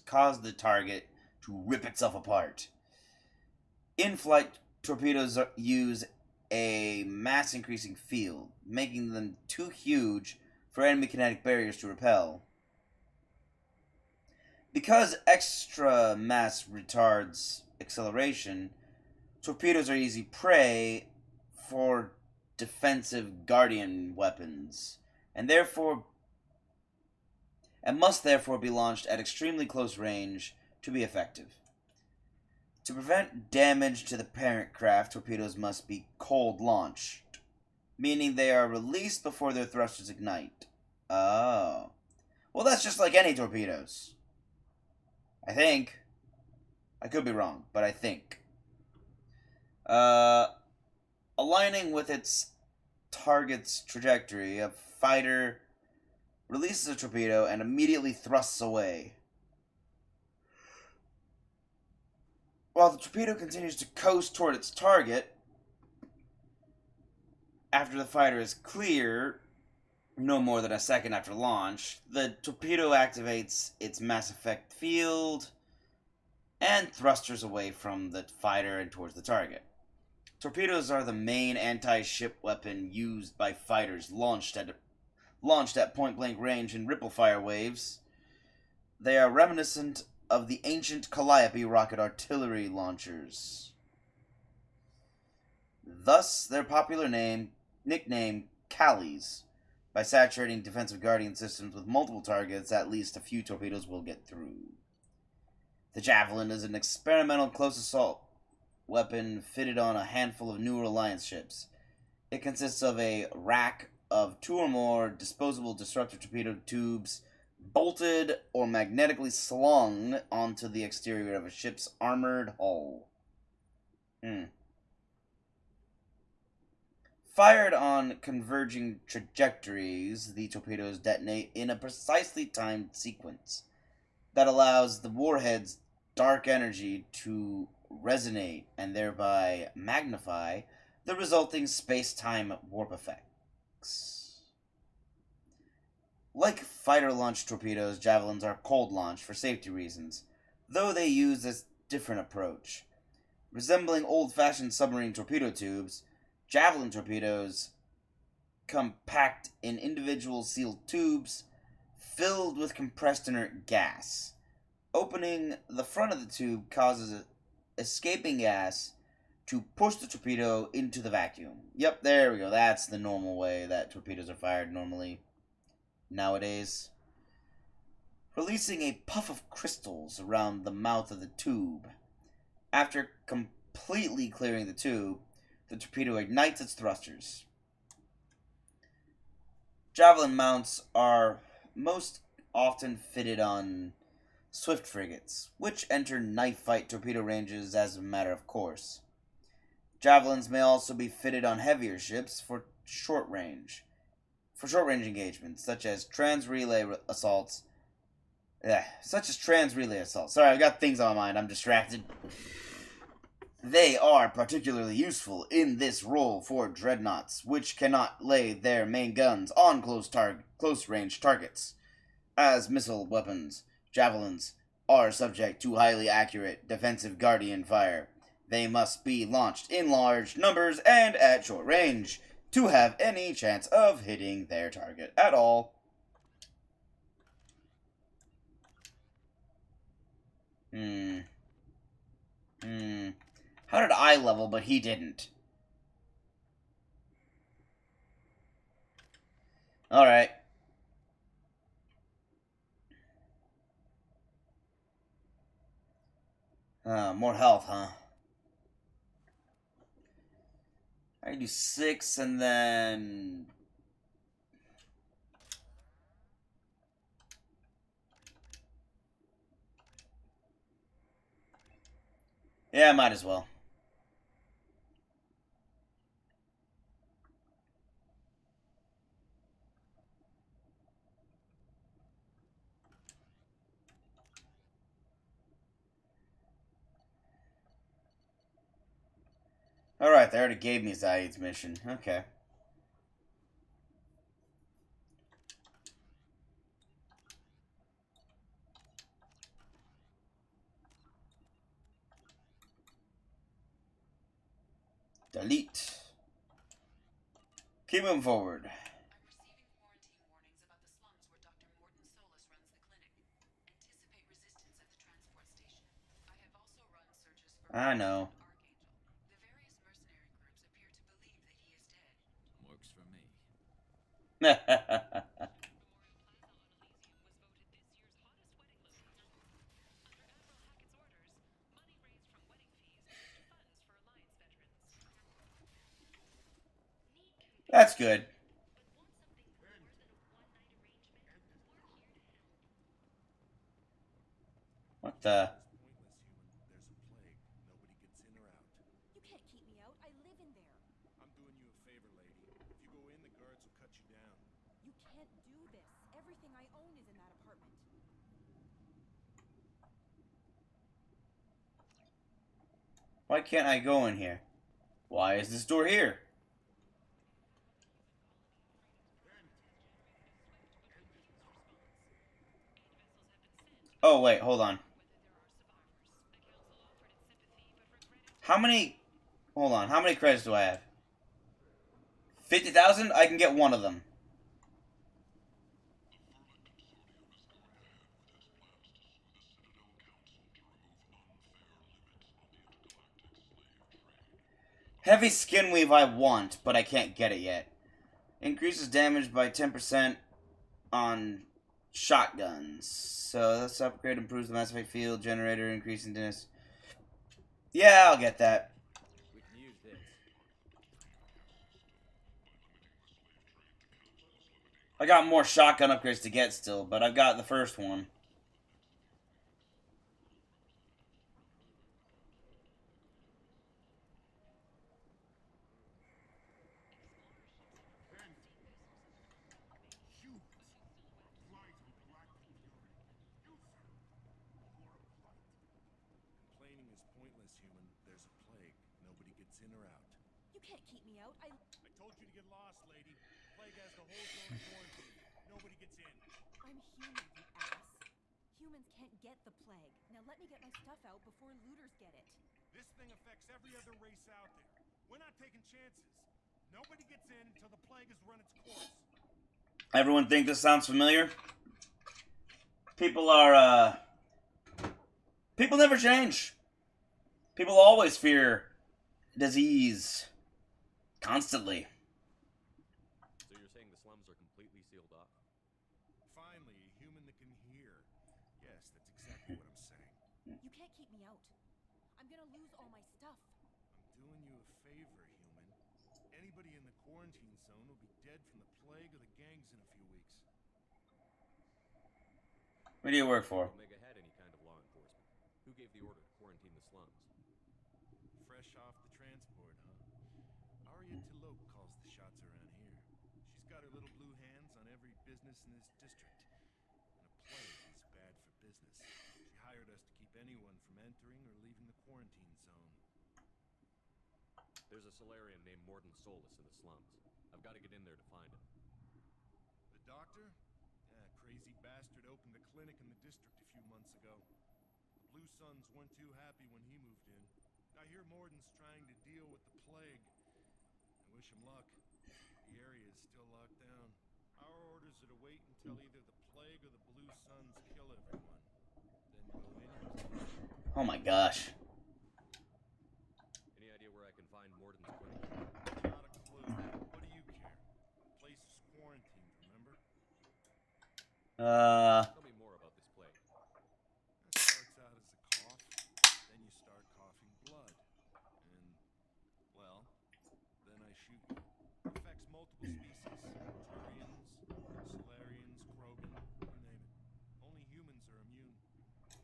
cause the target to rip itself apart. In-flight torpedoes use a mass increasing field, making them too huge for enemy kinetic barriers to repel. Because extra mass retards acceleration, torpedoes are easy prey for defensive guardian weapons, and must therefore be launched at extremely close range to be effective. To prevent damage to the parent craft, torpedoes must be cold launched, meaning they are released before their thrusters ignite. Oh. Well, that's just like any torpedoes. I think. I could be wrong, but I think. Aligning with its target's trajectory, a fighter releases a torpedo and immediately thrusts away. While the torpedo continues to coast toward its target, after the fighter is clear, no more than a second after launch, the torpedo activates its mass effect field and thrusters away from the fighter and towards the target. Torpedoes are the main anti-ship weapon used by fighters launched at point-blank range in ripple-fire waves. They are reminiscent of the ancient Calliope rocket artillery launchers. Thus, their popular nickname, Callies. By saturating defensive guardian systems with multiple targets, at least a few torpedoes will get through. The Javelin is an experimental close assault weapon fitted on a handful of newer Alliance ships. It consists of a rack of 2 or more disposable disruptor torpedo tubes bolted or magnetically slung onto the exterior of a ship's armored hull. Fired on converging trajectories, the torpedoes detonate in a precisely timed sequence that allows the warhead's dark energy to resonate and thereby magnify the resulting space-time warp effects. Like fighter-launched torpedoes, Javelins are cold-launched for safety reasons, though they use a different approach. Resembling old-fashioned submarine torpedo tubes, Javelin torpedoes come packed in individual sealed tubes filled with compressed inert gas. Opening the front of the tube causes escaping gas to push the torpedo into the vacuum. Yep, there we go. That's the normal way that torpedoes are fired normally nowadays. Releasing a puff of crystals around the mouth of the tube. After completely clearing the tube, the torpedo ignites its thrusters. Javelin mounts are most often fitted on swift frigates, which enter knife fight torpedo ranges as a matter of course. Javelins may also be fitted on heavier ships for short range engagements, such as trans-relay assaults. Sorry, I've got things on my mind. I'm distracted. They are particularly useful in this role for dreadnoughts, which cannot lay their main guns on close-range targets. As missile weapons, Javelins are subject to highly accurate defensive guardian fire. They must be launched in large numbers and at short range to have any chance of hitting their target at all. How did I level, but he didn't? Alright. More health, huh? I can do 6 and then... Yeah, might as well. Alright, they already gave me Zaid's mission. Okay. Delete. Keep moving forward. I'm receiving quarantine warnings about the slums where Dr. Morton Solus runs the clinic. Anticipate resistance at the transport station. I have also run searches for I know. Archangel. The various mercenary groups appear to believe that he is dead. Works for me. That's good. What the? You can't keep me out. I live in there. I'm doing you a favor, lady. If you go in, the guards will cut you down. You can't do this. Everything I own is in that apartment. Why can't I go in here? Why is this door here? Oh, wait, hold on. How many... Hold on, how many credits do I have? 50,000? I can get one of them. Heavy skin weave I want, but I can't get it yet. Increases damage by 10% on shotguns. So this upgrade improves the Mass Effect field generator, increasing this. Yeah, I'll get that. We can use this. I got more shotgun upgrades to get still, but I've got the first one. Complaining is pointless, human. There's a plague. Nobody gets in or out. You can't keep me out. I told you to get lost, lady. Plague has the whole zone quarantined. Nobody gets in. I'm human, you ass. Humans can't get the plague. Now let me get my stuff out before looters get it. This thing affects every other race out there. We're not taking chances. Nobody gets in until the plague has run its course. Everyone think this sounds familiar? People are, people never change. People always fear disease. Constantly. So you're saying the slums are completely sealed off? Finally, a human that can hear. Yes, that's exactly what I'm saying. You can't keep me out. I'm gonna lose all my stuff. I'm doing you a favor, human. Anybody in the quarantine zone will be dead from the plague or the gangs in a few weeks. What do you work for? Omega had any kind of law enforcement. Who gave the order to quarantine the slums? Fresh off the transport, huh? Arya Tilok calls the shots around here. She's got her little blue hands on every business in this district. And a plague is bad for business. She hired us to keep anyone from entering or leaving the quarantine zone. There's a Solarian named Morton Solus in the slums. I've got to get in there to find him. The doctor? Yeah, crazy bastard opened a clinic in the district a few months ago. The Blue Suns weren't too happy when he moved in. I hear Morton's trying to deal with the plague. I wish him luck. The area is still locked down. Our orders are to wait until either the plague or the Blue Suns kill everyone. Then go in and... Oh my gosh. Any idea where I can find Morton's clinic? Not a clue. What do you care? The place is quarantined, remember? Tell me more about this plague. It starts out as a cough, then you start coughing blood. And, well, then I shoot you. It affects multiple species. Turians, Solarians, Krogan, you name it. Only humans are immune.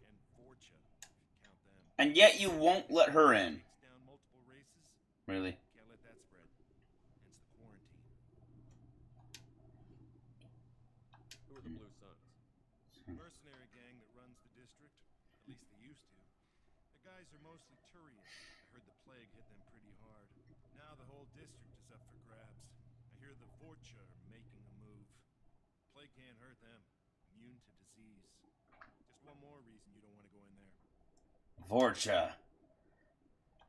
And Vorcha, if you count them. And yet you won't let her in. Takes down multiple races. Really? Can't let that spread. Hence the quarantine. Who are the Blue Suns? Mercenary gang that runs the district. At least they used to. The guys are mostly Turian. I heard the plague hit them pretty hard. Now the whole district is up for grabs. I hear the Vorcha are making a move. Plague can't hurt them. Immune to disease. Just one more reason you don't want to go in there. Vorcha.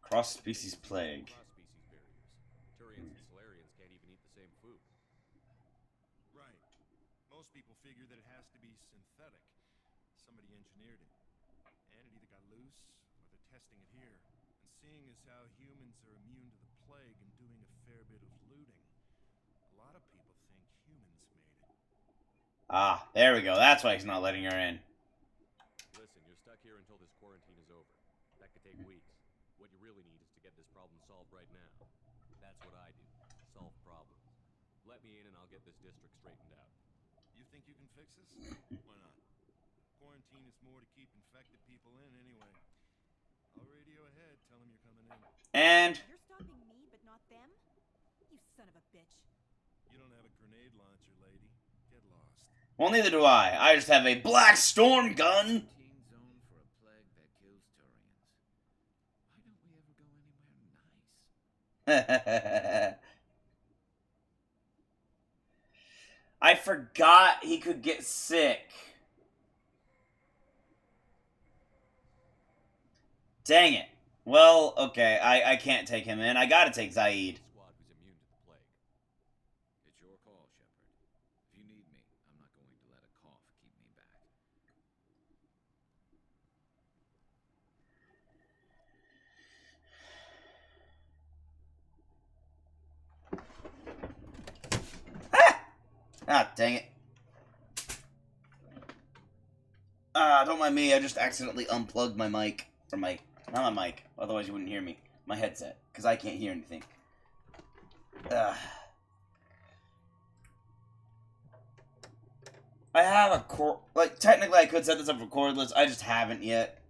Cross-species plague. Cross-species barriers. Turians and Solarians can't even eat the same food. Most people figure that it has to be synthetic. Somebody engineered it. And it either got loose, or they're testing it here. And seeing as how humans are immune to the plague and doing a fair bit of looting, a lot of people think humans made it. Ah, there we go. That's why he's not letting her in. Listen, you're stuck here until this quarantine is over. That could take weeks. What you really need is to get this problem solved right now. That's what I do. Solve problems. Let me in and I'll get this district straightened out. You think you can fix this? Why not? Quarantine is more to keep infected people in anyway. I'll radio ahead, tell them you're coming in. And You're stopping me, but not them? You son of a bitch. You don't have a grenade launcher, lady. Get lost. well, neither do I. I just have a black storm gun. Quarantine zone for a plague that kills Turians. Why don't we ever go anywhere nice? I forgot he could get sick. Dang it. Well, okay, I can't take him in. I gotta take Zaid. Squad who's immune to the plague. It's your call, Shepard. If you need me, I'm not going to let a cough keep me back. Ah, dang it. Don't mind me, I just accidentally unplugged my mic. Or not my mic, otherwise you wouldn't hear me. My headset, because I can't hear anything. I have a cord, like, technically I could set this up for cordless, I just haven't yet.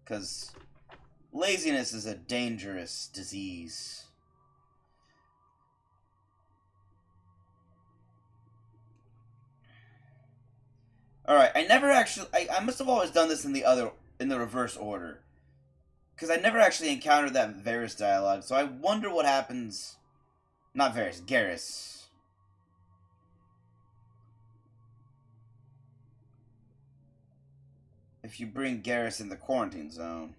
Because laziness is a dangerous disease. Alright, I never actually, I must have always done this in the reverse order. Because I never actually encountered that Varys dialogue, so I wonder what happens. Not Varys, Garrus. If you bring Garrus in the quarantine zone.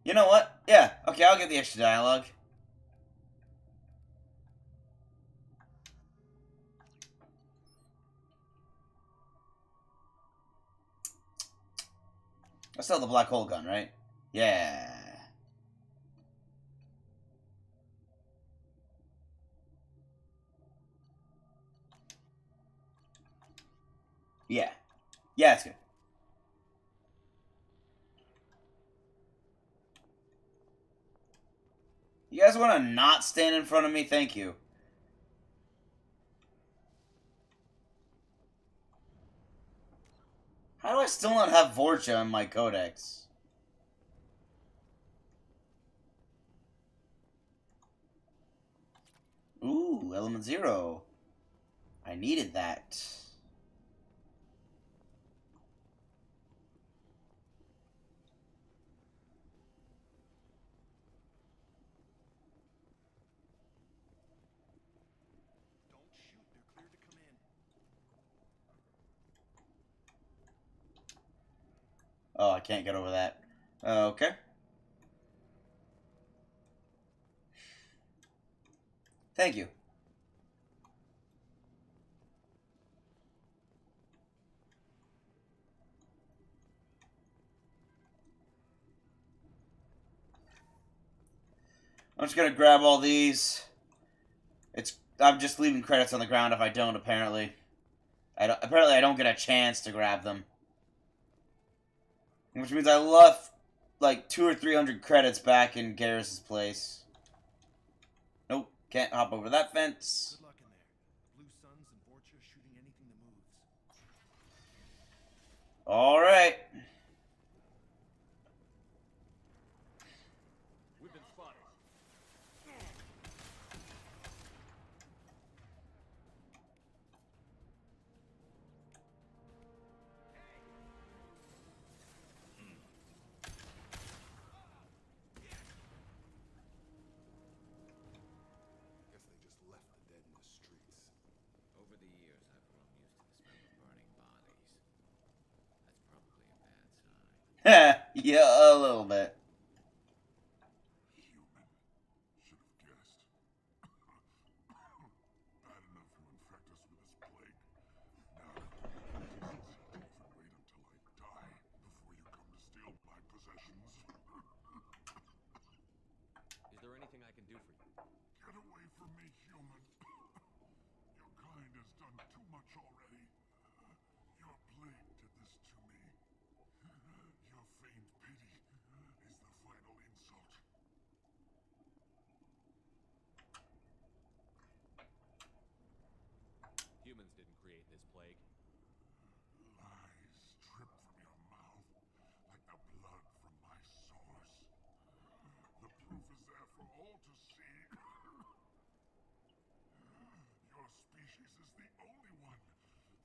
You know what? Yeah, okay, I'll get the extra dialogue. I still have the black hole gun, right? Yeah. Yeah. Yeah, it's good. You guys want to not stand in front of me? Thank you. How do I still not have Vorcha in my codex? Ooh, element 0. I needed that. Don't shoot, they're cleared to come in. Oh, I can't get over that. Okay. Thank you. I'm just gonna grab all these. I'm just leaving credits on the ground if I don't, apparently. Apparently I don't get a chance to grab them. Which means I left like 200 or 300 credits back in Garrus's place. Nope, can't hop over that fence. Good luck in there. Blue Suns and Vorcha shooting anything that moves. Alright. Over the years, I've grown used to the smell of burning bodies. That's probably a bad sign. Yeah, a little bit. Human. Should have guessed. Bad enough you infect us with this plague. Now, decency to even wait until I die before you come to steal my possessions. Is there anything I can do for you? Get away from me, human. Your kind has done too much already. Your plague did this to me. Your feigned pity is the final insult. Humans didn't create this plague. Lies drip from your mouth like the blood from my sores. The proof is there for all to see. Your species is the only one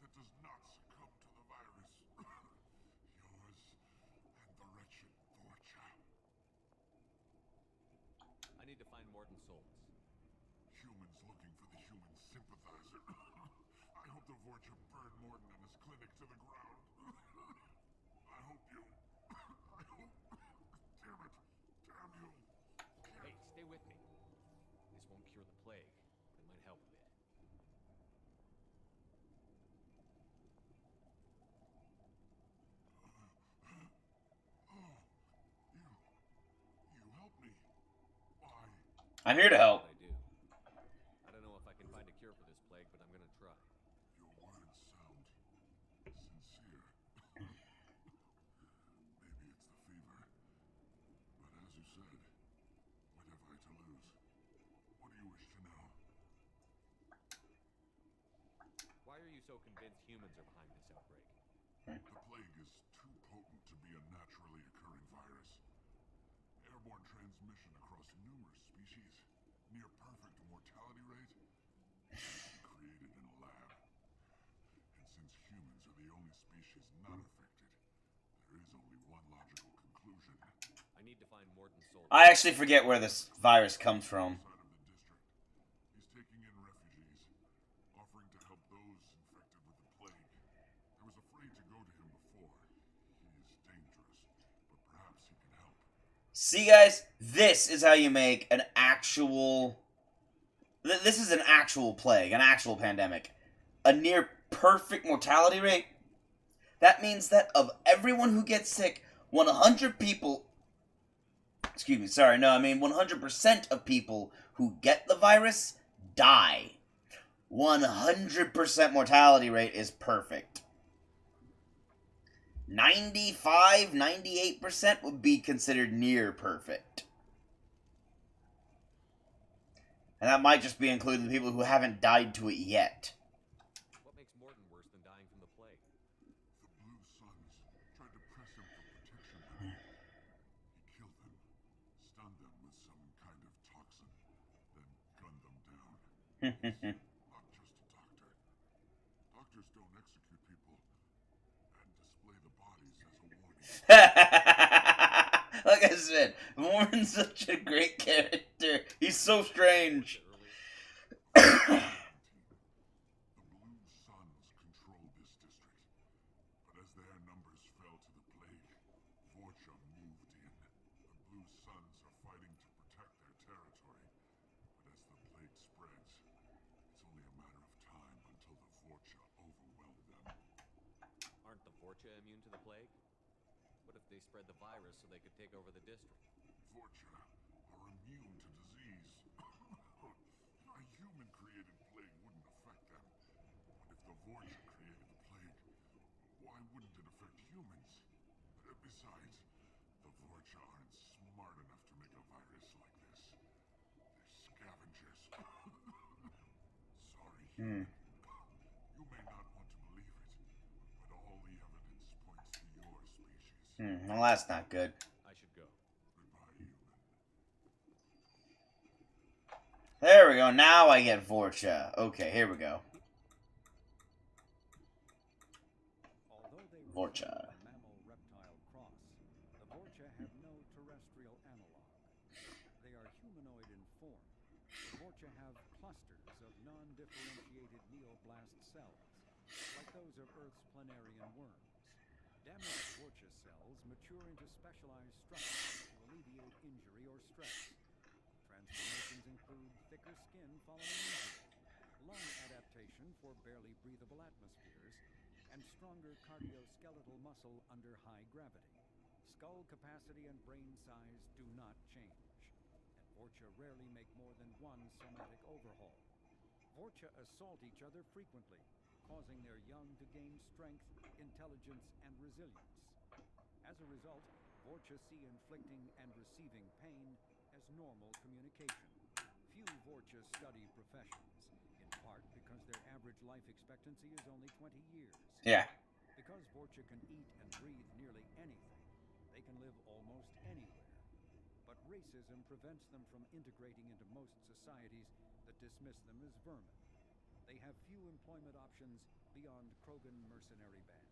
that does not succumb to the virus. Yours and the wretched Vorcha. I need to find Morton Soltz. Humans looking for the human sympathizer. I hope the Vorcha burn Morton and his clinic to the ground. I hope you... I hope... Damn it. Damn you. Hey, stay with me. This won't cure the plague, but it might help a bit. Oh, you help me. Why? I'm here to help. I do. I don't know if I can find a cure for this plague, but I'm gonna try. Your words sound sincere. Maybe it's the fever. But as you said, what have I to lose? What do you wish to know? Why are you so convinced humans are behind this outbreak? The plague is too potent to be a naturally occurring virus. Airborne transmission across numerous species, near perfect mortality rate, created in a lab. And since humans are the only species not affected, there is only one logical conclusion. I need to find Morton Soltz. I actually forget where this virus comes from. Outside of the district, he's taking in refugees, offering to help those infected with the plague. I was afraid to go to him before. He is dangerous, but perhaps he can help. See, guys, this is how you make an actual... This is an actual plague, an actual pandemic. A near perfect mortality rate. That means that of everyone who gets sick, 100 people... Excuse me, sorry, no, I mean 100% of people who get the virus die. 100% mortality rate is perfect. 95, 98% would be considered near perfect. And that might just be including the people who haven't died to it yet. What makes Morton worse than dying from the plague? The Blue Suns tried to press him for protection with it. He killed them, stunned them with some kind of toxin, then gunned them down. He's not just a doctor. Doctors don't execute people and display the bodies as a warning. Like I said, Warren's such a great character. He's so strange. The Blue Suns control this district, but as their numbers fell to the plague, Vorcha moved in. The Blue Suns are fighting to protect their territory, but as the plague spreads, it's only a matter of time until the Vorcha overwhelm them. Aren't the Vorcha immune to the plague? What if they spread the virus so they could take over the district? Vorcha are immune to disease. A human-created plague wouldn't affect them. But if the Vorcha created the plague, why wouldn't it affect humans? Besides, the Vorcha aren't smart enough to make a virus like this. They're scavengers. Sorry, human. You may not want to believe it, but all the evidence points to your species. Well, that's not good. I should go. Goodbye, human. There we go. Now I get Vorcha. Okay, here we go. Although they Vorcha. resemble a mammal-reptile cross, the Vorcha have no terrestrial analog. They are humanoid in form. The Vorcha have clusters of non-differentiated blast cells, like those of Earth's planarian worms. Damaged Vorcha cells mature into specialized structures to alleviate injury or stress. Transformations include thicker skin following injury, lung adaptation for barely breathable atmospheres, and stronger cardioskeletal muscle under high gravity. Skull capacity and brain size do not change, and Vorcha rarely make more than one somatic overhaul. Vorcha assault each other frequently, causing their young to gain strength, intelligence, and resilience. As a result, Vorcha see inflicting and receiving pain as normal communication. Few Vorcha study professions, in part because their average life expectancy is only 20 years. Yeah. Because Vorcha can eat and breathe nearly anything, they can live almost anywhere. But racism prevents them from integrating into most societies that dismiss them as vermin. They have few employment options beyond Krogan mercenary bands.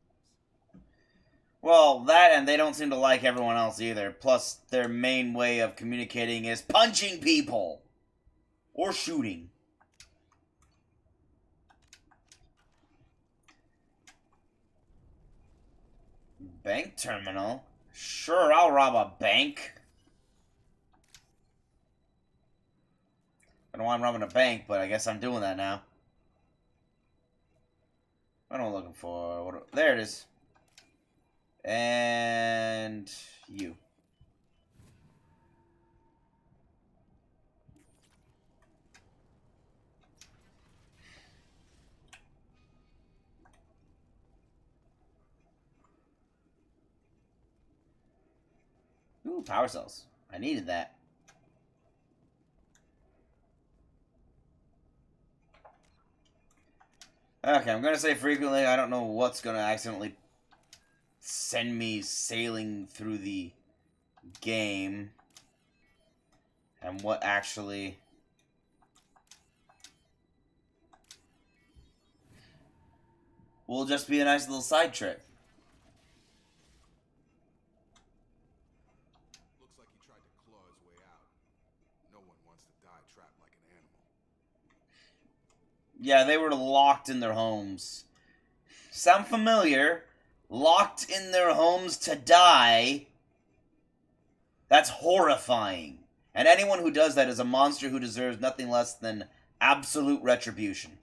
Well, that and they don't seem to like everyone else either. Plus, their main way of communicating is punching people. Or shooting. Bank terminal? Sure, I'll rob a bank. I don't know why I'm robbing a bank, but I guess I'm doing that now. What am I looking for? There it is. And you. Ooh, power cells. I needed that. Okay, I'm gonna say frequently. I don't know what's gonna accidentally send me sailing through the game. And what actually... will just be a nice little side trip. Looks like he tried to claw his way out. No one wants to die trapped like an animal. Yeah, they were locked in their homes. Sound familiar? Locked in their homes to die? That's horrifying. And anyone who does that is a monster who deserves nothing less than absolute retribution.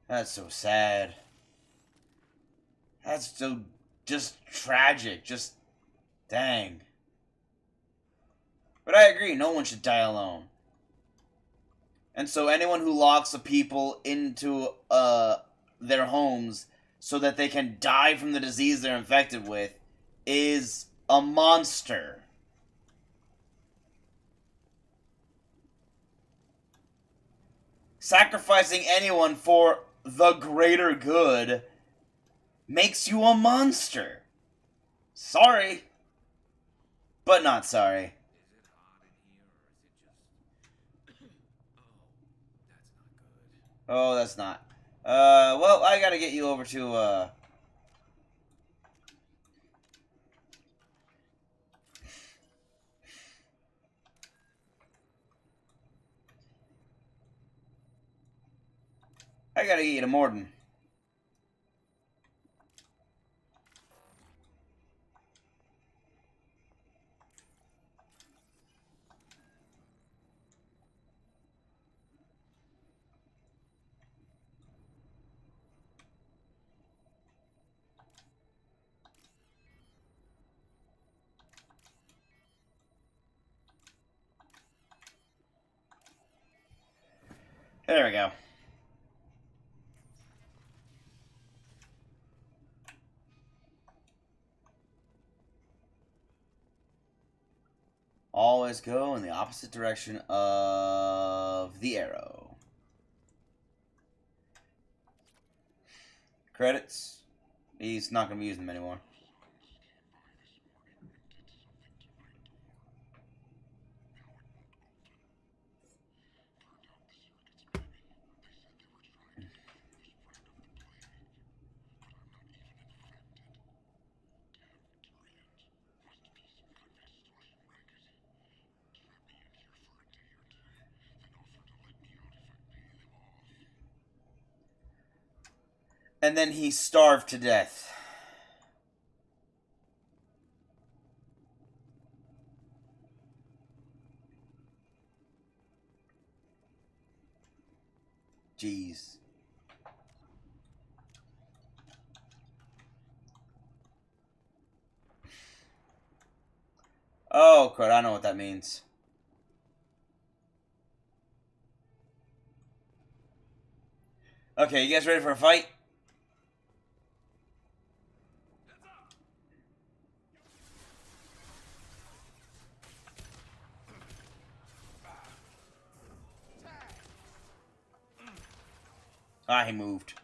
That's so sad. That's so just tragic. Just dang. But I agree, no one should die alone. And so anyone who locks the people into their homes so that they can die from the disease they're infected with is a monster. Sacrificing anyone for the greater good makes you a monster. Sorry. But not sorry. Oh, that's not. Well, I gotta get you over to, I gotta get you to Morden. There we go. Always go in the opposite direction of the arrow. Credits. He's not going to be using them anymore. And then he starved to death. Jeez. Oh, crud, I know what that means. Okay, you guys ready for a fight? Ah, he moved.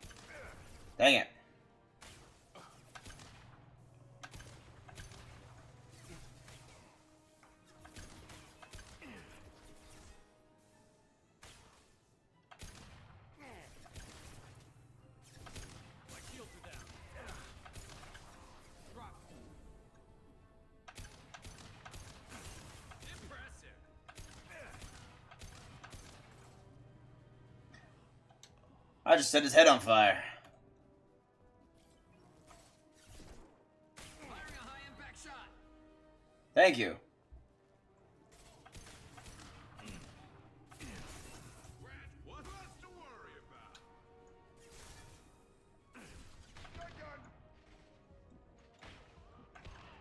Dang it. I just set his head on fire. Firing a high impact shot. Thank you. What's to worry about?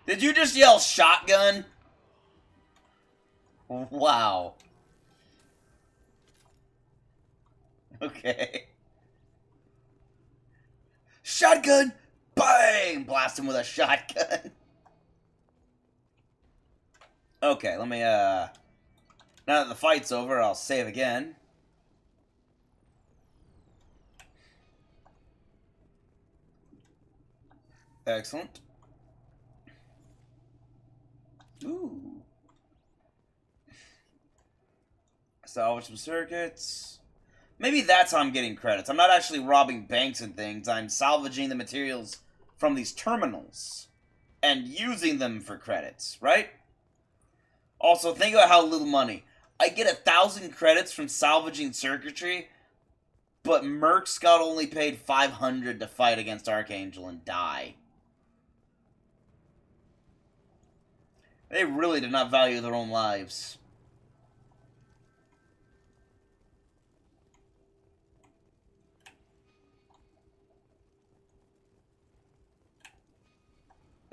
Did you just yell shotgun? Wow. Okay. Shotgun! Bang! Blast him with a shotgun. Okay, let me, now that the fight's over, I'll save again. Excellent. Ooh. Salvage some circuits. Maybe that's how I'm getting credits. I'm not actually robbing banks and things. I'm salvaging the materials from these terminals and using them for credits, right? Also, think about how little money. I get 1,000 credits from salvaging circuitry, but Mercs got only paid 500 to fight against Archangel and die. They really did not value their own lives.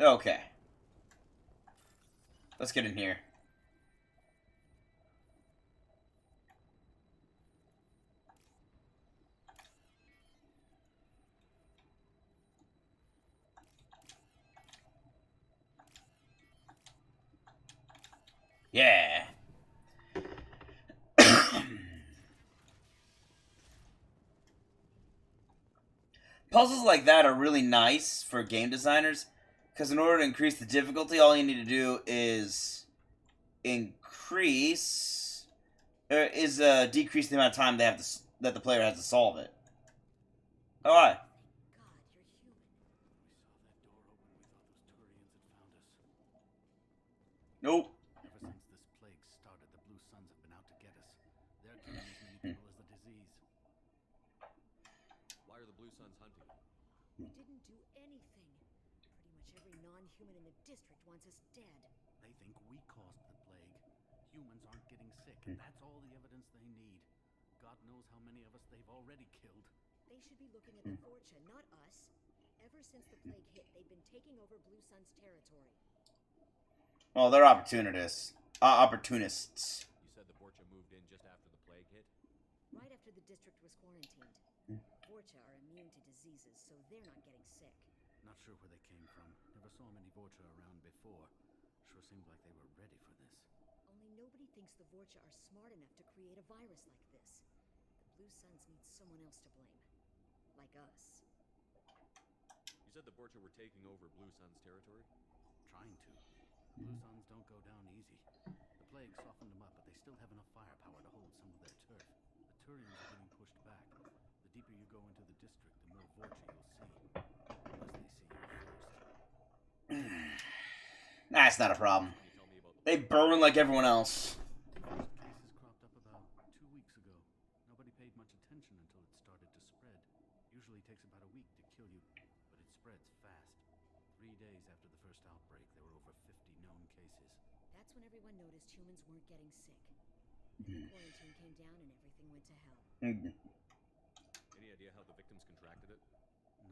Okay. Let's get in here. Yeah. Puzzles like that are really nice for game designers, because in order to increase the difficulty, all you need to do is decrease the amount of time they have to, that the player has to solve it. Oh, hi. Nope. Ever since this plague started, the Blue Suns have been out to get us. They're killing as many people as the disease. Why are the Blue Suns hunting? We didn't do anything. Pretty much every non-human in the district wants us dead. They think we caused the plague. Humans aren't getting sick, and that's all the evidence they need. God knows how many of us they've already killed. They should be looking at the Fortune, not us. Ever since the plague hit, they've been taking over Blue Sun's territory. Well, they're opportunists. Opportunists. You said the Borgia moved in just after the plague hit? Right after the district was quarantined. Vorcha are immune to diseases, so they're not getting sick. Not sure where they came from. Never saw many Vorcha around before. Sure seemed like they were ready for this. Only nobody thinks the Vorcha are smart enough to create a virus like this. The Blue Suns need someone else to blame. Like us. You said the Borcha were taking over Blue Sun's territory? Trying to. Blue Suns don't go down easy. The plague softened them up, but they still have enough firepower to hold some of their turf. The Turians are getting pushed back. The deeper you go into the district, the more Vorcha you'll see. Unless they see you first. That's not a problem. They burn like everyone else. Cases cropped up about 2 weeks ago. Nobody paid much attention until it started to spread. Usually takes about a week to kill you, but it spreads fast. 3 days after the first outbreak, there were over 50 known cases. That's when everyone noticed humans weren't getting sick. Then the quarantine came down and everything went to hell. Any idea how the victims contracted it?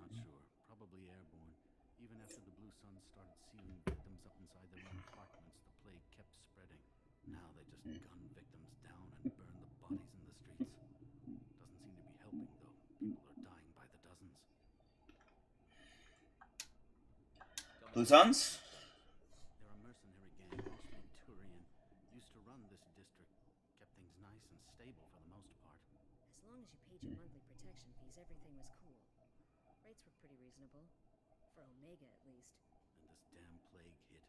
Not sure. Probably airborne. Even after the Blue Suns started sealing victims up inside their own apartments, the plague kept spreading. Now they just gun victims down and burn the bodies in the streets. Doesn't seem to be helping, though. People are dying by the dozens. Blue Suns? They're a mercenary gang, mostly Turian. Used to run this district. Kept things nice and stable for the most part. As long as you paid your monthly protection fees, everything was cool. Rates were pretty reasonable. For Omega, at least. Then this damn plague hit.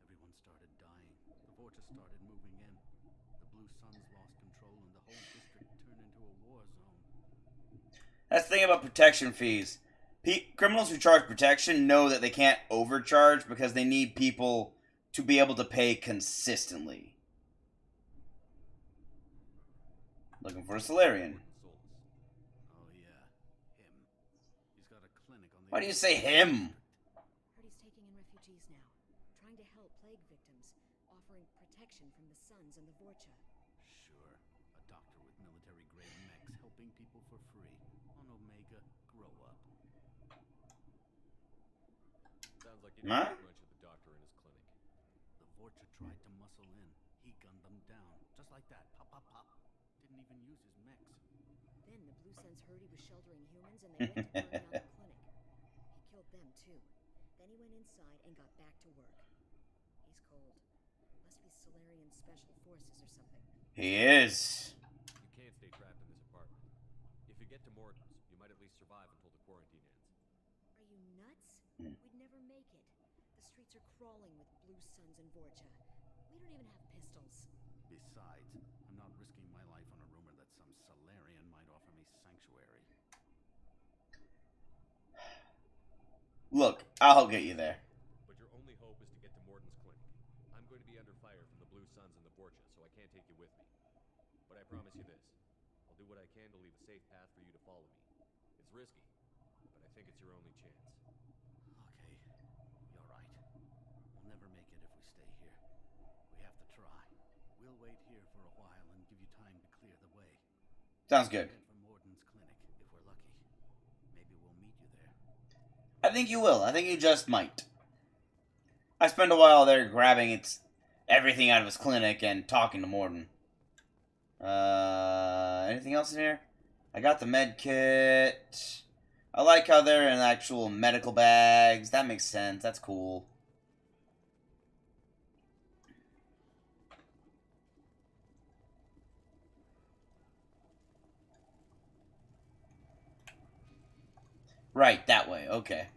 Everyone started dying. The Vorcha started moving in. The Blue Suns lost control and the whole district turned into a war zone. That's the thing about protection fees. Criminals who charge protection know that they can't overcharge because they need people to be able to pay consistently. Looking for a Solarian. Oh yeah, him. He's got a clinic on the... Why do you say him? Heard he's taking in refugees now. Trying to help plague victims. Offering protection from the Suns and the Vorcha. Sure. A doctor with military-grade mechs helping people for free. On Omega, grow up. Sounds like you didn't think much of the doctor in his clinic. The Vorcha tried to muscle in. He gunned them down. Just like that. Pop, pop, pop. Didn't even use his mechs. Then the Blue Suns heard he was sheltering humans and they went to burn down the clinic. He killed them too. Then he went inside and got back to work. He's cold. Must be Solarian Special Forces or something. He is. You can't stay trapped in this apartment. If you get to Morton's, you might at least survive until the quarantine ends. Are you nuts? We'd never make it. The streets are crawling with Blue Suns and Vorcha. We don't even have pistols. Besides, I'm not risking my life on a rumor that some Solarian might offer me sanctuary. Look, I'll get you there. But your only hope is to get to Morton's clinic. I'm going to be under fire from the Blue Suns and the Vorcha, so I can't take you with me. But I promise you this. I'll do what I can to leave a safe path for you to follow me. It's risky, but I think it's your only chance. Okay, you're right. We'll never make it if we stay here. We have to try. We'll wait here for a while and give you time to clear the way. Sounds good. Head for Morton's clinic, if we're lucky. Maybe we'll meet you there. I think you will. I think you just might. I spent a while there grabbing everything out of his clinic and talking to Morton. Anything else in here? I got the med kit. I like how they're in actual medical bags. That makes sense. That's cool. Right, that way. Okay.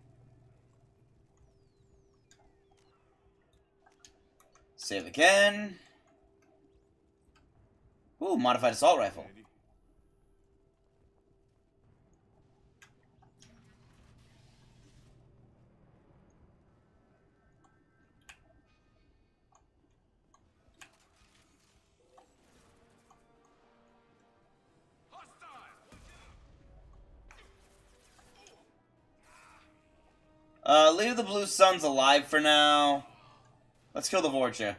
Save again. Ooh, modified assault rifle. Leave the Blue Suns alive for now. Let's kill the Vorcha.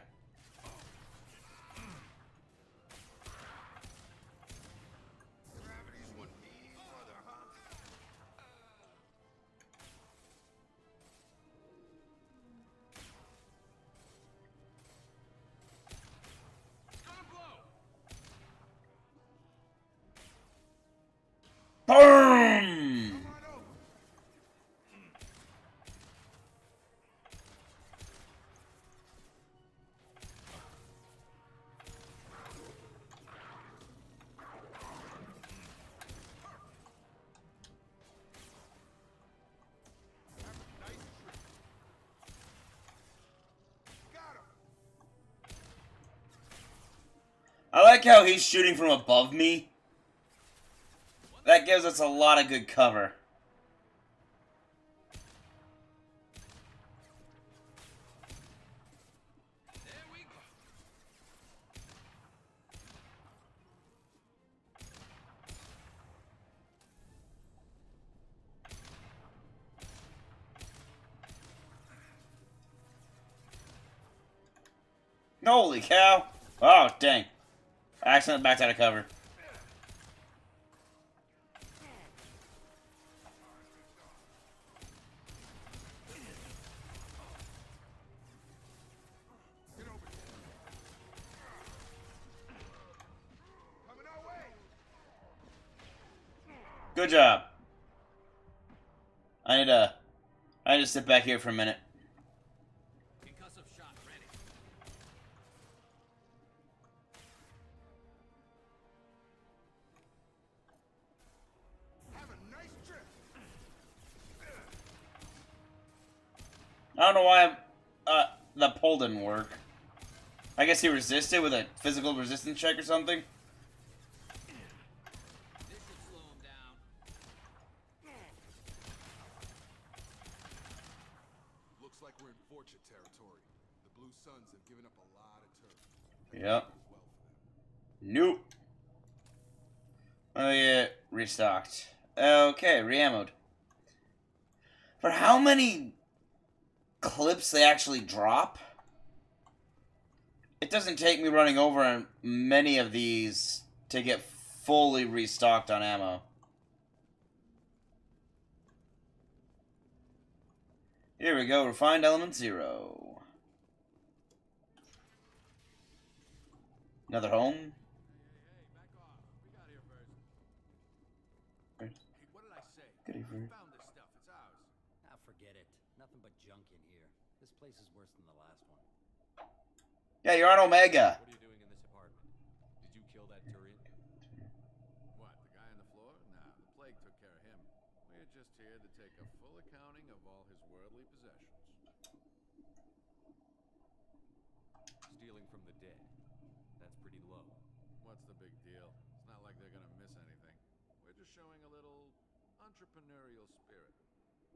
I like how he's shooting from above me. That gives us a lot of good cover. Holy cow! Oh, dang. I accidentally backed out of cover. Good job. I need to sit back here for a minute. Concussive shot ready. Have a nice trip. I don't know why the pull didn't work. I guess he resisted with a physical resistance check or something. This should slow him down. Looks like we're in Fortune territory. The Blue Suns have given up a lot of turf. Yep. Nope. Oh yeah, restocked. Okay, re-ammoed. For how many clips they actually drop? It doesn't take me running over many of these to get fully restocked on ammo. Here we go, refined element 0. Another home. Hey, back off. We got here first. Hey, what did I say? Good evening. We found this stuff. It's ours. Ah, forget it. Nothing but junk in here. This place is worse than the last one. Yeah, you're on Omega. What are you doing in this apartment? Did you kill that Turian? What, the guy on the floor? Nah, the plague took care of him. We're just here to take a full accounting of all his worldly possessions. Stealing from the dead. That's pretty low. What's the big deal? It's not like they're gonna miss anything. We're just showing a little entrepreneurial spirit.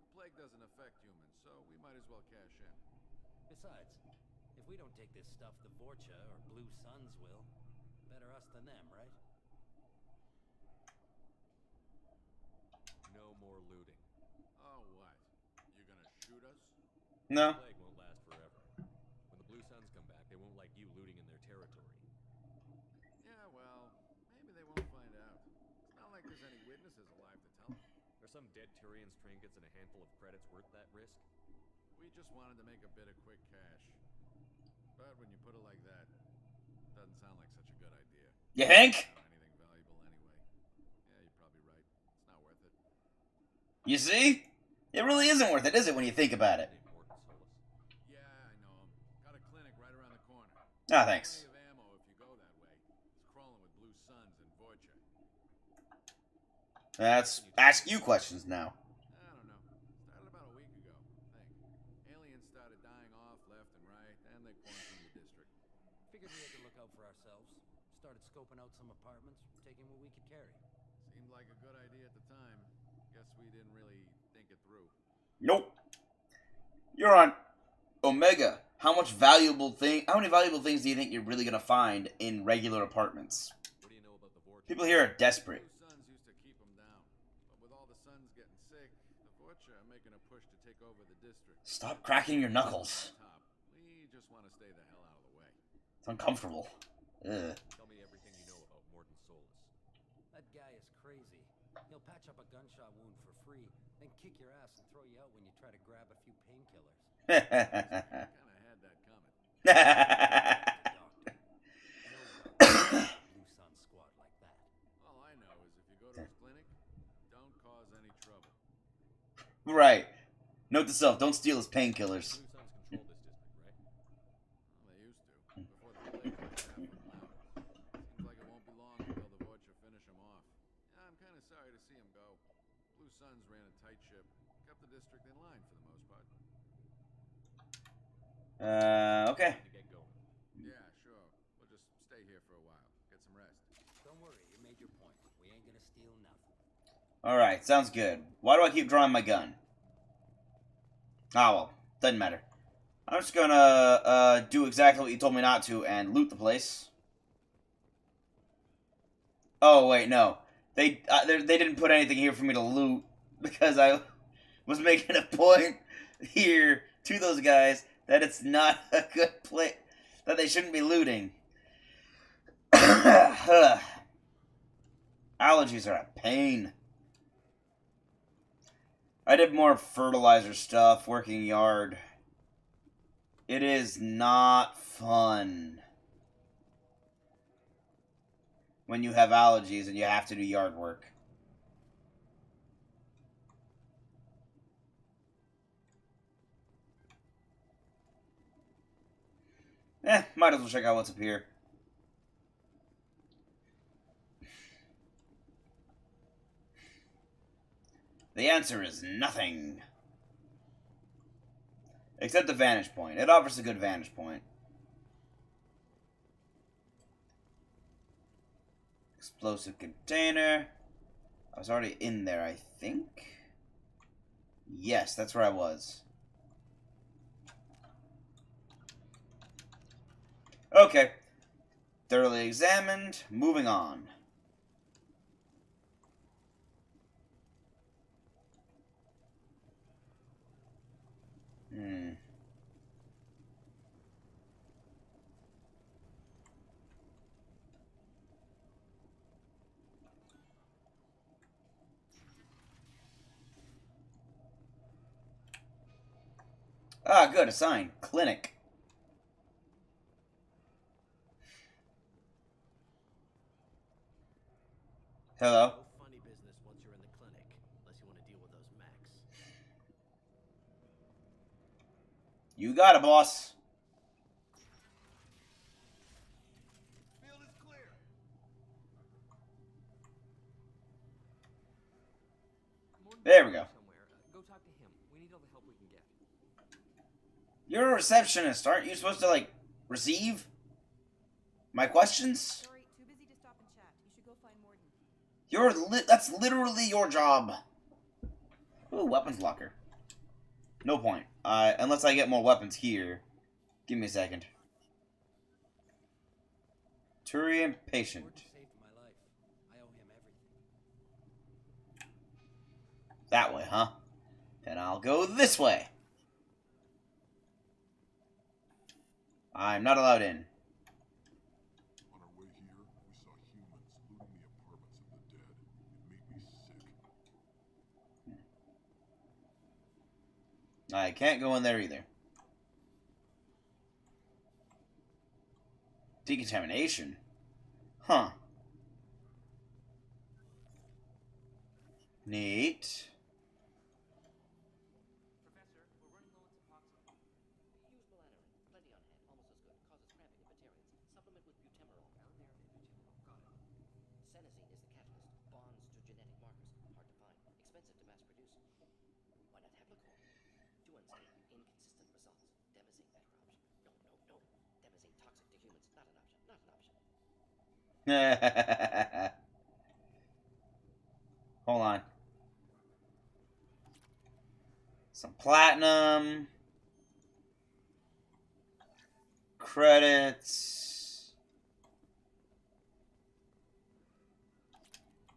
The plague doesn't affect humans, so we might as well cash in. Besides, if we don't take this stuff, the Vorcha or Blue Suns will. Better us than them, right? No more looting. Oh, what? You gonna shoot us? No. The plague won't last forever. When the Blue Suns come back, they won't like you looting in their territory. Yeah, well, maybe they won't find out. It's not like there's any witnesses alive to tell them. Are some dead Turians trinkets and a handful of credits worth that risk? We just wanted to make a bit of quick cash. But when you put it like that, it doesn't sound like such a good idea. You think? Not anything valuable anyway. Yeah, you're probably right. It's not worth it. You see? It really isn't worth it, is it, when you think about it? Yeah, I know him. Got a clinic right around the corner. Ah, thanks. Plenty of ammo if you go that way. It's crawling with Blue Suns and Vorcha. Let's ask you questions now. I don't know. Started about a week ago, I think. Aliens started dying off left and right, and they quarantined the district. Figured we had to look out for ourselves. Started scoping out some apartments, taking what we could carry. Seemed like a good idea at the time. Guess we didn't really think it through. Nope. You're on Omega. How many valuable things do you think you're really gonna find in regular apartments? What do you know about the Vorcha? People here are desperate. Blue Suns used to keep them down. But with all the Suns getting sick, the Vorcha are making a push to take over the district. Stop cracking your knuckles. Top. We just want to stay the hell out of the way. It's uncomfortable. Ugh. Tell me everything you know about Morton Solus. That guy is crazy. He'll patch up a gunshot wound for free, then kick your ass and throw you out when you try to grab a few painkillers. Kinda had that coming. Blue Sun squad like that. All I know is if you go to his clinic, don't cause any trouble. Right. Note to self, don't steal his painkillers. Blue Suns control this district, right? Well, they used to, before the plague wiped half of them out. Seems like it won't be long until the Vorcha finish them off. Yeah, I'm kind of sorry to see them go. Blue Suns ran a tight ship, kept the district in line for the most part. Okay. To get going. Yeah, sure. We'll just stay here for a while, get Alright, sounds good. Why do I keep drawing my gun? Ah, well, doesn't matter. I'm just gonna do exactly what you told me not to and loot the place. Oh, wait, no. They didn't put anything here for me to loot because I was making a point here to those guys that it's not a good place, that they shouldn't be looting. Allergies are a pain. I did more fertilizer stuff, working yard. It is not fun when you have allergies and you have to do yard work. Might as well check out what's up here. The answer is nothing. Except the vantage point. It offers a good vantage point. Explosive container. I was already in there, I think. Yes, that's where I was. Okay. Thoroughly examined. Moving on. Ah, good. A sign. Clinic. Hello. No funny business once you're in the clinic, unless you want to deal with those mechs. You got it, boss. Field is clear. There we go. Go talk to him. We need all the help we can get. You're a receptionist. Aren't you supposed to, like, receive my questions? Sorry, too busy to stop and chat. You should go find Morden. That's literally your job. Ooh, weapons locker. No point. Unless I get more weapons here. Give me a second. Turian patient. Morden saved my life. I owe him everything. That way, huh? Then I'll go this way. I'm not allowed in. On our way here, we saw humans looting the apartments of the dead. It made me sick. I can't go in there either. Decontamination? Huh. Neat. Professor, we're running low on suboxone. Use melatonin. Plenty on hand. Almost as good. Causes cramping in vegetarians. Supplement with butemerol. Found there. Butemerol. Got it. Senesine is the catalyst. Bonds to genetic markers. Hard to find. Expensive to mass produce. Why not Heplicor? Too unstable. Inconsistent results. Demazine better option. No. Demazine toxic to humans. Not an option. Not an option. Hold on. Some platinum. Credits.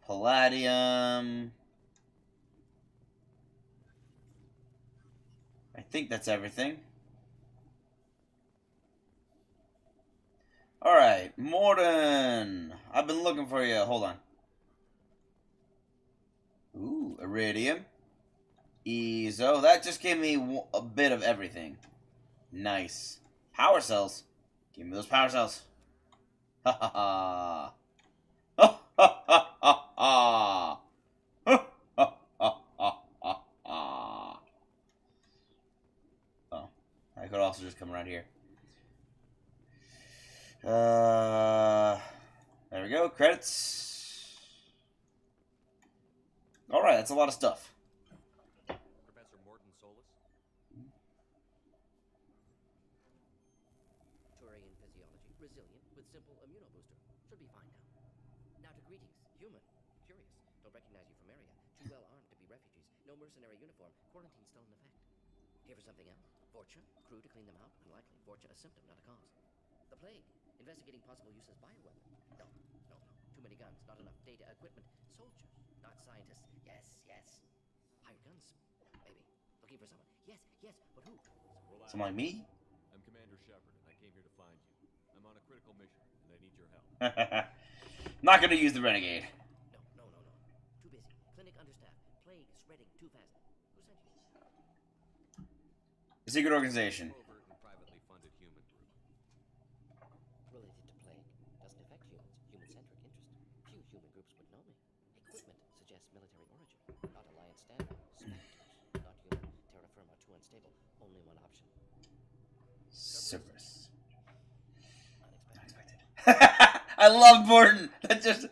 Palladium. I think that's everything. Alright, Morden. I've been looking for you. Hold on. Ooh, iridium. Ezo. That just gave me a bit of everything. Nice. Power cells. Give me those power cells. Ha ha ha. Ha ha ha ha ha. Ha ha ha ha ha ha. Oh, I could also just come around here. There we go. Credits. Alright, that's a lot of stuff. Professor Morton Solus? Turian physiology. Resilient with simple immunobooster. Should be fine now. Now to greetings. Human. Curious. Don't recognize you from area. Too well armed to be refugees. No mercenary uniform. Quarantine still in effect. Here for something else? Fortune? Crew to clean them out? Unlikely. Fortune a symptom, not a cause. The plague. Investigating possible use as bioweapon. No. Too many guns, not enough data, equipment. Soldiers, not scientists. Yes. Hired guns, maybe. Looking for someone. Yes, but who? Someone like me? I'm Commander Shepard, and I came here to find you. I'm on a critical mission, and I need your help. Not gonna use the renegade. No. Too busy. Clinic understaffed. Plague spreading too fast. Who sent you? A secret organization. Covert and privately funded human group. Related to plague. Doesn't affect humans. Human-centric interest. Few human groups would know me. Equipment suggests military origin. Not alliance standard. Spectres. Not human. Terra firma too unstable. Only one option. Cerberus. Unexpected. I love Borden. That just...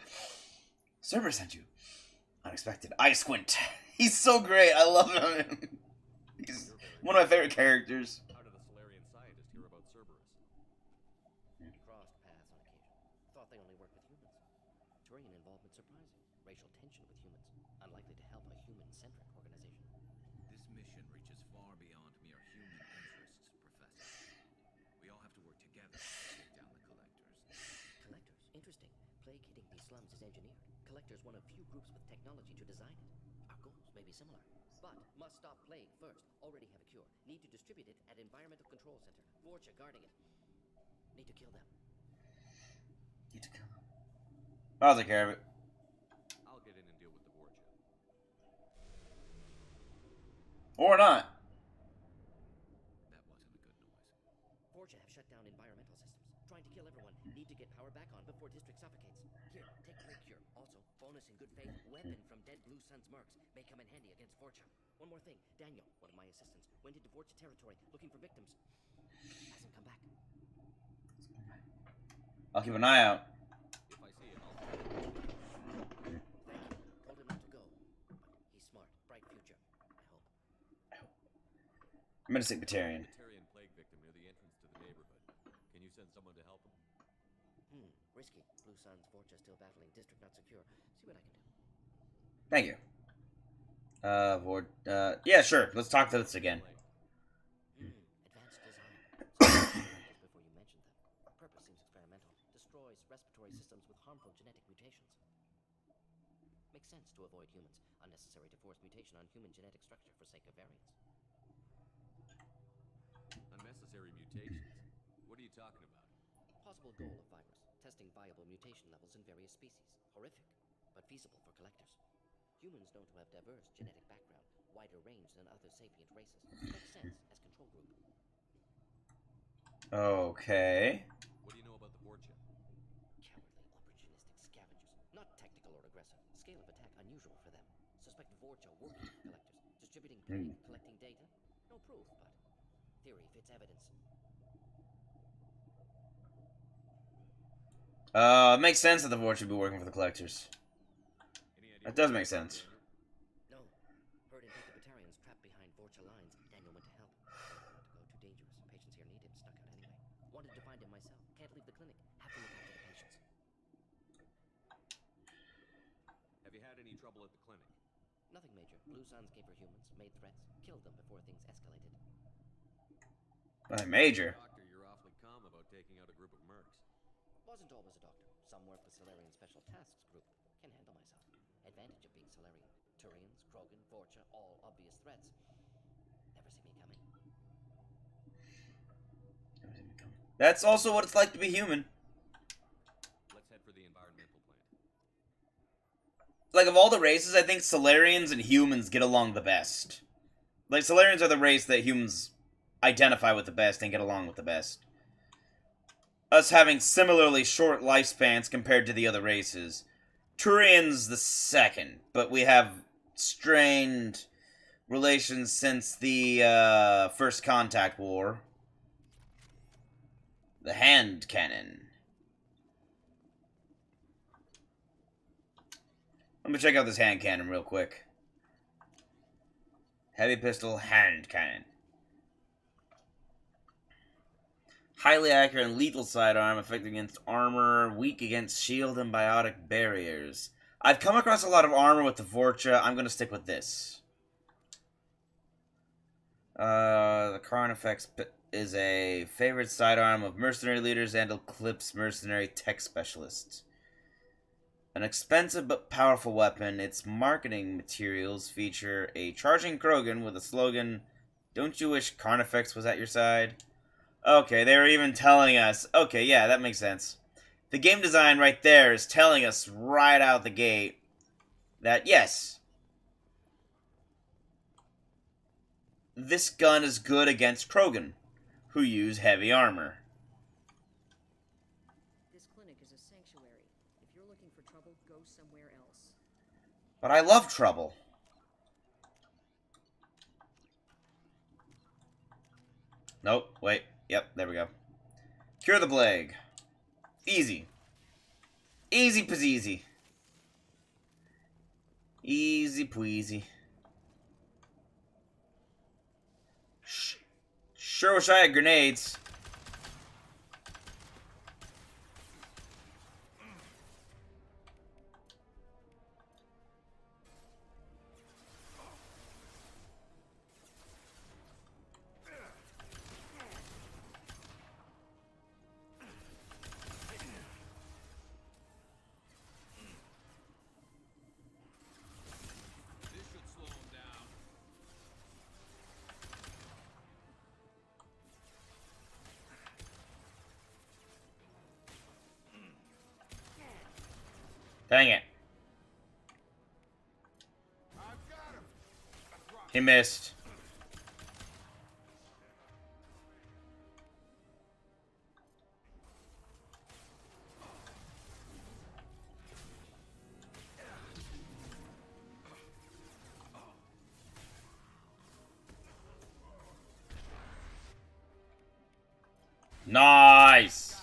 Cerberus sent you. Unexpected. I squint. He's so great. I love him. He's one of my favorite characters. How did the Solarian scientist hear about Cerberus? Crossed paths on occasion. Thought they only worked with humans. Turian involvement surprising. Racial tension with humans. Unlikely to help a human-centric organization. This mission reaches far beyond mere human interests, Professor. We all have to work together to take down the Collectors. Collectors? Interesting. Plague hitting these slums is engineered. Collectors one of few groups with technology to design it. Our goals may be similar. But must stop plague first. Already have a cure. Need to distribute it at Environmental Control Center. Vorcha guarding it. Need to kill them. I'll take care of it. I'll get in and deal with the Vorcha. Or not. That wasn't a good noise. Vorcha have shut down environmental systems. Trying to kill everyone. Need to get power back on before district suffocates. Here, take plague cure. Also, bonus in good faith. Weapon from dead Blue Sun's mercs. May come in handy against Vorcha. One more thing. Daniel, one of my assistants, went into Vorcha territory looking for victims. Hasn't come back. I'll keep an eye out. If I see him, I'll tell him. Thank you. Told him not to go. But he's smart. Bright future. I hope. I'm gonna say Batarian. Batarian plague victim near the entrance to the neighborhood. Can you send someone to help him? Risky. Blue Sun's Vorcha still battling. District not secure. See what I can do. Thank you. Vord. Yeah, sure. Let's talk to this again. Advanced design. Before you mentioned them. Purpose seems experimental. Destroys respiratory systems with harmful genetic mutations. Makes sense to avoid humans. Unnecessary to force mutation on human genetic structure for sake of variance. Unnecessary mutations? What are you talking about? Possible goal of virus. Testing viable mutation levels in various species. Horrific, but feasible for collectors. Humans known to have diverse genetic background, wider range than other sapient races. Makes sense as control group. Okay. What do you know about the Vorcha? Cowardly, opportunistic scavengers. Not tactical or aggressive. Scale of attack unusual for them. Suspect Vorcha working with collectors. Distributing plague, collecting data. No proof, but theory fits evidence. It makes sense that the Vorcha should be working for the Collectors. That does make sense. No. Heard Infected trapped behind Vorcha lines. Daniel went to help. Told him not to go. Too dangerous. Patients here need him. Stuck out anyway. Wanted to find him myself. Can't leave the clinic. Have to look after the patients. Have you had any trouble at the clinic? Nothing major. Blue Suns came for humans, made threats, killed them before things escalated. Major. Doctor, you're awfully calm about taking out a group of mercs. Wasn't always a doctor. Some work with Solarian Special Tasks Group. Can handle myself. Advantage of being Solarian. Turians, Krogan, Vorcha, all obvious threats. Never see me coming. That's also what it's like to be human. Let's head for the environmental plant. Like, of all the races, I think Solarians and humans get along the best. Like, Solarians are the race that humans identify with the best and get along with the best. Us having similarly short lifespans compared to the other races. Turians the second, but we have strained relations since the First Contact War. The hand cannon. Let me check out this hand cannon real quick. Heavy pistol, hand cannon. Highly accurate and lethal sidearm, effective against armor, weak against shield and biotic barriers. I've come across a lot of armor with the Vorcha. I'm going to stick with this. The Carnifex is a favorite sidearm of mercenary leaders and Eclipse mercenary tech specialists. An expensive but powerful weapon, its marketing materials feature a charging Krogan with a slogan, "Don't you wish Carnifex was at your side?" Okay, they were even telling us. Okay, yeah, that makes sense. The game design right there is telling us right out the gate that, yes, this gun is good against Krogan, who use heavy armor. This clinic is a sanctuary. If you're looking for trouble, go somewhere else. But I love trouble. Nope, wait. Yep, there we go. Cure the plague. Easy. Easy peasy. Easy peasy. Sure wish I had grenades. This should slow him down. Dang it. He missed. Nice.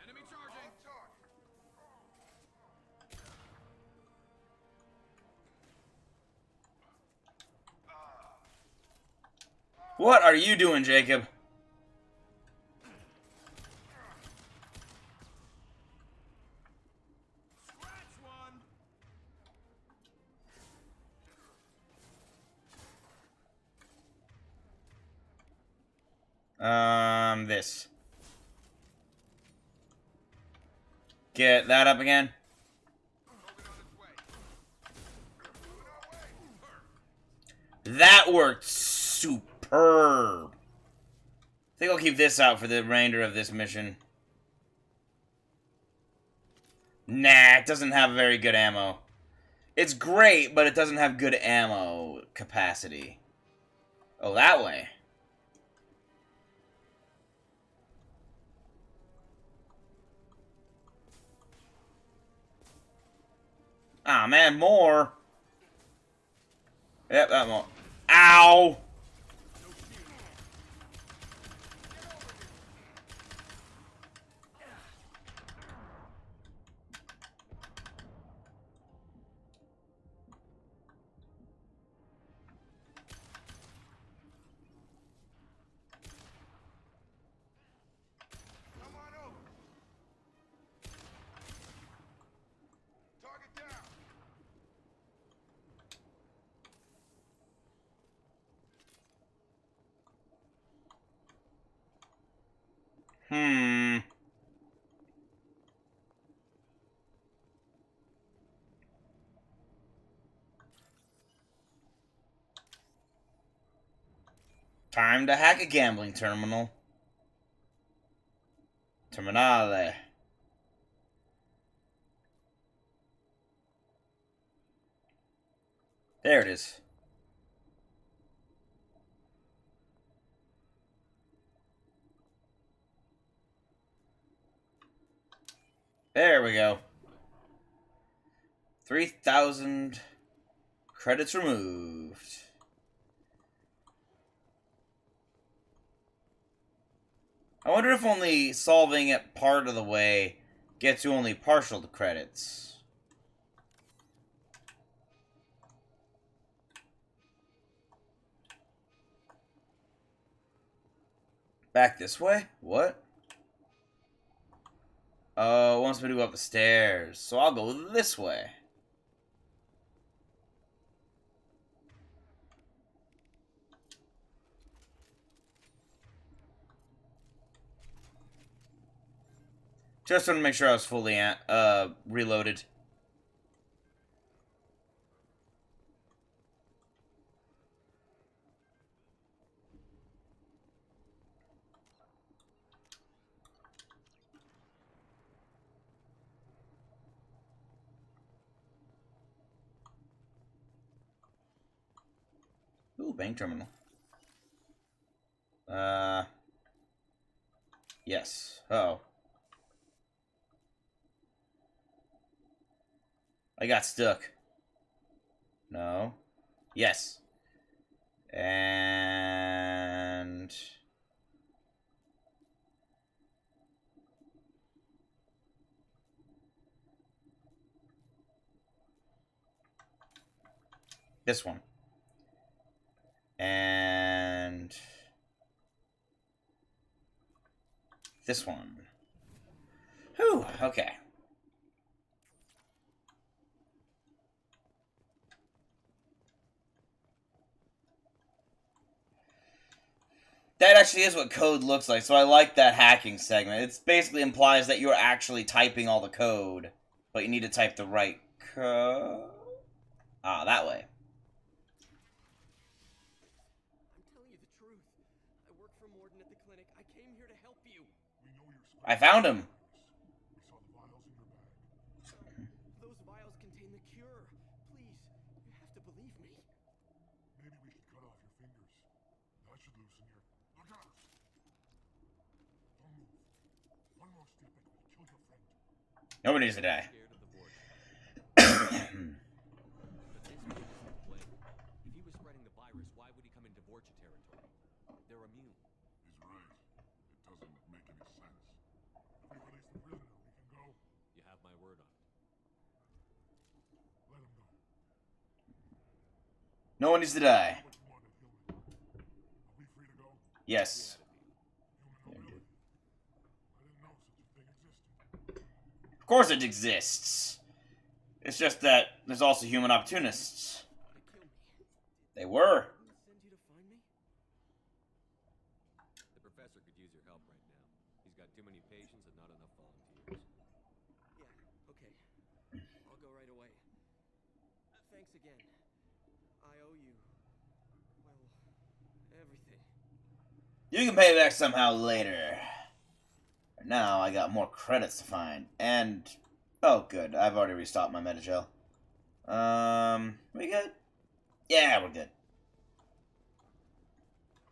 Enemy charging. What are you doing, Jacob? Scratch one. This. Get that up again. That worked superb. I think I'll keep this out for the remainder of this mission. Nah, it doesn't have very good ammo. It's great, but it doesn't have good ammo capacity. Oh, that way. Ah, man, more. Yep, that more. Ow! Come on over. Target down. Hmm. Time to hack a gambling terminal. Terminale. There it is. There we go. 3,000 credits removed. I wonder if only solving it part of the way gets you only partial to credits. Back this way? What? wants me to go up the stairs, so I'll go this way. Just want to make sure I was fully reloaded. Ooh, bank terminal. Yes. Uh-oh. I got stuck. No. Yes. And... this one. And... this one. Whew, okay. That actually is what code looks like, so I like that hacking segment. It basically implies that you're actually typing all the code, but you need to type the right code. Ah, that way. I'm telling you the truth. I work for Morden at the clinic. I came here to help you. We know you're I found him. We saw the vials in your bag. Those vials contain the cure. Please, you have to believe me. Maybe we should cut off your fingers. That should loosen your... Look out! Don't move. One more step and we'll kill your friend. Nobody needs to die. Scared of the vortex. But this man isn't to blame. If he was spreading the virus, why would he come into Vorcha territory? They're immune. He's right. It doesn't make any sense. If we release the prisoner, we can go. You have my word on it. Let him go. No one needs to die. Much more than human. Are we free to go? Yes. Human, oh really? I didn't know such a thing existed. Of course it exists. It's just that there's also human opportunists. Kill me. They were. Send you to find me? The professor could use your help right now. He's got too many patients and not enough volunteers. Yeah, okay. I'll go right away. Thanks again. I owe you, well, everything. You can pay back somehow later. Now I got more credits to find. And... oh, good. I've already restocked my Metagel. We good? Yeah, we're good.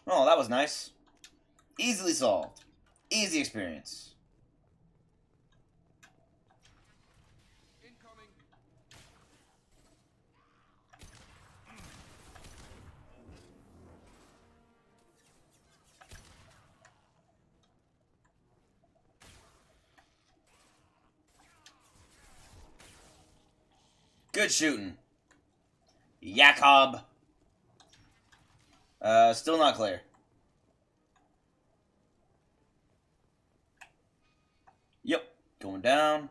Oh, that was nice. Easily solved. Easy experience. Incoming. Good shooting. Jakob. Still not clear. Yep. Going down.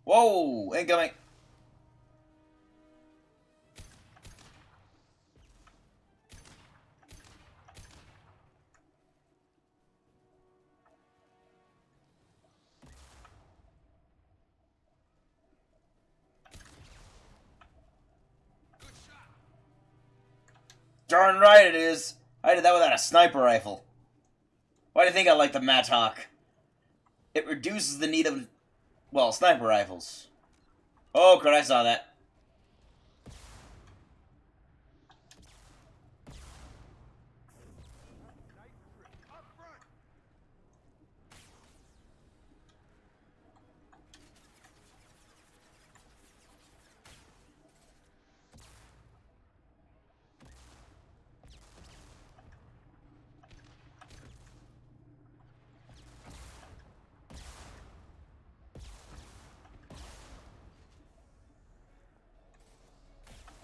Whoa! Incoming. Darn right it is. I did that without a sniper rifle. Why do you think I like the Mattock? It reduces the need of, well, sniper rifles. Oh, crud, I saw that.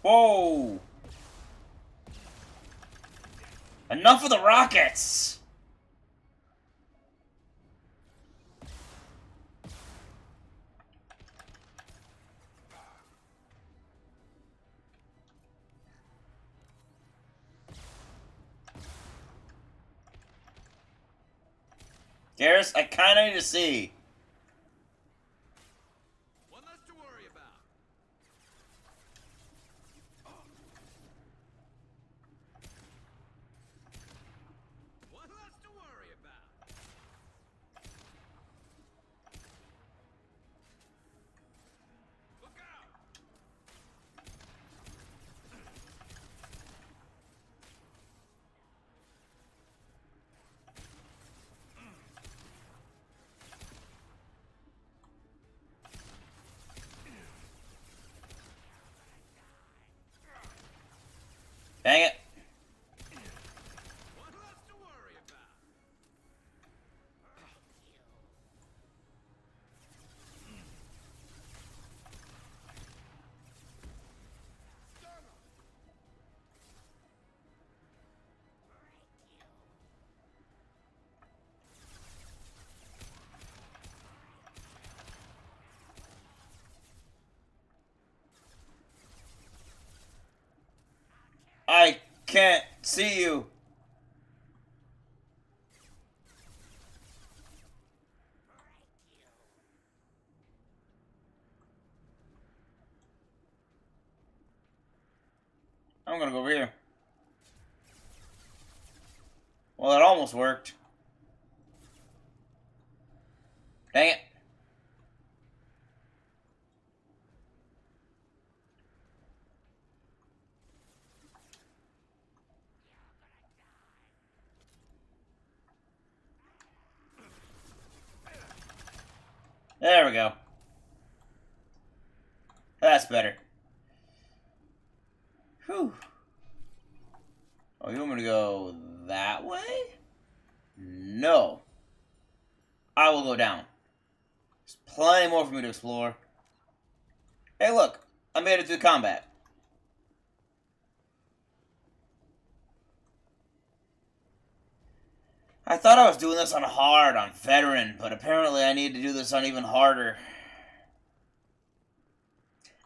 Whoa! Enough of the rockets! Garrus, I kinda need to see. One less to worry about. One less to worry about. Look out! Dang it. One less to worry about. I can't see you. I'm gonna go over here. Well, that almost worked. Dang it. There we go. That's better. Whew. Oh, you want me to go that way? No. I will go down. There's plenty more for me to explore. Hey, look. I made it through combat. I thought I was doing this on hard, on veteran, but apparently I need to do this on even harder.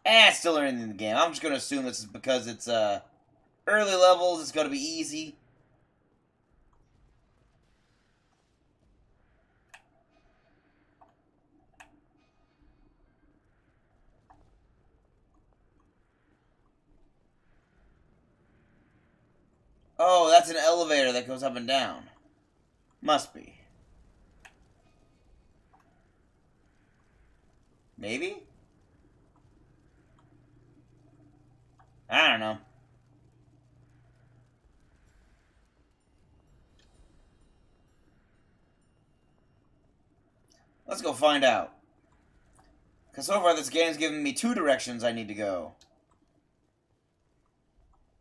It's still early in the game. I'm just going to assume this is because it's early levels. It's going to be easy. Oh, that's an elevator that goes up and down. Must be. Maybe? I don't know. Let's go find out. Because so far this game's giving me 2 directions I need to go.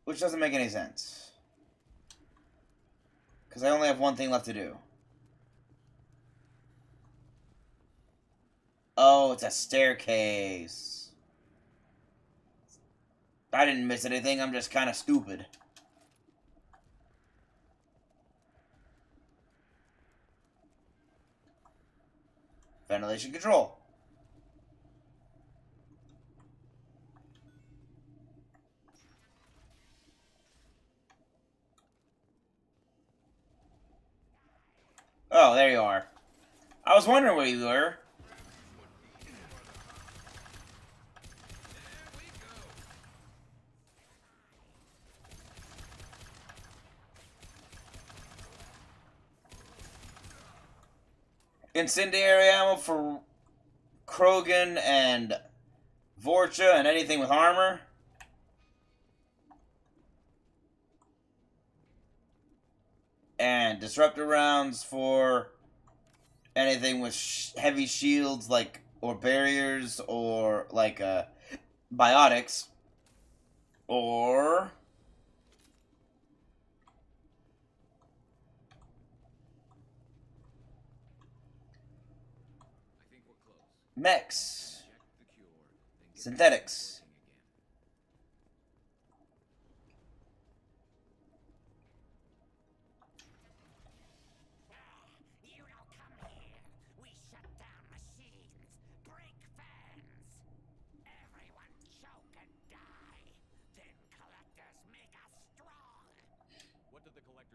Which doesn't make any sense. Because I only have one thing left to do. Oh, it's a staircase. I didn't miss anything, I'm just kind of stupid. Ventilation control. Oh, there you are. I was wondering where you were. Incendiary ammo for Krogan and Vorcha and anything with armor. And disruptor rounds for anything with heavy shields, like, or barriers, or like biotics, or I think we're close. mechs, Check the cure, then get synthetics. working again.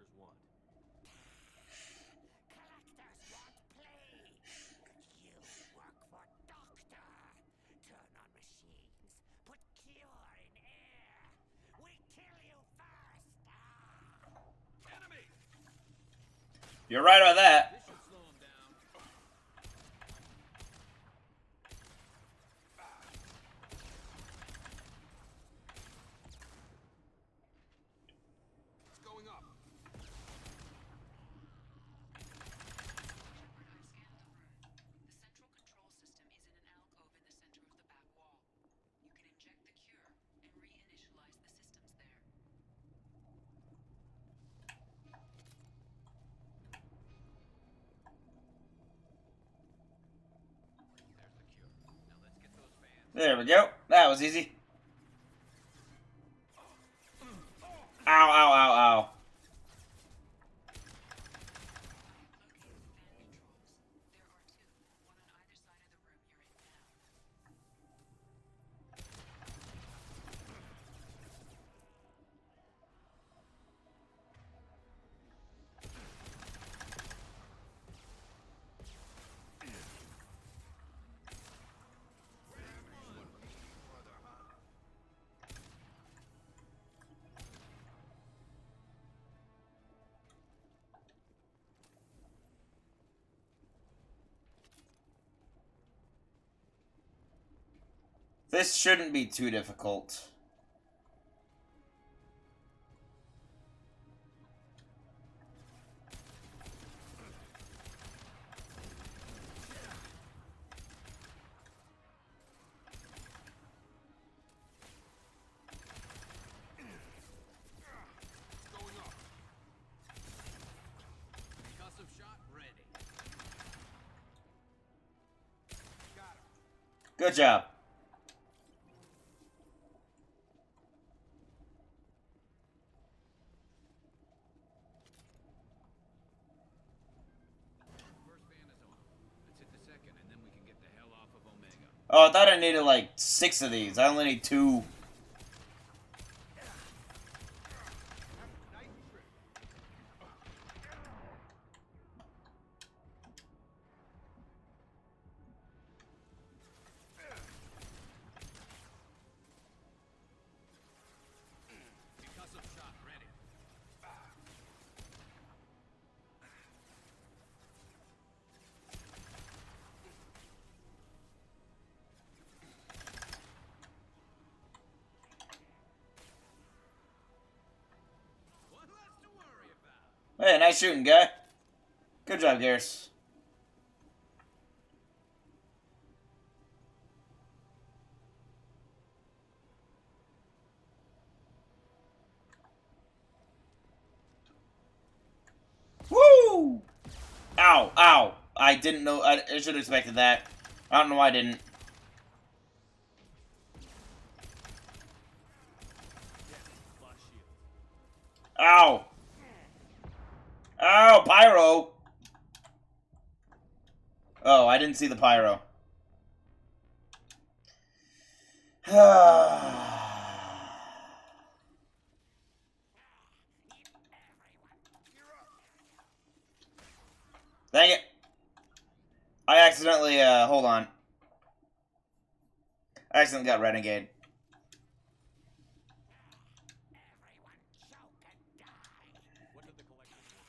collectors want? Collectors want plague. You work for Doctor. Turn on machines. Put cure in air. We kill you first. Enemy! You're right about that. This should slow him down. It's going up. There we go. That was easy. Ow, ow, ow, ow. This shouldn't be too difficult. Going up. Concussive shot ready. Got him. Good job. First fan is on. Let's hit the second, and then we can get the hell off of Omega. Oh, I thought I needed like 6 of these. I only need 2. Concussive shot ready. One less to worry about. Hey, nice shooting, guy. Good job, Garrus. Woo! Ow, ow. I didn't know. I should have expected that. I don't know why I didn't. Flash shield. Ow. Ow, pyro. Oh, I didn't see the pyro. Dang it. I accidentally, hold on. I accidentally got Renegade. What did the collectors want?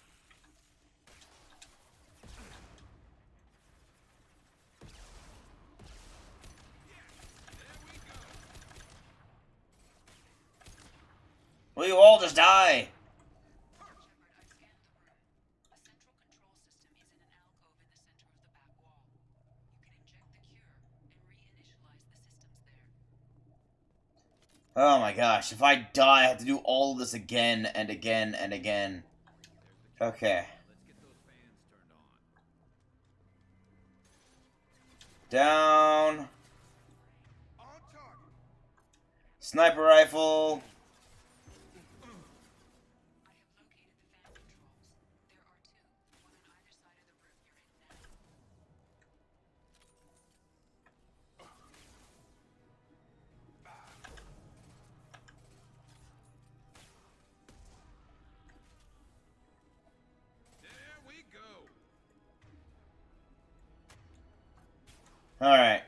Will you all just die? Oh my gosh, if I die, I have to do all of this again and again and again. Okay. Let's get those fans turned on. Down. Sniper rifle. Alright.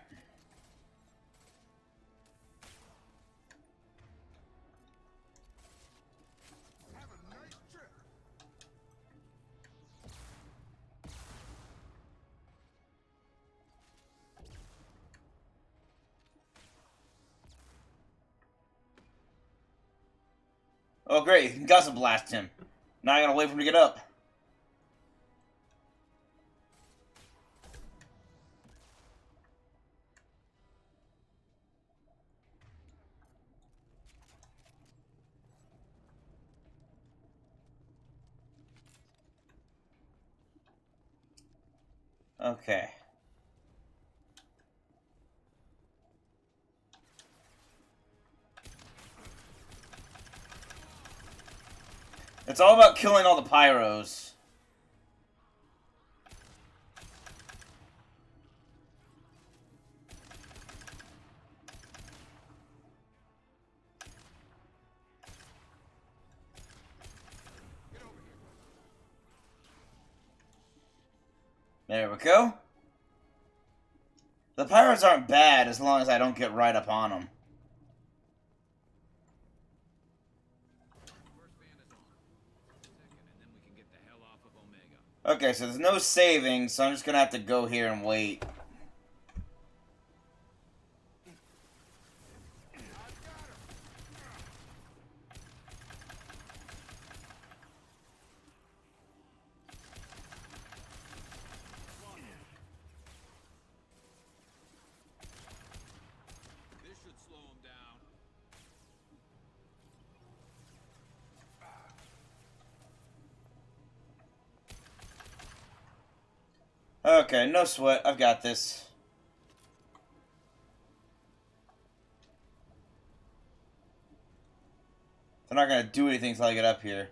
Have a nice trip. Oh, great. You can Gussa Blast him. Now I gotta wait for him to get up. Okay. It's all about killing all the pyros. There we go. The pyros aren't bad as long as I don't get right up on them. Okay, so there's no saving, so I'm just gonna have to go here and wait. This should slow him down. Okay, no sweat. I've got this. They're not gonna do anything until I get up here.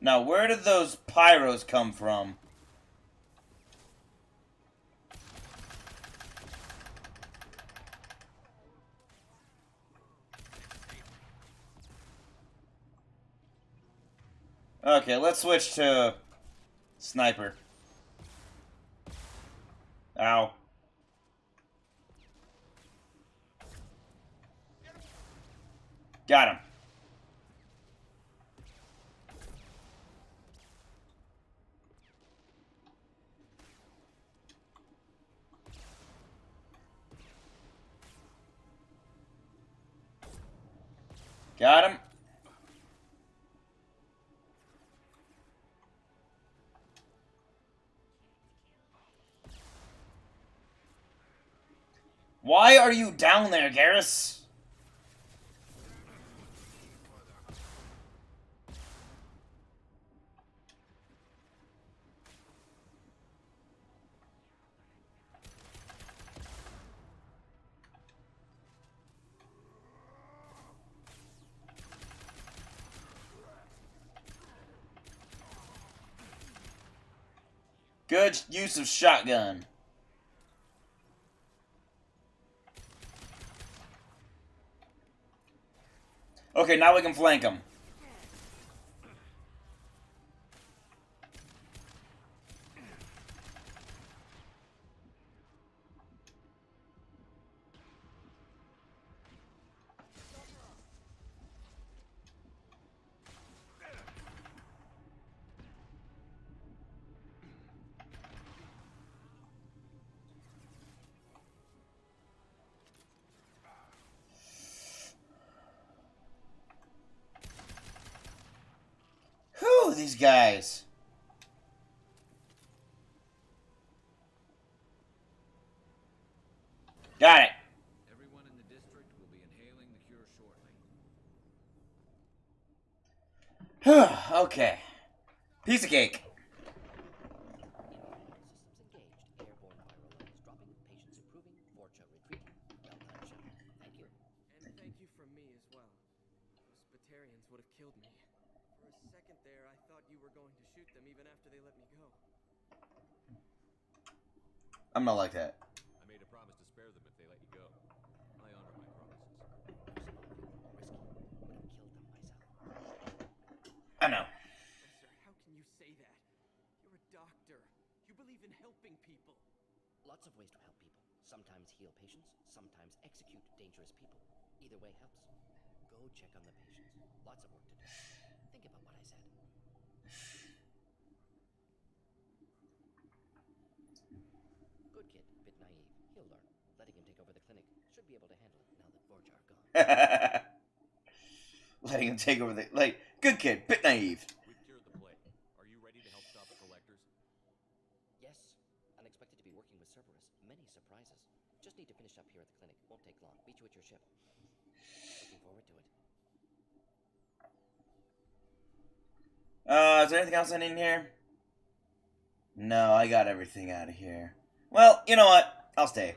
Now, where did those pyros come from? Okay, let's switch to sniper. Ow. Got him. Got him. Why are you down there, Garrus? Good use of shotgun. Okay, now we can flank him. Whew, these guys. Got it. Everyone in the district will be inhaling the cure shortly. Okay. Piece of cake. Airborne viral levels dropping, patients improving, Forcha retreating. Well done, Shepard. Thank you. And thank you from me as well. Those Batarians would have killed me. For a second there, I thought you were going to shoot them even after they let me go. I'm not like that. I made a promise to spare them if they let you go. I know. Professor, how can you say that? You're a doctor. You believe in helping people. Lots of ways to help people. Sometimes heal patients, sometimes execute dangerous people. Either way helps. Go check on the patients. Lots of work to do. Think about what I said. Good kid, bit naive. He'll learn. Letting him take over the clinic. Should be able to handle it now that Vorjar gone. Letting him take over the... Like, good kid, bit naive. We've cured the plague. Are you ready to help stop the collectors? Yes. Unexpected to be working with Cerberus. Many surprises. Just need to finish up here at the clinic. Won't take long. Meet you at your ship. Looking forward to it. Is there anything else I need in here? No, I got everything out of here. Well, you know what? I'll stay.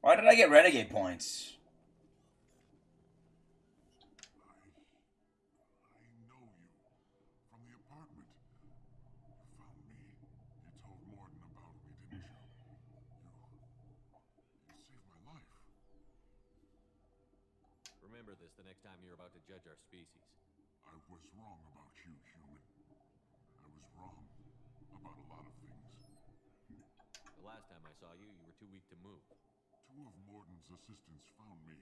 Why did I get renegade points? I know you. From the apartment. You found me. You told Morden about me, didn't you? You saved my life. Remember this the next time you're about to judge our species. I was wrong about you, human. I was wrong about a lot of things. The last time I saw you, you were too weak to move. Two of Morden's assistants found me.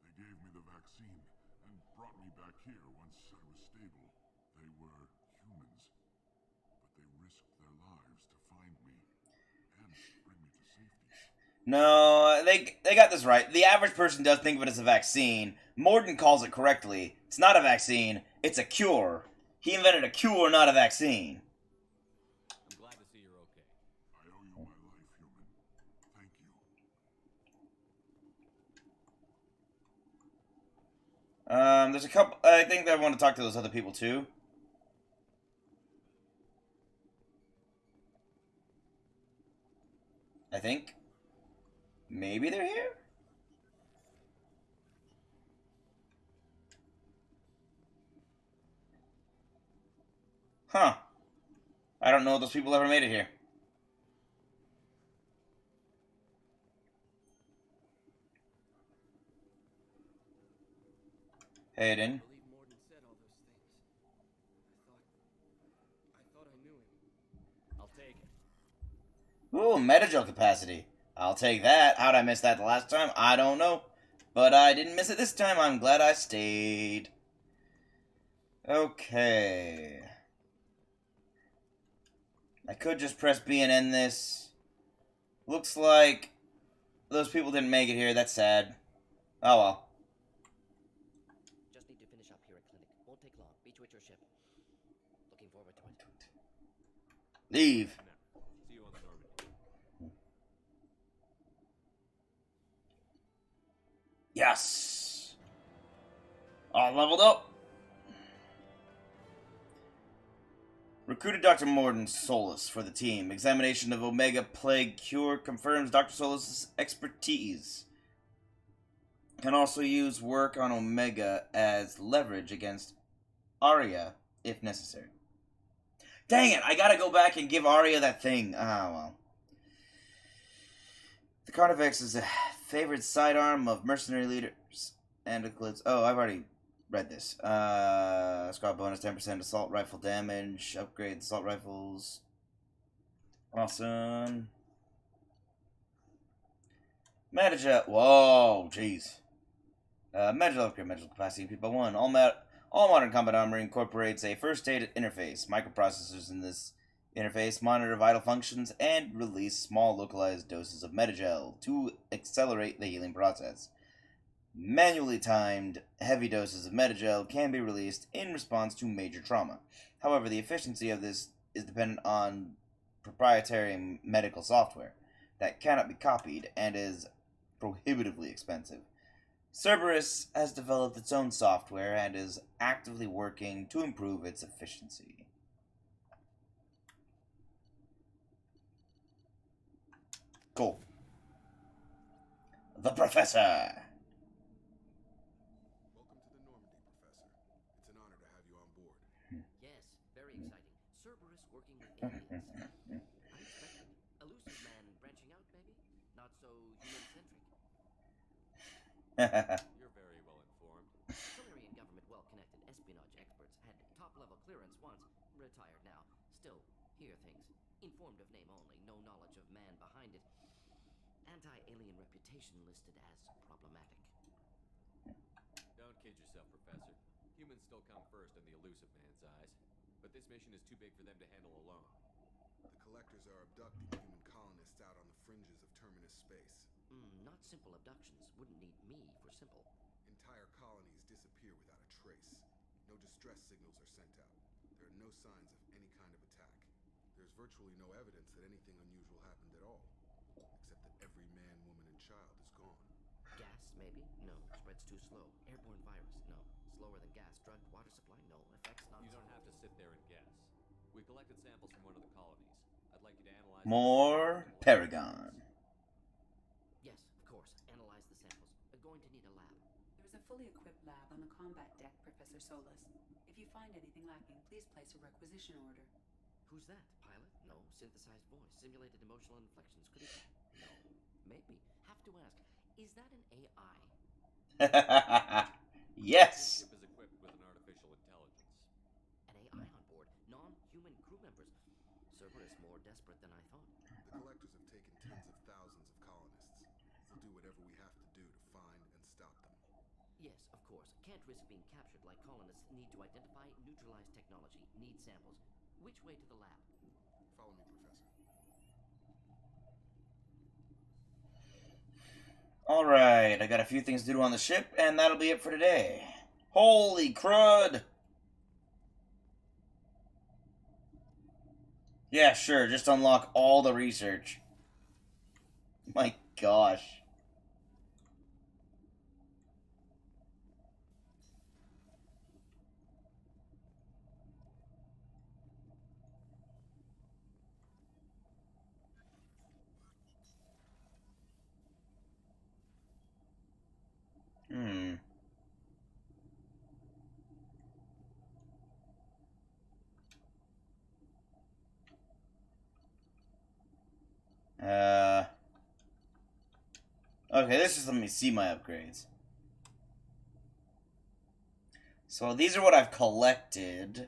They gave me the vaccine and brought me back here once I was stable. They were humans, but they risked their lives to find me and bring me to safety. No, they got this right. The average person does think of it as a vaccine. Morden calls it correctly. It's not a vaccine, it's a cure. He invented a cure, not a vaccine. I'm glad to see you're okay. I owe you my life, human. Thank you. There's a couple... I think that I want to talk to those other people, too. I think. Maybe they're here? Huh. I don't know if those people ever made it here. Hayden. I believe Morden said all those things. I thought I knew him. I'll take it. Ooh, metagel capacity. I'll take that. How'd I miss that the last time? I don't know. But I didn't miss it this time. I'm glad I stayed. Okay. I could just press B and end this. Looks like those people didn't make it here. That's sad. Oh well. Just need to finish up here at clinic. Won't take long. Meet you at your ship. Looking forward to it. Leave. See you on the Normandy. Yes. All leveled up. Recruited Dr. Morden Solus for the team. Examination of Omega Plague Cure confirms Dr. Solus's expertise. Can also use work on Omega as leverage against Arya, if necessary. Dang it, I gotta go back and give Arya that thing. Ah, well. The Carnifex is a favorite sidearm of mercenary leaders and includes... Oh, I've already read this. Squad bonus 10% assault rifle damage. Upgrade assault rifles. Awesome. Metagel. Whoa, jeez. Metagel upgrade, metagel capacity, people 1. All modern combat armor incorporates a first aid interface. Microprocessors in this interface monitor vital functions and release small localized doses of metagel to accelerate the healing process. Manually timed, heavy doses of metagel can be released in response to major trauma. However, the efficiency of this is dependent on proprietary medical software that cannot be copied and is prohibitively expensive. Cerberus has developed its own software and is actively working to improve its efficiency. Cool. The Professor. Welcome to the Normandy, Professor. It's an honor to have you on board. Yes, very exciting. Cerberus working with aliens. Unexpected. Elusive man branching out, maybe? Not so human-centric. You're very well informed. Informed of name only, no knowledge of man behind it. Anti-alien reputation listed as problematic. Don't kid yourself, Professor. Humans still come first in the elusive man's eyes. But this mission is too big for them to handle alone. The collectors are abducting human colonists out on the fringes of terminus space. Not simple abductions. Wouldn't need me for simple. Entire colonies disappear without a trace. No distress signals are sent out. There are no signs of any kind of attack. There's virtually no evidence that anything unusual happened at all. Except that every man, woman, and child is gone. Gas, maybe? No. Spreads too slow. Airborne virus? No. Slower than gas. Drug, water supply? No. Effects not... You don't have to sit there and guess. We collected samples from one of the colonies. I'd like you to analyze... More Paragon. Yes, of course. Analyze the samples. Going to need a lab. There's a fully equipped lab on the combat deck, Professor Solis. If you find anything lacking, please place a requisition order. Who's that? Pilot? No. Synthesized voice. Simulated emotional inflections. Could it... No. Maybe. Have to ask. Is that an AI? Yes. This ship is equipped with an artificial intelligence. An AI on board. Non-human crew members. Cerberus more desperate than I thought. The collectors have taken tens of thousands of colonists. We'll do whatever we have to do to find and stop them. Yes, of course. Can't risk being captured like colonists. Need to identify, neutralize technology. Need samples. Which way to the lab? Follow me, Professor. Alright, I got a few things to do on the ship, and that'll be it for today. Holy crud! Yeah, sure, just unlock all the research. My gosh. Okay, this is let me see my upgrades. So these are what I've collected.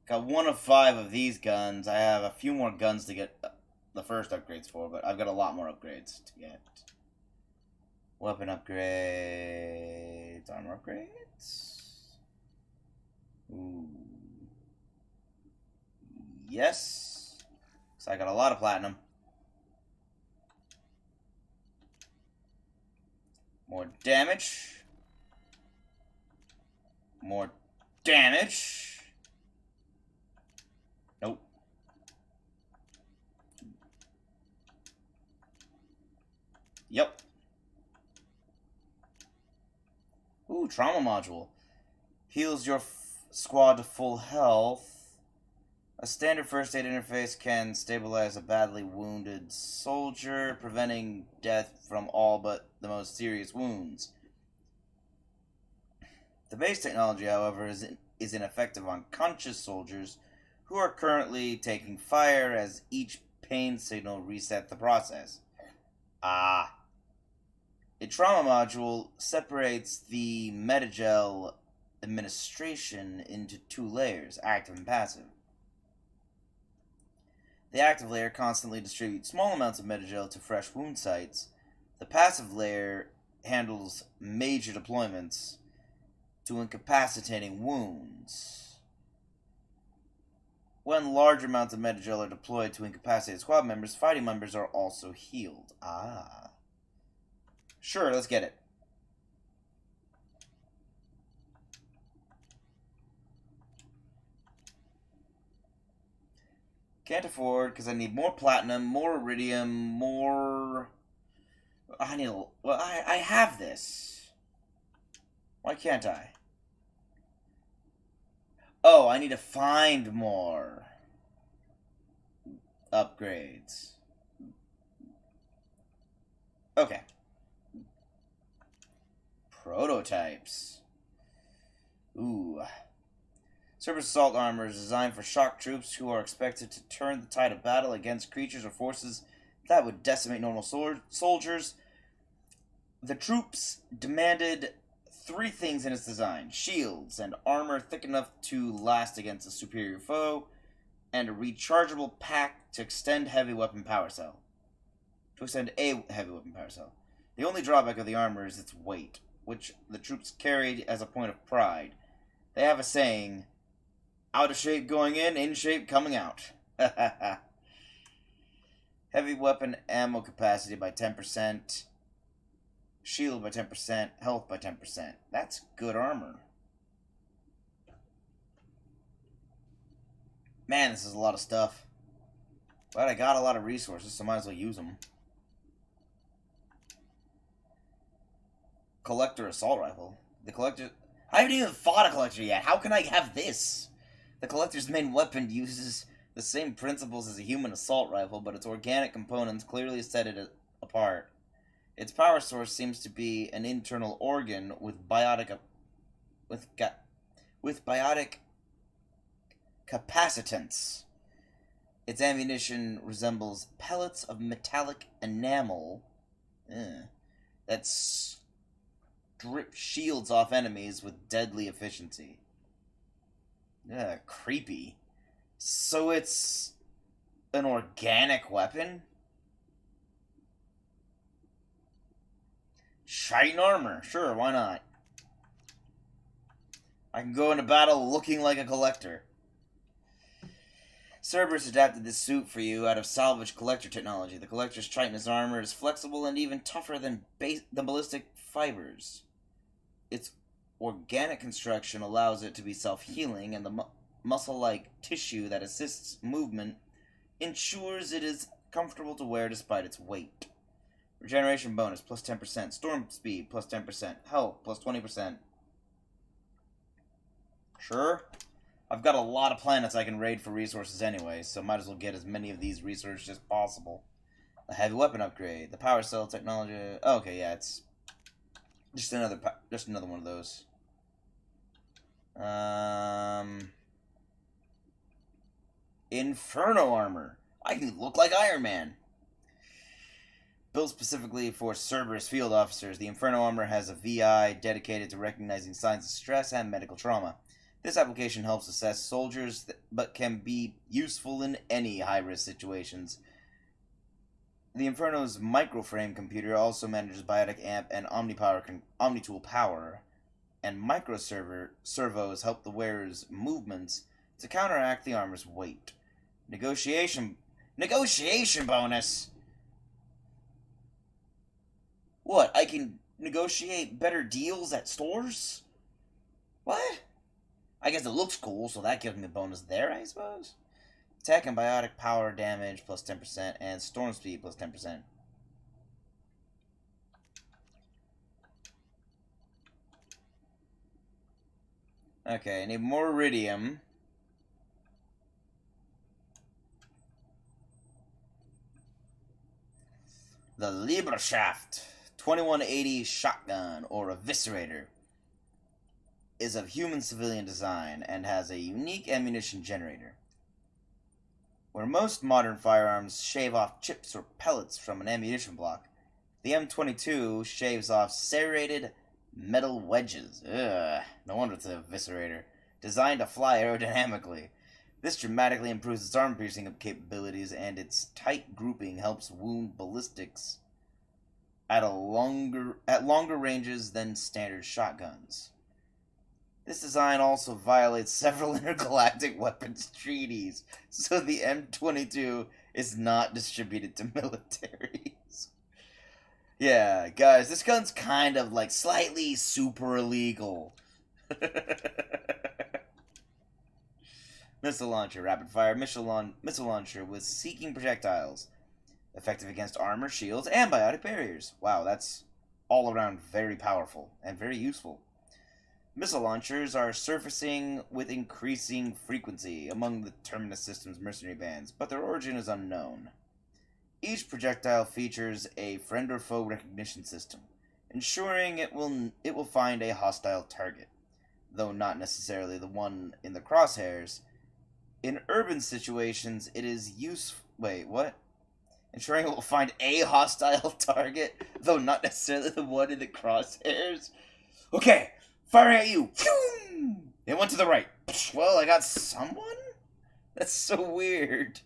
Got 1 of 5 of these guns. I have a few more guns to get the first upgrades for, but I've got a lot more upgrades to get. Weapon upgrades, armor upgrades. Ooh. Yes. So I got a lot of platinum. More damage. More damage. Nope. Yep. Ooh, trauma module. Heals your squad to full health. A standard first aid interface can stabilize a badly wounded soldier, preventing death from all but the most serious wounds. The base technology, however, is ineffective on conscious soldiers who are currently taking fire, as each pain signal reset the process. Ah. A trauma module separates the metagel administration into 2 layers, active and passive. The active layer constantly distributes small amounts of metagel to fresh wound sites. The passive layer handles major deployments to incapacitating wounds. When large amounts of metagel are deployed to incapacitate squad members, fighting members are also healed. Ah. Sure, let's get it. Can't afford, because I need more platinum, more iridium, more... I need... Well, I have this. Why can't I? Oh, I need to find more upgrades. Okay. Prototypes. Ooh. Cerberus assault armor is designed for shock troops who are expected to turn the tide of battle against creatures or forces that would decimate normal soldiers. The troops demanded 3 things in its design: shields and armor thick enough to last against a superior foe, and a rechargeable pack to extend heavy weapon power cell. To extend a heavy weapon power cell. The only drawback of the armor is its weight, which the troops carried as a point of pride. They have a saying, out of shape going in shape coming out. Heavy weapon ammo capacity by 10%, shield by 10%, health by 10%. That's good armor. Man, this is a lot of stuff. But I got a lot of resources, so might as well use them. Collector assault rifle. The collector... I haven't even fought a collector yet. How can I have this? The collector's main weapon uses the same principles as a human assault rifle, but its organic components clearly set it apart. Its power source seems to be an internal organ with biotic capacitance. Its ammunition resembles pellets of metallic enamel that strip shields off enemies with deadly efficiency. Creepy. So it's an organic weapon? Shine armor. Sure, why not? I can go into battle looking like a collector. Cerberus adapted this suit for you out of salvaged collector technology. The collector's chitinous armor is flexible and even tougher than ballistic fibers. Its organic construction allows it to be self-healing, and the muscle-like tissue that assists movement ensures it is comfortable to wear despite its weight. Regeneration bonus plus 10%, storm speed plus 10%, health plus 20%. Sure. I've got a lot of planets I can raid for resources anyway, so might as well get as many of these resources as possible. A heavy weapon upgrade, the power cell technology. Oh, okay, yeah, it's just another one of those. Inferno armor. I can look like Iron Man. Built specifically for Cerberus field officers, the Inferno armor has a VI dedicated to recognizing signs of stress and medical trauma. This application helps assess soldiers, but can be useful in any high-risk situations. The Inferno's microframe computer also manages biotic amp and omnitool power, and microservos help the wearer's movements to counteract the armor's weight. Negotiation bonus? What, I can negotiate better deals at stores? What? I guess it looks cool, so that gives me a bonus there, I suppose. Tech and biotic power damage plus 10%, and storm speed plus 10%. Okay, I need more iridium. The Libra Shaft 2180 shotgun, or eviscerator, is of human civilian design and has a unique ammunition generator. Where most modern firearms shave off chips or pellets from an ammunition block, the M22 shaves off serrated metal wedges. Ugh, no wonder it's an eviscerator. Designed to fly aerodynamically. This dramatically improves its arm-piercing capabilities, and its tight grouping helps wound ballistics at longer ranges than standard shotguns. This design also violates several intergalactic weapons treaties, so the M22 is not distributed to militaries. Yeah, guys, this gun's kind of like slightly super illegal. Missile launcher, rapid fire missile launcher with seeking projectiles. Effective against armor, shields, and biotic barriers. Wow, that's all around very powerful and very useful. Missile launchers are surfacing with increasing frequency among the Terminus System's mercenary bands, but their origin is unknown. Each projectile features a friend or foe recognition system, ensuring it will find a hostile target, though not necessarily the one in the crosshairs. In urban situations, it is useful. Wait, what? Ensuring it will find a hostile target, though not necessarily the one in the crosshairs. Okay, firing at you. It went to the right. Well, I got someone? That's so weird.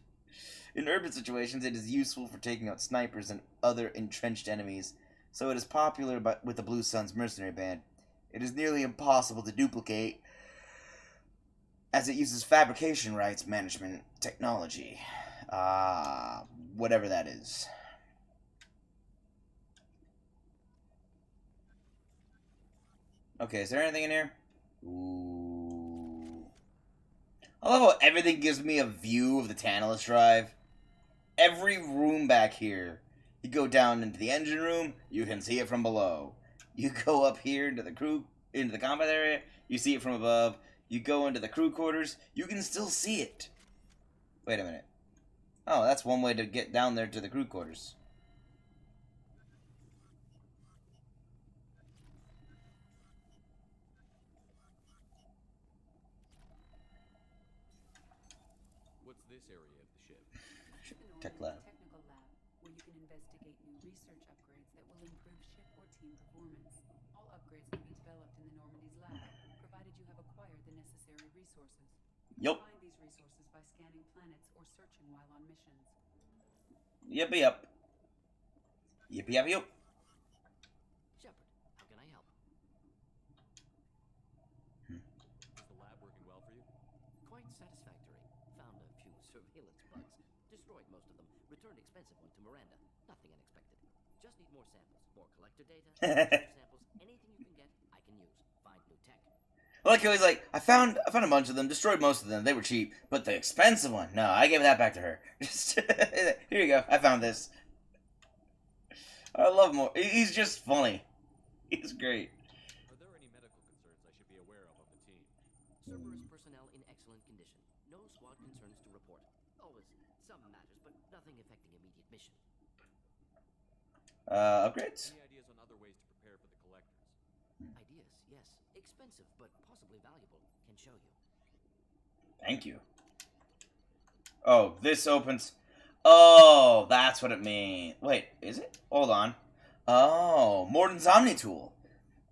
In urban situations, it is useful for taking out snipers and other entrenched enemies, so it is popular with the Blue Suns mercenary band. It is nearly impossible to duplicate, as it uses fabrication rights management technology. Whatever that is. Okay, is there anything in here? Ooh. I love how everything gives me a view of the Tantalus drive. Every room back here. You go down into the engine room, you can see it from below. You go up here into the combat area, you see it from above. You go into the crew quarters, you can still see it. Wait a minute. Oh, that's one way to get down there to the crew quarters. What's this area of the ship? Tech lab. Technical lab, where you can investigate new research upgrades that will improve ship or team performance. All upgrades can be developed in the Normandy's lab, provided you have acquired the necessary resources. Yup. Find these resources by scanning planets or searching while on missions. Yippee yup. Yippee yup yup. Shepard, how can I help? Is the lab working well for you? Quite satisfactory. Found a few surveillance bugs. Destroyed most of them. Returned expensive one to Miranda. Nothing unexpected. Just need more samples. More collector data. Research samples. Anything you can get, I can use. Find new tech. I like how he's like, I found a bunch of them, destroyed most of them, they were cheap, but the expensive one, no, I gave that back to her. Here you go, I found this. I love him. He's just funny. He's great. Are there any medical concerns I should be aware of the team? Cerberus personnel in excellent condition. No squad concerns to report. Always some matters, but nothing affecting immediate mission. Upgrades? Any ideas on other ways to prepare for the collectors? Ideas, yes. Expensive, but possibly valuable. Can show you. Thank you. Oh, this opens... Oh, that's what it means. Wait, is it? Hold on. Oh, Morden's Omni Tool.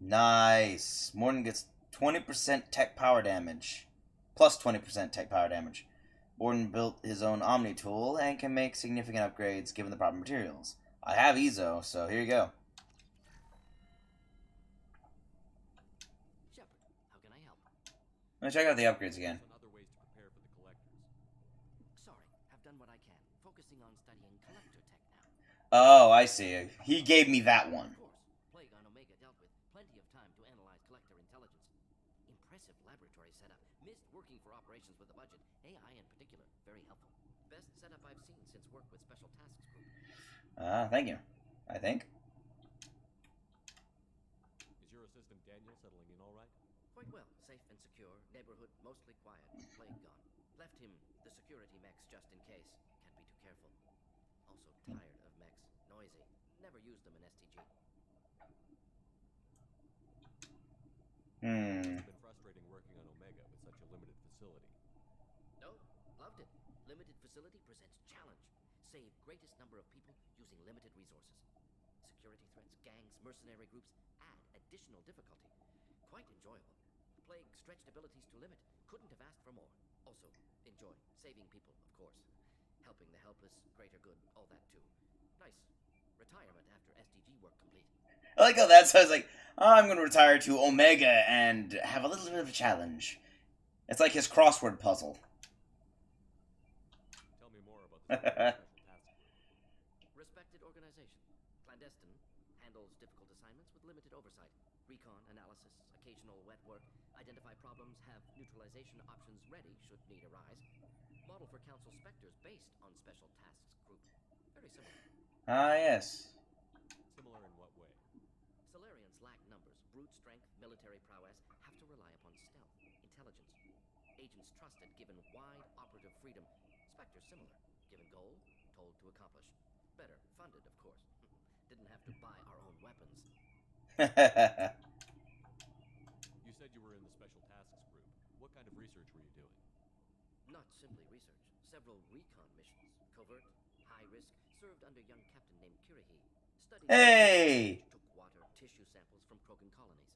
Nice. Morden gets 20% tech power damage. Plus 20% tech power damage. Morden built his own Omni Tool and can make significant upgrades given the proper materials. I have Ezo, so here you go. Shepard, how can I help? Let me check out the upgrades again. On other ways to prepare for the collectors. Sorry, have done what I can. Focusing on studying collector tech now. Oh, I see. He gave me that one. Of course, Plague on Omega dealt with. Plenty of time to analyze collector intelligence. Impressive laboratory setup. Missed working for operations with a budget. AI in particular, very helpful. Best setup I've seen since work with Special Tasks Group. Thank you. I think. Is your assistant Daniel settling in all right? Quite well. Safe and secure. Neighborhood mostly quiet. Plague gone. Left him the security mechs just in case. Can't be too careful. Also tired of mechs. Noisy. Never used them in STG. It's been frustrating working on Omega with such a limited facility. No, loved it. Limited facility presents challenge. Save greatest number of people using limited resources. Security threats, gangs, mercenary groups add additional difficulty. Quite enjoyable. Plague stretched abilities to limit. Couldn't have asked for more. Also, enjoy. Saving people, of course. Helping the helpless, greater good, all that too. Nice. Retirement after SDG work complete. I like how that sounds like, oh, I'm going to retire to Omega and have a little bit of a challenge. It's like his crossword puzzle. Tell me more about the Special Task Group. Respected organization. Clandestine. Handles difficult assignments with limited oversight. Recon, analysis, occasional wet work. Identify problems, have neutralization options ready should need arise. Model for Council Spectres based on Special Tasks Group. Very similar. Ah, yes. Similar in what way? Solarians lack numbers, brute strength, military prowess, have to rely upon stealth, intelligence. Agents trusted, given wide operative freedom. Spectres similar, given goal, told to accomplish. Better funded, of course. Didn't have to buy our own weapons. You said you were in the Special Tasks Group. What kind of research were you doing? Not simply research. Several recon missions. Covert, high risk, served under young captain named Kirahi. Studied Hey! took water, tissue samples from Krogan colonies.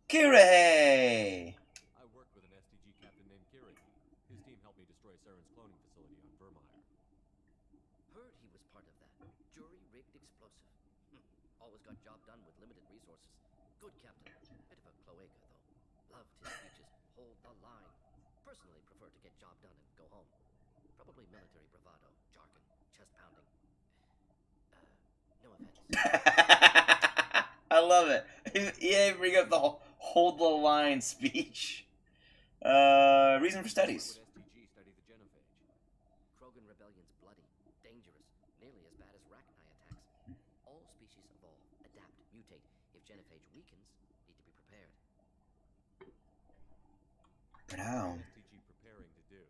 Kirahe! I worked with an STG captain named Kiri. His team helped me destroy Job done with limited resources. Good captain. Bit of a cloaca, though. Loved his speeches. Hold the line. Personally prefer to get job done and go home. Probably military bravado, jargon, chest pounding. No offense. I love it. Yeah, bring up the hold the line speech. Reason for studies. Why would STG study the genophage? Krogan rebellion's bloody, dangerous, nearly as bad as Rachni attacks. All species evolve, adapt, mutate. If genophage weakens, need to be prepared. But how? What is STG preparing to do?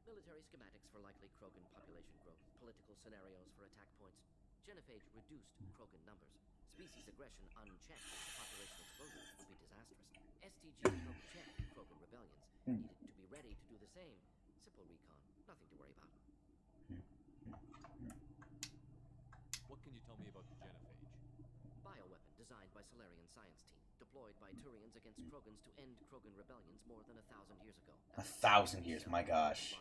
Military schematics for likely Krogan population growth, political scenarios for attack points. Genophage reduced Krogan numbers. Species aggression unchecked, population explosion would be disastrous. STG helped check Krogan rebellions. Needed to be ready to do the same. Simple recon, nothing to worry about. What can you tell me about the genophage? Bioweapon designed by Solarian science team, deployed by Turians against Krogans to end Krogan rebellions more than 1,000 years ago. 1,000 years, my gosh.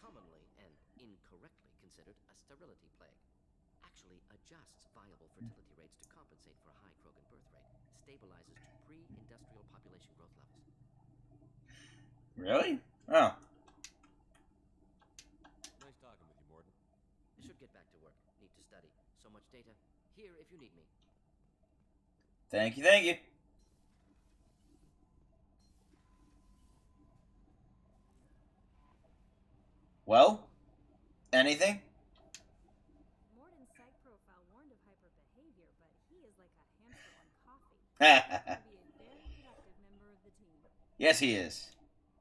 Commonly and incorrectly considered a sterility plague. Actually adjusts viable fertility rates to compensate for a high Krogan birth rate. Stabilizes to pre-industrial population growth levels. Really? Oh. Nice talking with you, Morden. I should get back to work. Need to study. So much data. Here if you need me. Thank you, thank you. Well? Anything? Morden's psych profile warned of hyperbehavior, but he is like a hamster on coffee. He's going to be a very productive member of the team. Yes, he is.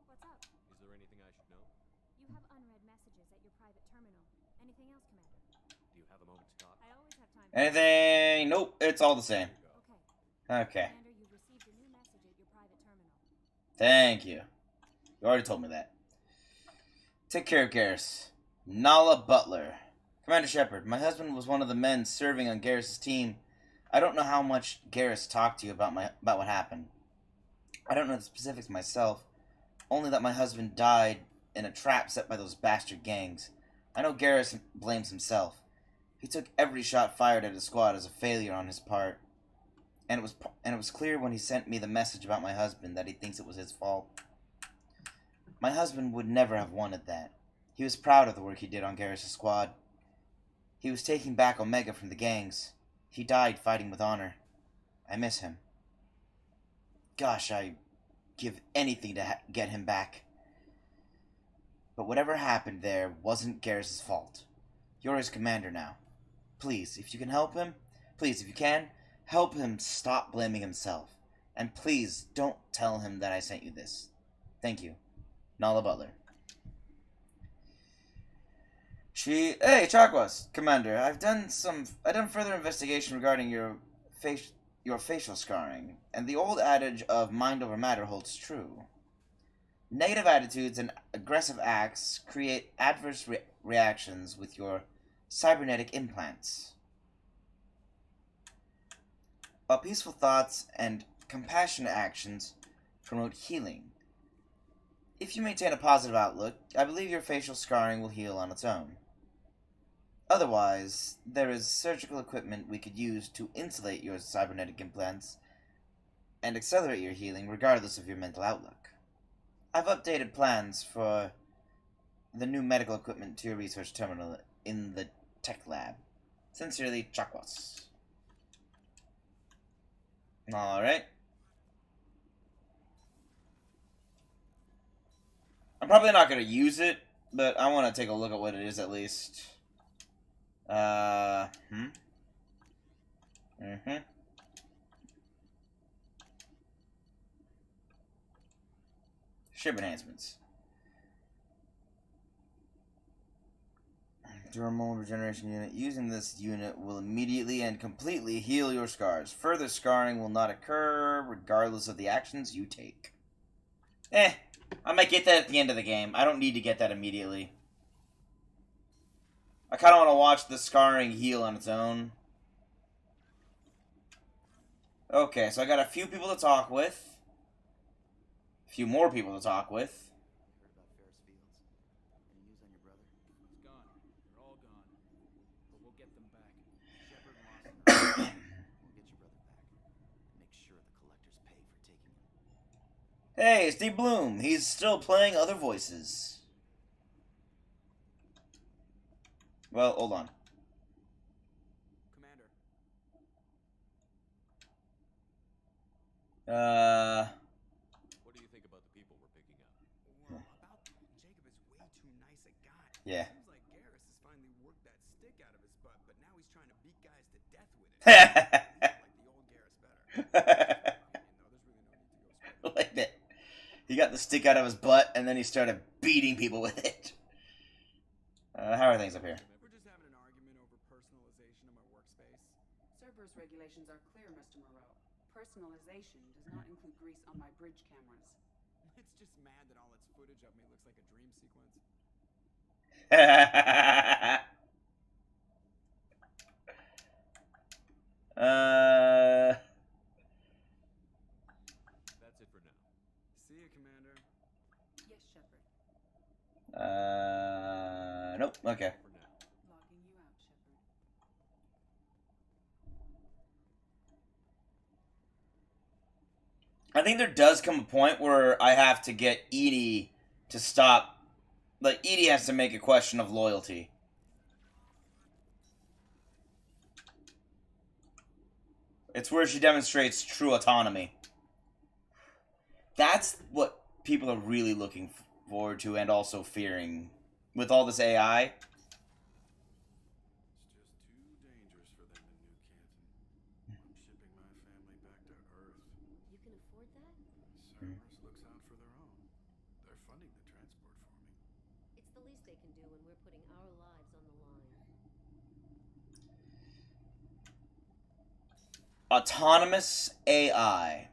What's up? Is there anything I should know? You have unread messages at your private terminal. Anything else, Commander? Do you have a moment to talk? I always have time. Anything? Nope, it's all the same. Okay. Commander, you've received a new message at your private terminal. Thank you. You already told me that. Take care of Garrus. Nala Butler. Commander Shepard, my husband was one of the men serving on Garrus' team. I don't know how much Garrus talked to you about what happened. I don't know the specifics myself, only that my husband died in a trap set by those bastard gangs. I know Garrus blames himself. He took every shot fired at his squad as a failure on his part. And it was clear when he sent me the message about my husband that he thinks it was his fault. My husband would never have wanted that. He was proud of the work he did on Garrus' squad. He was taking back Omega from the gangs. He died fighting with honor. I miss him. Gosh, I give anything to get him back. But whatever happened there wasn't Garrus' fault. You're his commander now. Please, if you can help him, please, if you can, help him stop blaming himself. And please, don't tell him that I sent you this. Thank you. Nala Butler. Hey, Chakwas, Commander, I've done further investigation regarding your facial scarring, and the old adage of mind over matter holds true. Negative attitudes and aggressive acts create adverse reactions with your cybernetic implants. While peaceful thoughts and compassionate actions promote healing. If you maintain a positive outlook, I believe your facial scarring will heal on its own. Otherwise, there is surgical equipment we could use to insulate your cybernetic implants and accelerate your healing regardless of your mental outlook. I've updated plans for the new medical equipment to your research terminal in the tech lab. Sincerely, Chakwas. Alright. I'm probably not going to use it, but I want to take a look at what it is at least. Ship enhancements. Dermal regeneration unit. Using this unit will immediately and completely heal your scars. Further scarring will not occur regardless of the actions you take. I might get that at the end of the game. I don't need to get that immediately. I kind of want to watch the scarring heal on its own. Okay, so I got a few people to talk with. A few more people to talk with. He's gone. They're all gone. But we'll get them back. Shepard lost them. We'll get sure the collectors pay for taking him. Hey, Steve Bloom. He's still playing other voices. Well, hold on. Commander. What do you think about the people we're picking up? Well, about Jacob is way too nice a guy. Yeah. Seems like Garrus has finally worked that stick out of his butt, but now he's trying to beat guys to death with it. I like the old Garrus better. Like that. He got the stick out of his butt, and then he started beating people with it. How are things up here? We're just having an argument over personalization of my workspace. Cerberus regulations are clear, Mr. Moreau. Personalization does not include grease on my bridge cameras. It's just mad that all its footage of me looks like a dream sequence. That's it for now. See you, Commander. Yes, Shepard. Nope. Okay. Logging you out, Shepard. I think there does come a point where I have to get Edie to stop. Like, Edie has to make a question of loyalty. It's where she demonstrates true autonomy. That's what people are really looking forward to and also fearing. With all this AI. It's just too dangerous for them in New Canton. I'm shipping my family back to Earth. You can afford that? Cerberus looks out for their own. They're funding the transport for me. It's the least they can do when we're putting our lives on the line. Autonomous AI.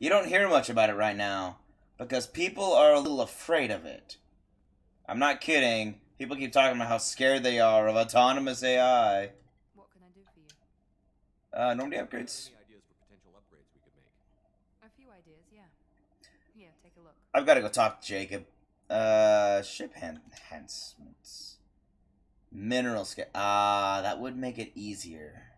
You don't hear much about it right now because people are a little afraid of it. I'm not kidding. People keep talking about how scared they are of autonomous AI. What can I do for you? Normally upgrades. Any ideas for potential upgrades we could make? A few ideas, yeah. Here, take a look. I've got to go talk to Jacob. Ship enhancements. Mineral scale. That would make it easier.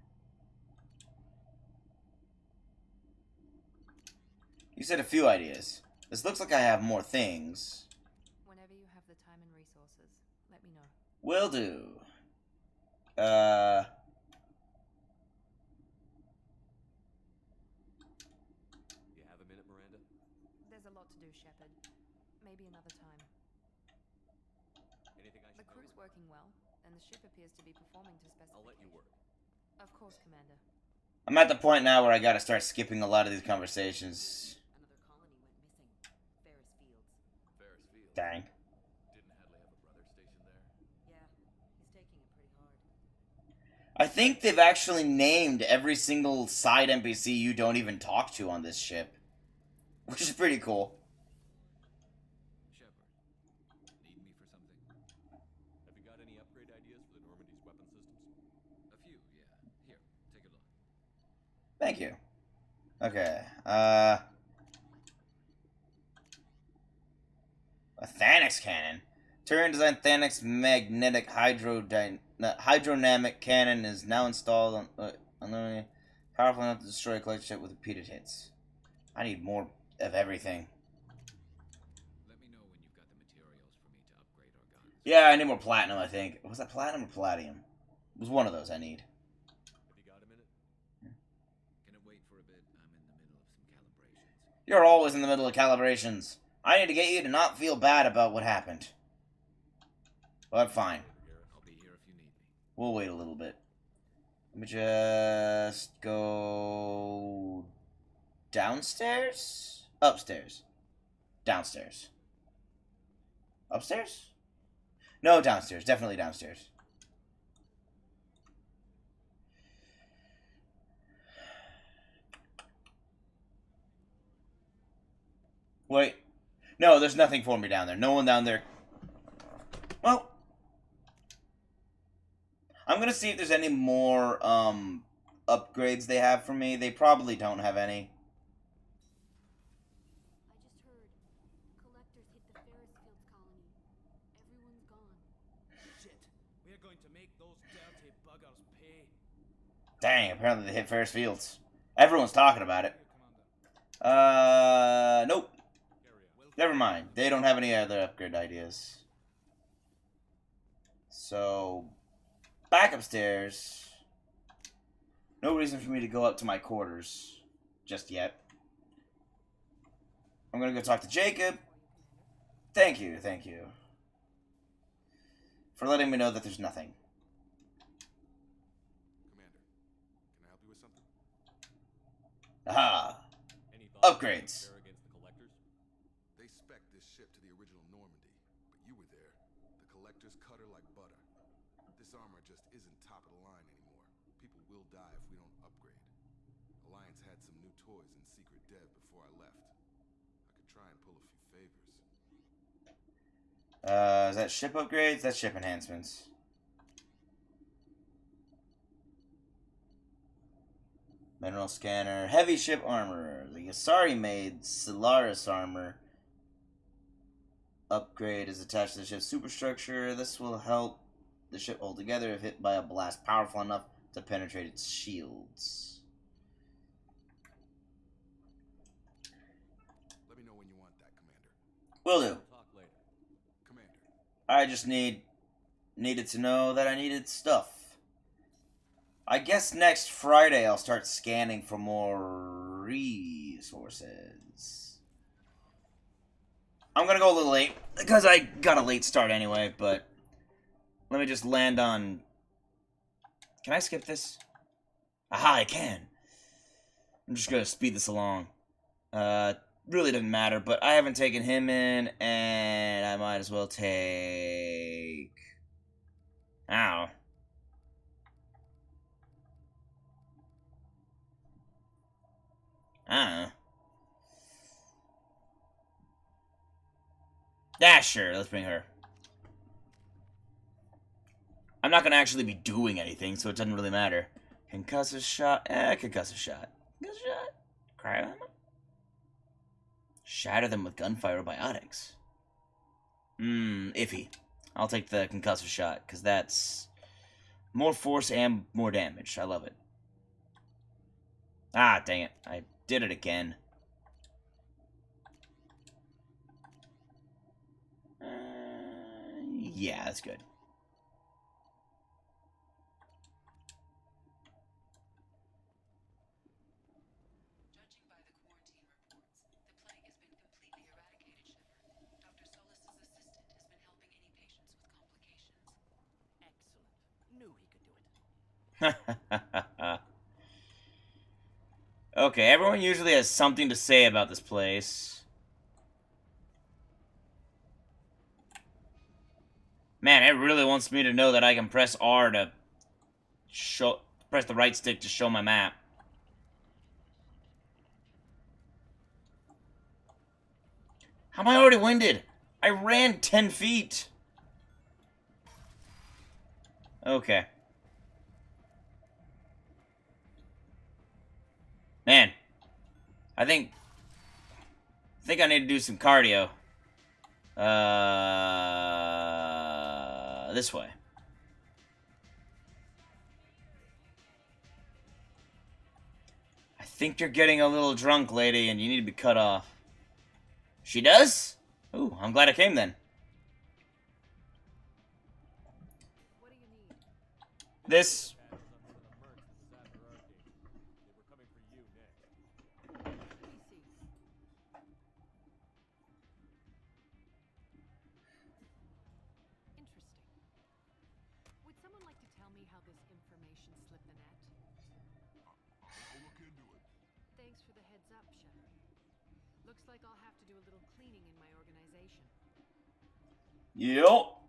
You said a few ideas. This looks like I have more things. Whenever you have the time and resources, let me know. Will do. You have a minute, Miranda? There's a lot to do, Shepard. Maybe another time. Anything I should The know? crew's working well, and the ship appears to be performing to specifications. I'll let you work. Of course, Commander. I'm at the point now where I gotta start skipping a lot of these conversations. Another colony went missing. Ferris Fields. Ferris Field. Dang. Didn't Hadley have a brother stationed there? Yeah, he's taking it pretty hard. I think they've actually named every single side NPC you don't even talk to on this ship. Which is pretty cool. Shepard, need me for something? Have you got any upgrade ideas for the Normandy's weapon systems? A few, yeah. Here, take a look. Thank you. Okay, a Thanix cannon. Turian designed Thanix magnetic hydrodynamic cannon is now installed on the powerful enough to destroy a collector ship with repeated hits. I need more of everything. Let me know when you've got the materials for me to upgrade our guns. Yeah, I need more platinum, I think. Was that platinum or palladium? It was one of those I need. Have you got a minute? Can it wait for a bit? I'm in the middle of some calibrations. You're always in the middle of calibrations. I need to get you to not feel bad about what happened. But fine. I'll be here if you need me. We'll wait a little bit. Let me just go downstairs? Upstairs. Downstairs. Upstairs? No, downstairs. Definitely downstairs. Wait. No, there's nothing for me down there. No one down there. Well, I'm gonna see if there's any more upgrades they have for me. They probably don't have any. I just heard collectors hit the Ferris Fields colony. Everyone's gone. Shit. We're going to make those dirty buggers pay. Dang, apparently they hit Ferris Fields. Everyone's talking about it. Nope. Never mind. They don't have any other upgrade ideas. So, back upstairs. No reason for me to go up to my quarters just yet. I'm gonna go talk to Jacob. Thank you, for letting me know that there's nothing. Commander, can I help you with something? Aha! Any thoughts Upgrades. on against the collectors? They spec'd this ship to the original Normandy, but you were there. The collectors cut her like butter. This armor just isn't top of the line anymore. People will die if we don't upgrade. Alliance had some new toys in secret dev before I left. I could try and pull a few favors. Is that ship upgrades? That's ship enhancements. Mineral scanner. Heavy ship armor. The Asari made Solaris armor upgrade is attached to the ship's superstructure. This will help the ship hold together if hit by a blast powerful enough to penetrate its shields. Let me know when you want that, Commander. Will do. Talk later. Commander. I just needed to know that I needed stuff. I guess next Friday I'll start scanning for more resources. I'm gonna go a little late because I got a late start anyway, but let me just land on... Can I skip this? Aha, I can. I'm just gonna speed this along. Really doesn't matter, but I haven't taken him in, and I might as well take... Ow. Yeah, sure, let's bring her. I'm not gonna actually be doing anything, so it doesn't really matter. Concussive shot. Concussive shot. Concussive shot. Cryo ammo? Shatter them with gunfire or biotics. Iffy. I'll take the concussive shot, because that's more force and more damage. I love it. Ah, dang it. I did it again. Yeah, that's good. Judging by the quarantine reports, the plague has been completely eradicated, Shepard. Dr. Solis's assistant has been helping any patients with complications. Excellent. Knew he could do it. Okay, everyone usually has something to say about this place. Man, it really wants me to know that I can press R to press the right stick to show my map. How am I already winded? I ran 10 feet. Okay. Man. I think I need to do some cardio. This way. I think you're getting a little drunk, lady, and you need to be cut off. She does? Ooh, I'm glad I came then. What do you need? This. Interesting. Would someone like to tell me how this information slipped the net? I'll look into it. Thanks for the heads up, Shepard. Looks like I'll have to do a little cleaning in my organization. Yup.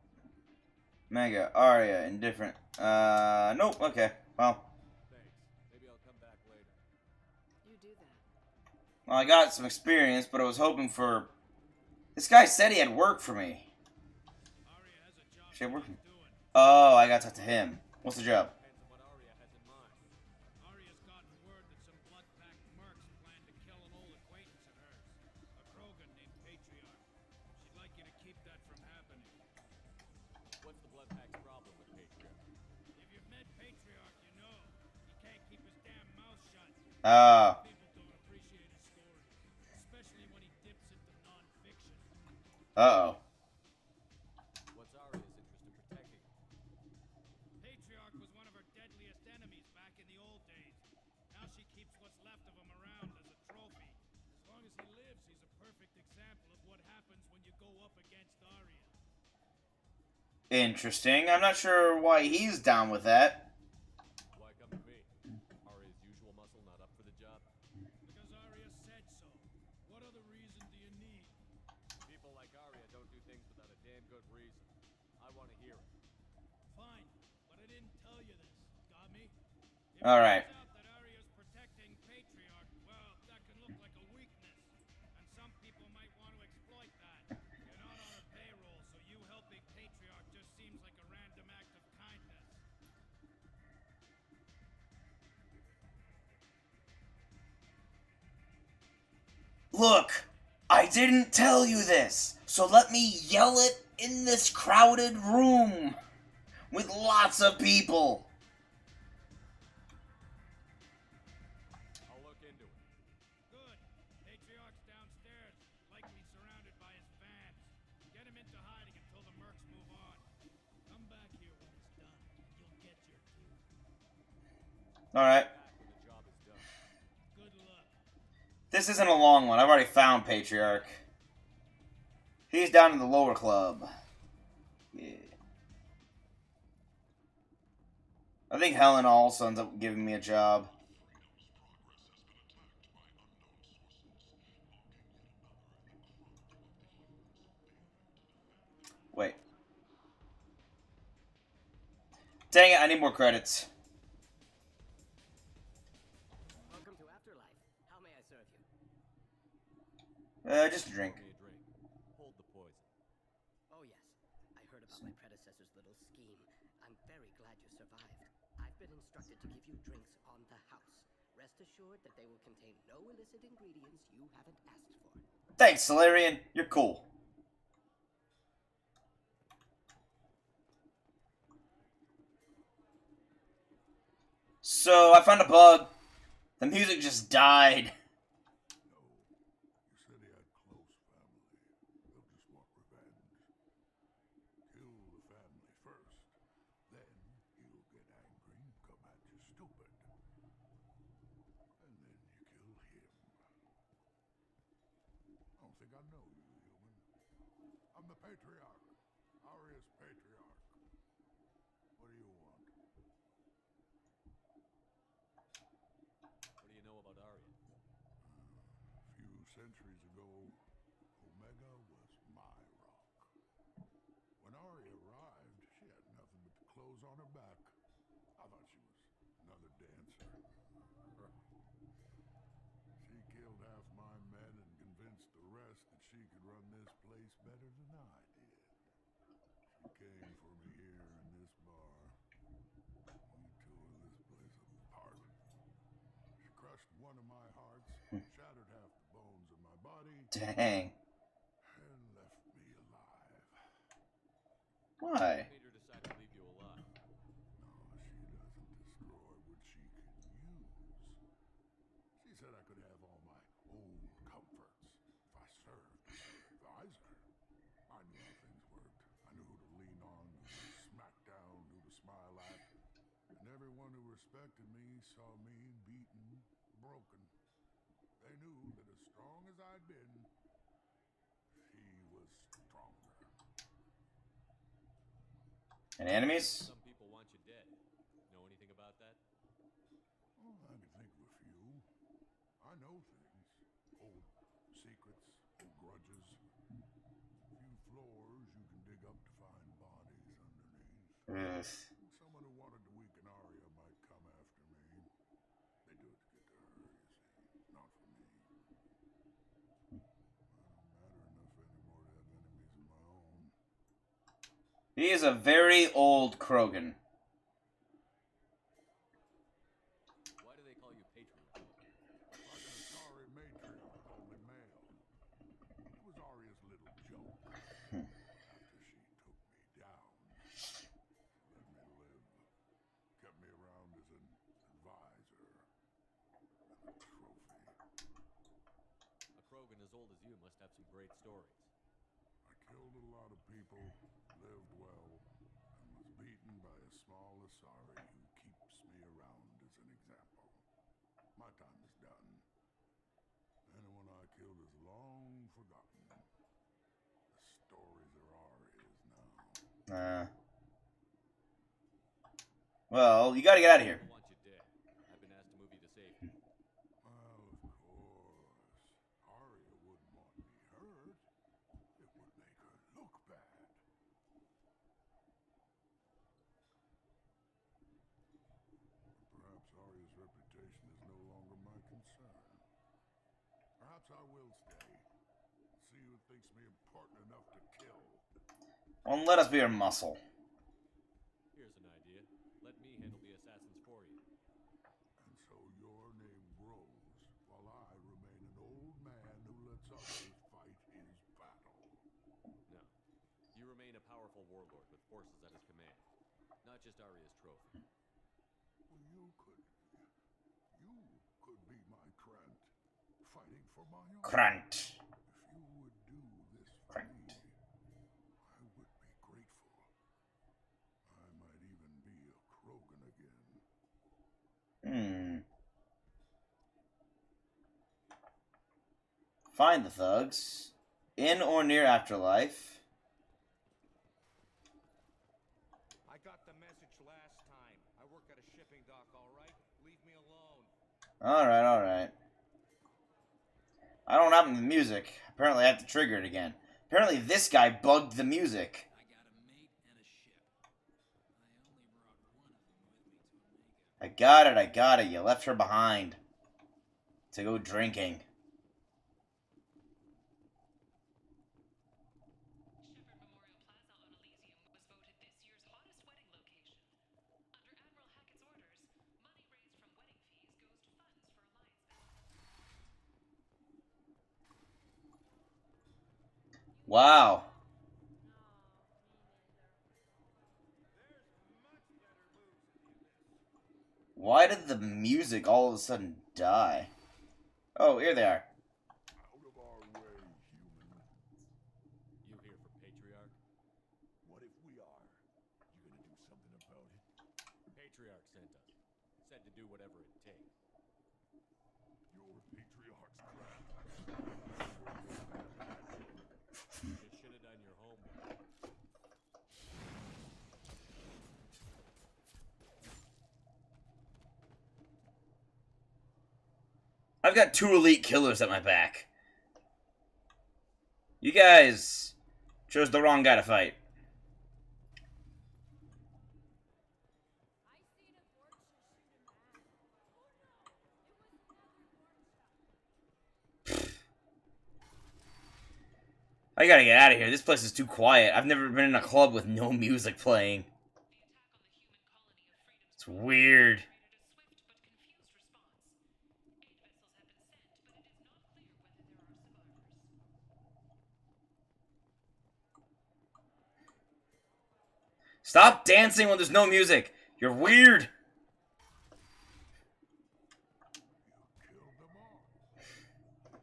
Mega, Arya, indifferent. Nope, okay. Well. Thanks. Maybe I'll come back later. You do that. Well, I got some experience, but I was hoping for... This guy said he had work for me. She had work for me. Oh, I gotta talk to him. What's the job? Depends on what Arya has in mind. Arya's gotten word that some blood-packed mercs plan to kill an old acquaintance of hers, a Krogan named Patriarch. She'd like you to keep that from happening. What's the blood pack's problem with Patriarch? If you've met Patriarch, you know. He can't keep his damn mouth shut. Uh, People don't appreciate his stories, especially when he dips into non-fiction. uh-oh. What's Arya's interest in protecting him? Patriarch was one of her deadliest enemies back in the old days. Now she keeps what's left of him around as a trophy. As long as he lives, he's a perfect example of what happens when you go up against Arya. Interesting. I'm not sure why he's down with that. Why come to me? Arya's usual muscle not up for the job? Because Arya said so. What other reason do you need? People like Arya don't do things without a damn good reason. I want to hear it. Fine, but I didn't tell you this. Got me? If All it right. turns out that Arya's protecting Patriarch, well, that can look like a weakness. And some people might want to exploit that. You're not on her payroll, so you helping Patriarch just seems like a random act of kindness. Look, I didn't tell you this, so let me yell it in this crowded room with lots of people. I'll look into it. Good. Patriarch's downstairs, likely surrounded by his fans. Get him into hiding until the mercs move on. Come back here when it's done, and you'll get your due. Alright. Back when the job is done. Good luck. This isn't a long one. I've already found Patriarch. He's down in the lower club. Yeah. I think Helen also ends up giving me a job. Wait. Dang it, I need more credits. Welcome to Afterlife. How may I serve you? Just a drink. Pour me a drink. Hold the poison. Oh, yes. I heard about my predecessor's little scheme. I'm very glad you survived. I've been instructed to give you drinks on the house. Rest assured that they will contain no illicit ingredients you haven't asked for. Thanks, Solarian. You're cool. So, I found a bug. The music just died. No. You said he had close family. They'll just want revenge. Kill the family first. Then he'll get angry and come at you stupid. And then you kill him. I don't think I know you, human. I'm the Patriarch. Arya's Patriarch. What do you want? What do you know about Arya? A few centuries ago, Omega was my rock. When Arya arrived, she had nothing but the clothes on her back. I thought she was another dancer. She killed half my men and convinced the rest that she could run this place better than I did. She came for me here in this bar. We tore this place apart. She crushed one of my hearts, shattered half the bones in my body, Dang. and left me alive. Why? Made her decide to leave you alive. No, she doesn't destroy what she can use. She said I could have all my old comforts if I served as her advisor. I knew how things worked. I knew who to lean on, who to smack down, who to smile at. And everyone who respected me saw me beaten, broken. They knew that as strong as I'd been, she was stronger. Any enemies? Some people want you dead. Know anything about that? Oh, I can think of a few. I know things. Old secrets, old grudges. A few floors you can dig up to find bodies underneath. Ugh. Someone who wanted to weaken Arya might come after me. They do it to get to her, you see, not for me. I don't matter enough anymore to have enemies of my own. He is a very old Krogan. Why do they call you Patriarch? Like an Asari matriarch, only male. It was Arya's little joke. After she took me down, she let me live. Kept me around as an advisor. And the as old as you must have some great stories. I killed a lot of people, lived well, and was beaten by a small Asari who keeps me around as an example. My time is done. Anyone I killed is long forgotten. The stories are ours now. Well, you gotta get out of here. I want you dead. I've been asked to move you to safety. Well, of course. Arya wouldn't want me hurt. It would make her look bad. Perhaps Arya's reputation is no longer my concern. Perhaps I will stay. See who thinks me important enough to kill. Well, let us be your muscle. Here's an idea. Let me handle the assassins for you. And so your name grows, while I remain an old man who lets others fight his battle. No. You remain a powerful warlord with forces at his command. Not just Arya's trophy. Well, you could be my Krant, fighting for my own. Krant. If you would do this for me, I would be grateful. I might even be a Krogan again. Find the thugs. In or near Afterlife. I got the message last time. I work at a shipping dock, all right? Leave me alone. Alright, alright. I don't have the music. Apparently I have to trigger it again. Apparently this guy bugged the music. I got a mate and a ship. I only brought one of them with me to Omega. I got it. You left her behind. To go drinking. Wow. Why did the music all of a sudden die? Oh, here they are. Out of our way, human. You here for Patriarch? What if we are? You gonna do something about it? Patriarch sent us. Said to do whatever it takes. You're Patriarch's Krant. You should have done your homework. I've got 2 elite killers at my back. You guys chose the wrong guy to fight. I gotta get out of here. This place is too quiet. I've never been in a club with no music playing. It's weird. Stop dancing when there's no music. You're weird. You killed them all.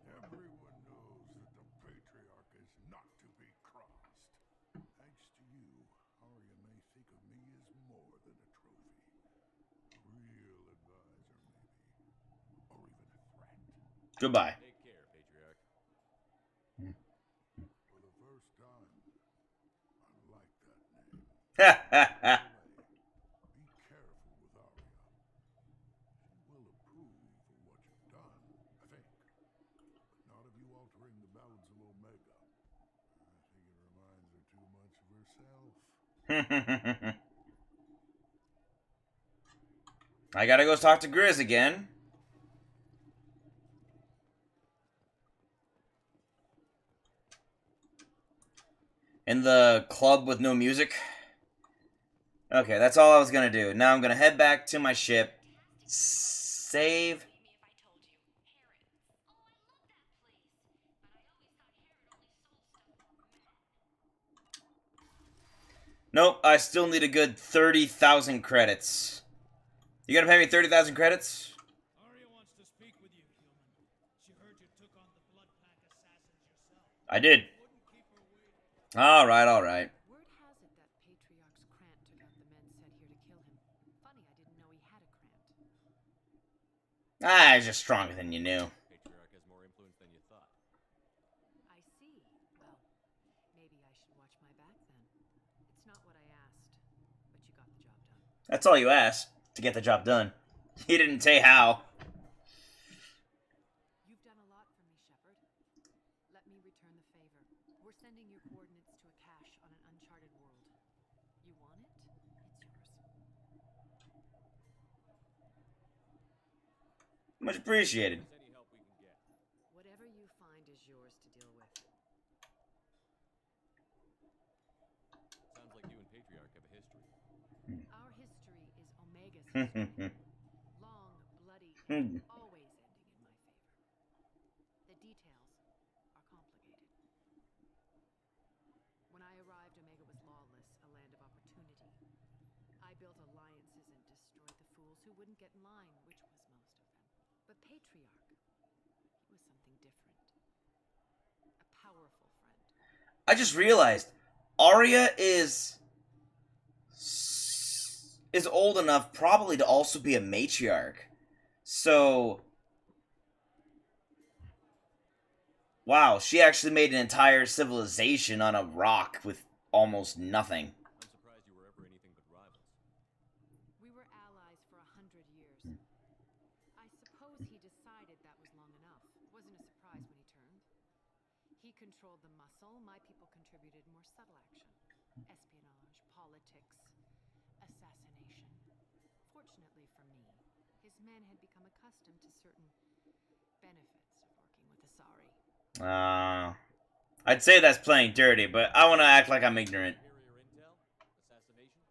Everyone knows that the Patriarch is not to be crossed. Thanks to you, Arya may think of me as more than a trophy. A real advisor, maybe. Or even a threat. Goodbye. Take care, Patriarch. For the first time, I like that name. Ha ha ha. Be careful with Arya. She will approve of what you've done, I think. But not of you altering the balance of Omega. I think it reminds her too much of herself. I gotta go talk to Grizz again. In the club with no music. Okay, that's all I was gonna do. Now I'm gonna head back to my ship. Save. Nope, I still need a good 30,000 credits. You gotta pay me 30,000 credits? Arya wants to speak with you, human. She heard you took on the Blood Pack assassins. I did. All right, all right. Word has it that Patriarch's Krant took out the men sent here to kill him. Funny, I didn't know he had a Krant. Ah, he's just stronger than you knew. Patriarch has more influence than you thought. I see. Well, maybe I should watch my back then. It's not what I asked, but you got the job done. That's all you asked to get the job done. He didn't say how. You've done a lot for me, Shepard. Let me return the favor. We're sending your coordinates to a cache on an uncharted world. You want it? It's yours. Much appreciated. Any help we can get. Whatever you find is yours to deal with. Sounds like you and Patriarch have a history. Our history is Omega's history. Long, bloody, and always ending in my favor. The details are complicated. When I arrived, Omega was lawless, a land of opportunity. I built alliances and destroyed the fools who wouldn't get in line, which was most of them. But Patriarch, he was something different. A powerful friend. I just realized Arya is old enough probably to also be a matriarch. So wow, she actually made an entire civilization on a rock with almost nothing. I'm surprised you were ever anything but rivals. We were allies for 100 years. I suppose he decided that was long enough. Wasn't a surprise when he turned. He controlled the muscle. My people contributed more subtle action. Espionage, politics, assassination. Fortunately for me, his men had become accustomed to certain benefits of working with Asari. I'd say that's playing dirty, but I want to act like I'm ignorant. Superior intel? Assassination?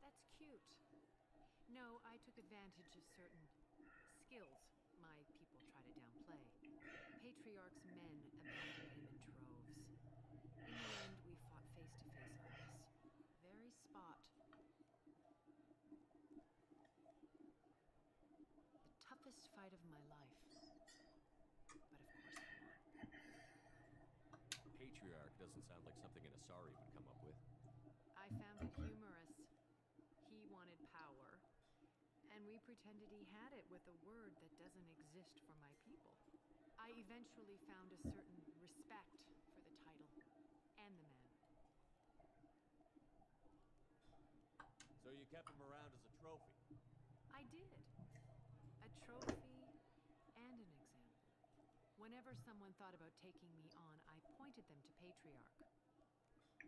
That's cute. No, I took advantage of certain skills my people try to downplay. Patriarch's men abandoned him in troves. In the end, we fought face to face on this very spot. The toughest fight of my life. But of course I won. Patriarch doesn't sound like something an Asari would come up with. I found it humorous. He wanted power, and we pretended he had it with a word that doesn't exist for my people. I eventually found a certain respect for the title and the man. So you kept him around as a trophy? I did. A trophy and an example. Whenever someone thought about taking me on, I pointed them to Patriarch.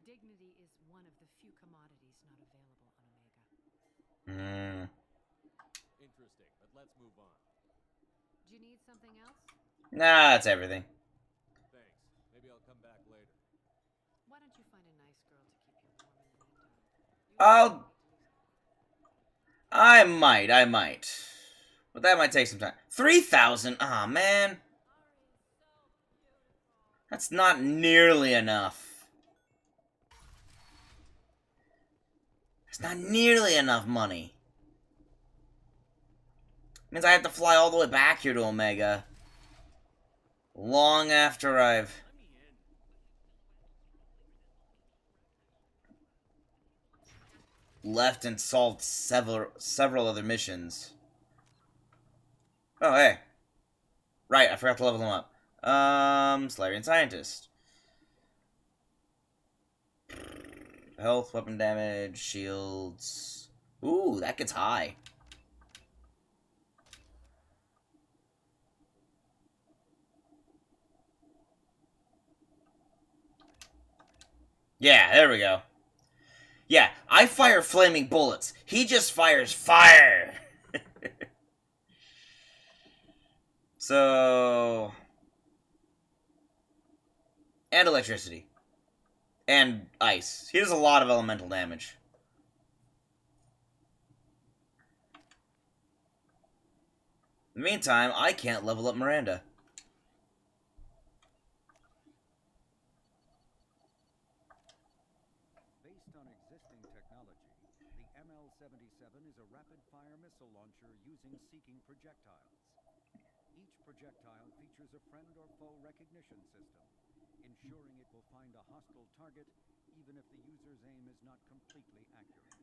Dignity is one of the few commodities not available on Omega. Interesting, but let's move on. Do you need something else? Nah, that's everything. Thanks. Maybe I'll come back later. Why don't you find a nice girl to keep you warm in the meantime? I might. But that might take some time. 3,000? Aw, man. That's not nearly enough. It's not nearly enough money. Means I have to fly all the way back here to Omega. Long after I've left and solved several other missions. Oh, hey. Right, I forgot to level him up. Solarian Scientist. Health, weapon damage, shields. Ooh, that gets high. Yeah, there we go. Yeah, I fire flaming bullets. He just fires fire. So... and electricity. And ice. He does a lot of elemental damage. In the meantime, I can't level up Miranda. Based on existing technology, the ML-77 is a rapid-fire missile launcher using seeking projectiles. Each projectile features a friend or foe recognition system, ensuring it will find a hostile target even if the user's aim is not completely accurate.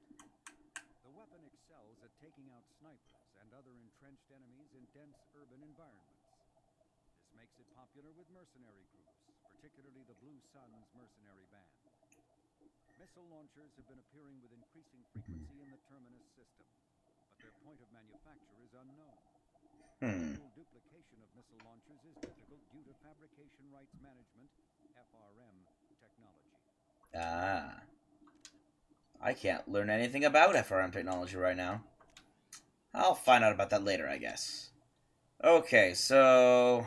The weapon excels at taking out snipers and other entrenched enemies in dense urban environments. This makes it popular with mercenary groups, particularly the Blue Suns mercenary band. Missile launchers have been appearing with increasing frequency in the Terminus system, but their point of manufacture is unknown. Manual duplication of missile launchers is difficult due to fabrication rights management, FRM, technology. Ah. I can't learn anything about FRM technology right now. I'll find out about that later, I guess. Okay, so...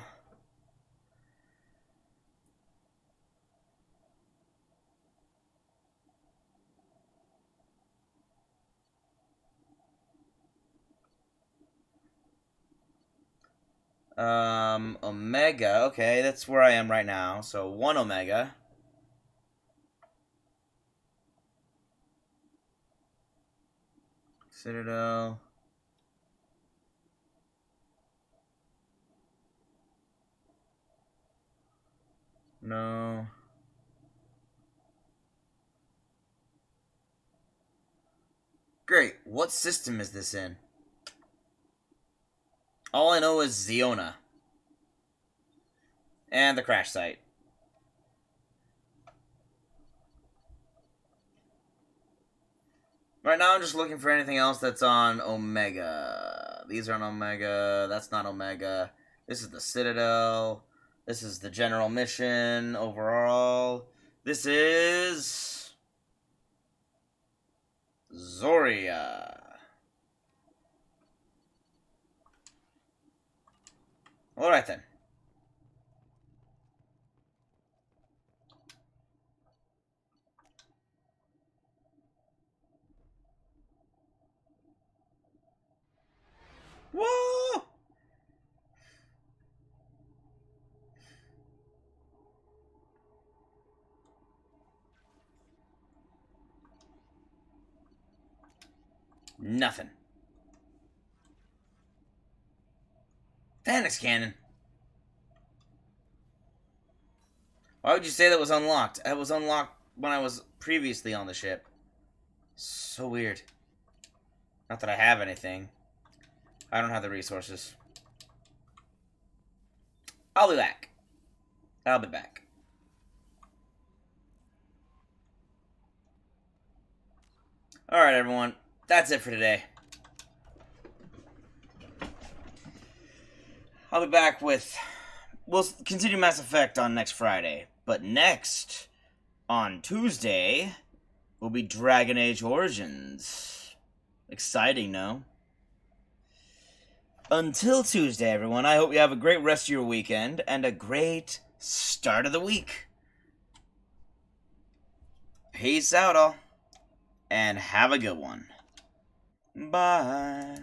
Omega. Okay, that's where I am right now. So 1 Omega. Citadel. No. Great. What system is this in? All I know is Ziona. And the crash site. Right now I'm just looking for anything else that's on Omega. These are on Omega. That's not Omega. This is the Citadel. This is the general mission overall. This is... Zoria. Alright then. Whoa! Nothing. Fann's cannon. Why would you say that was unlocked? It was unlocked when I was previously on the ship. So weird. Not that I have anything. I don't have the resources. I'll be back. I'll be back. Alright, everyone. That's it for today. I'll be back with... We'll continue Mass Effect on next Friday. But next, on Tuesday, will be Dragon Age Origins. Exciting, no? Until Tuesday, everyone, I hope you have a great rest of your weekend and a great start of the week. Peace out, all. And have a good one. Bye.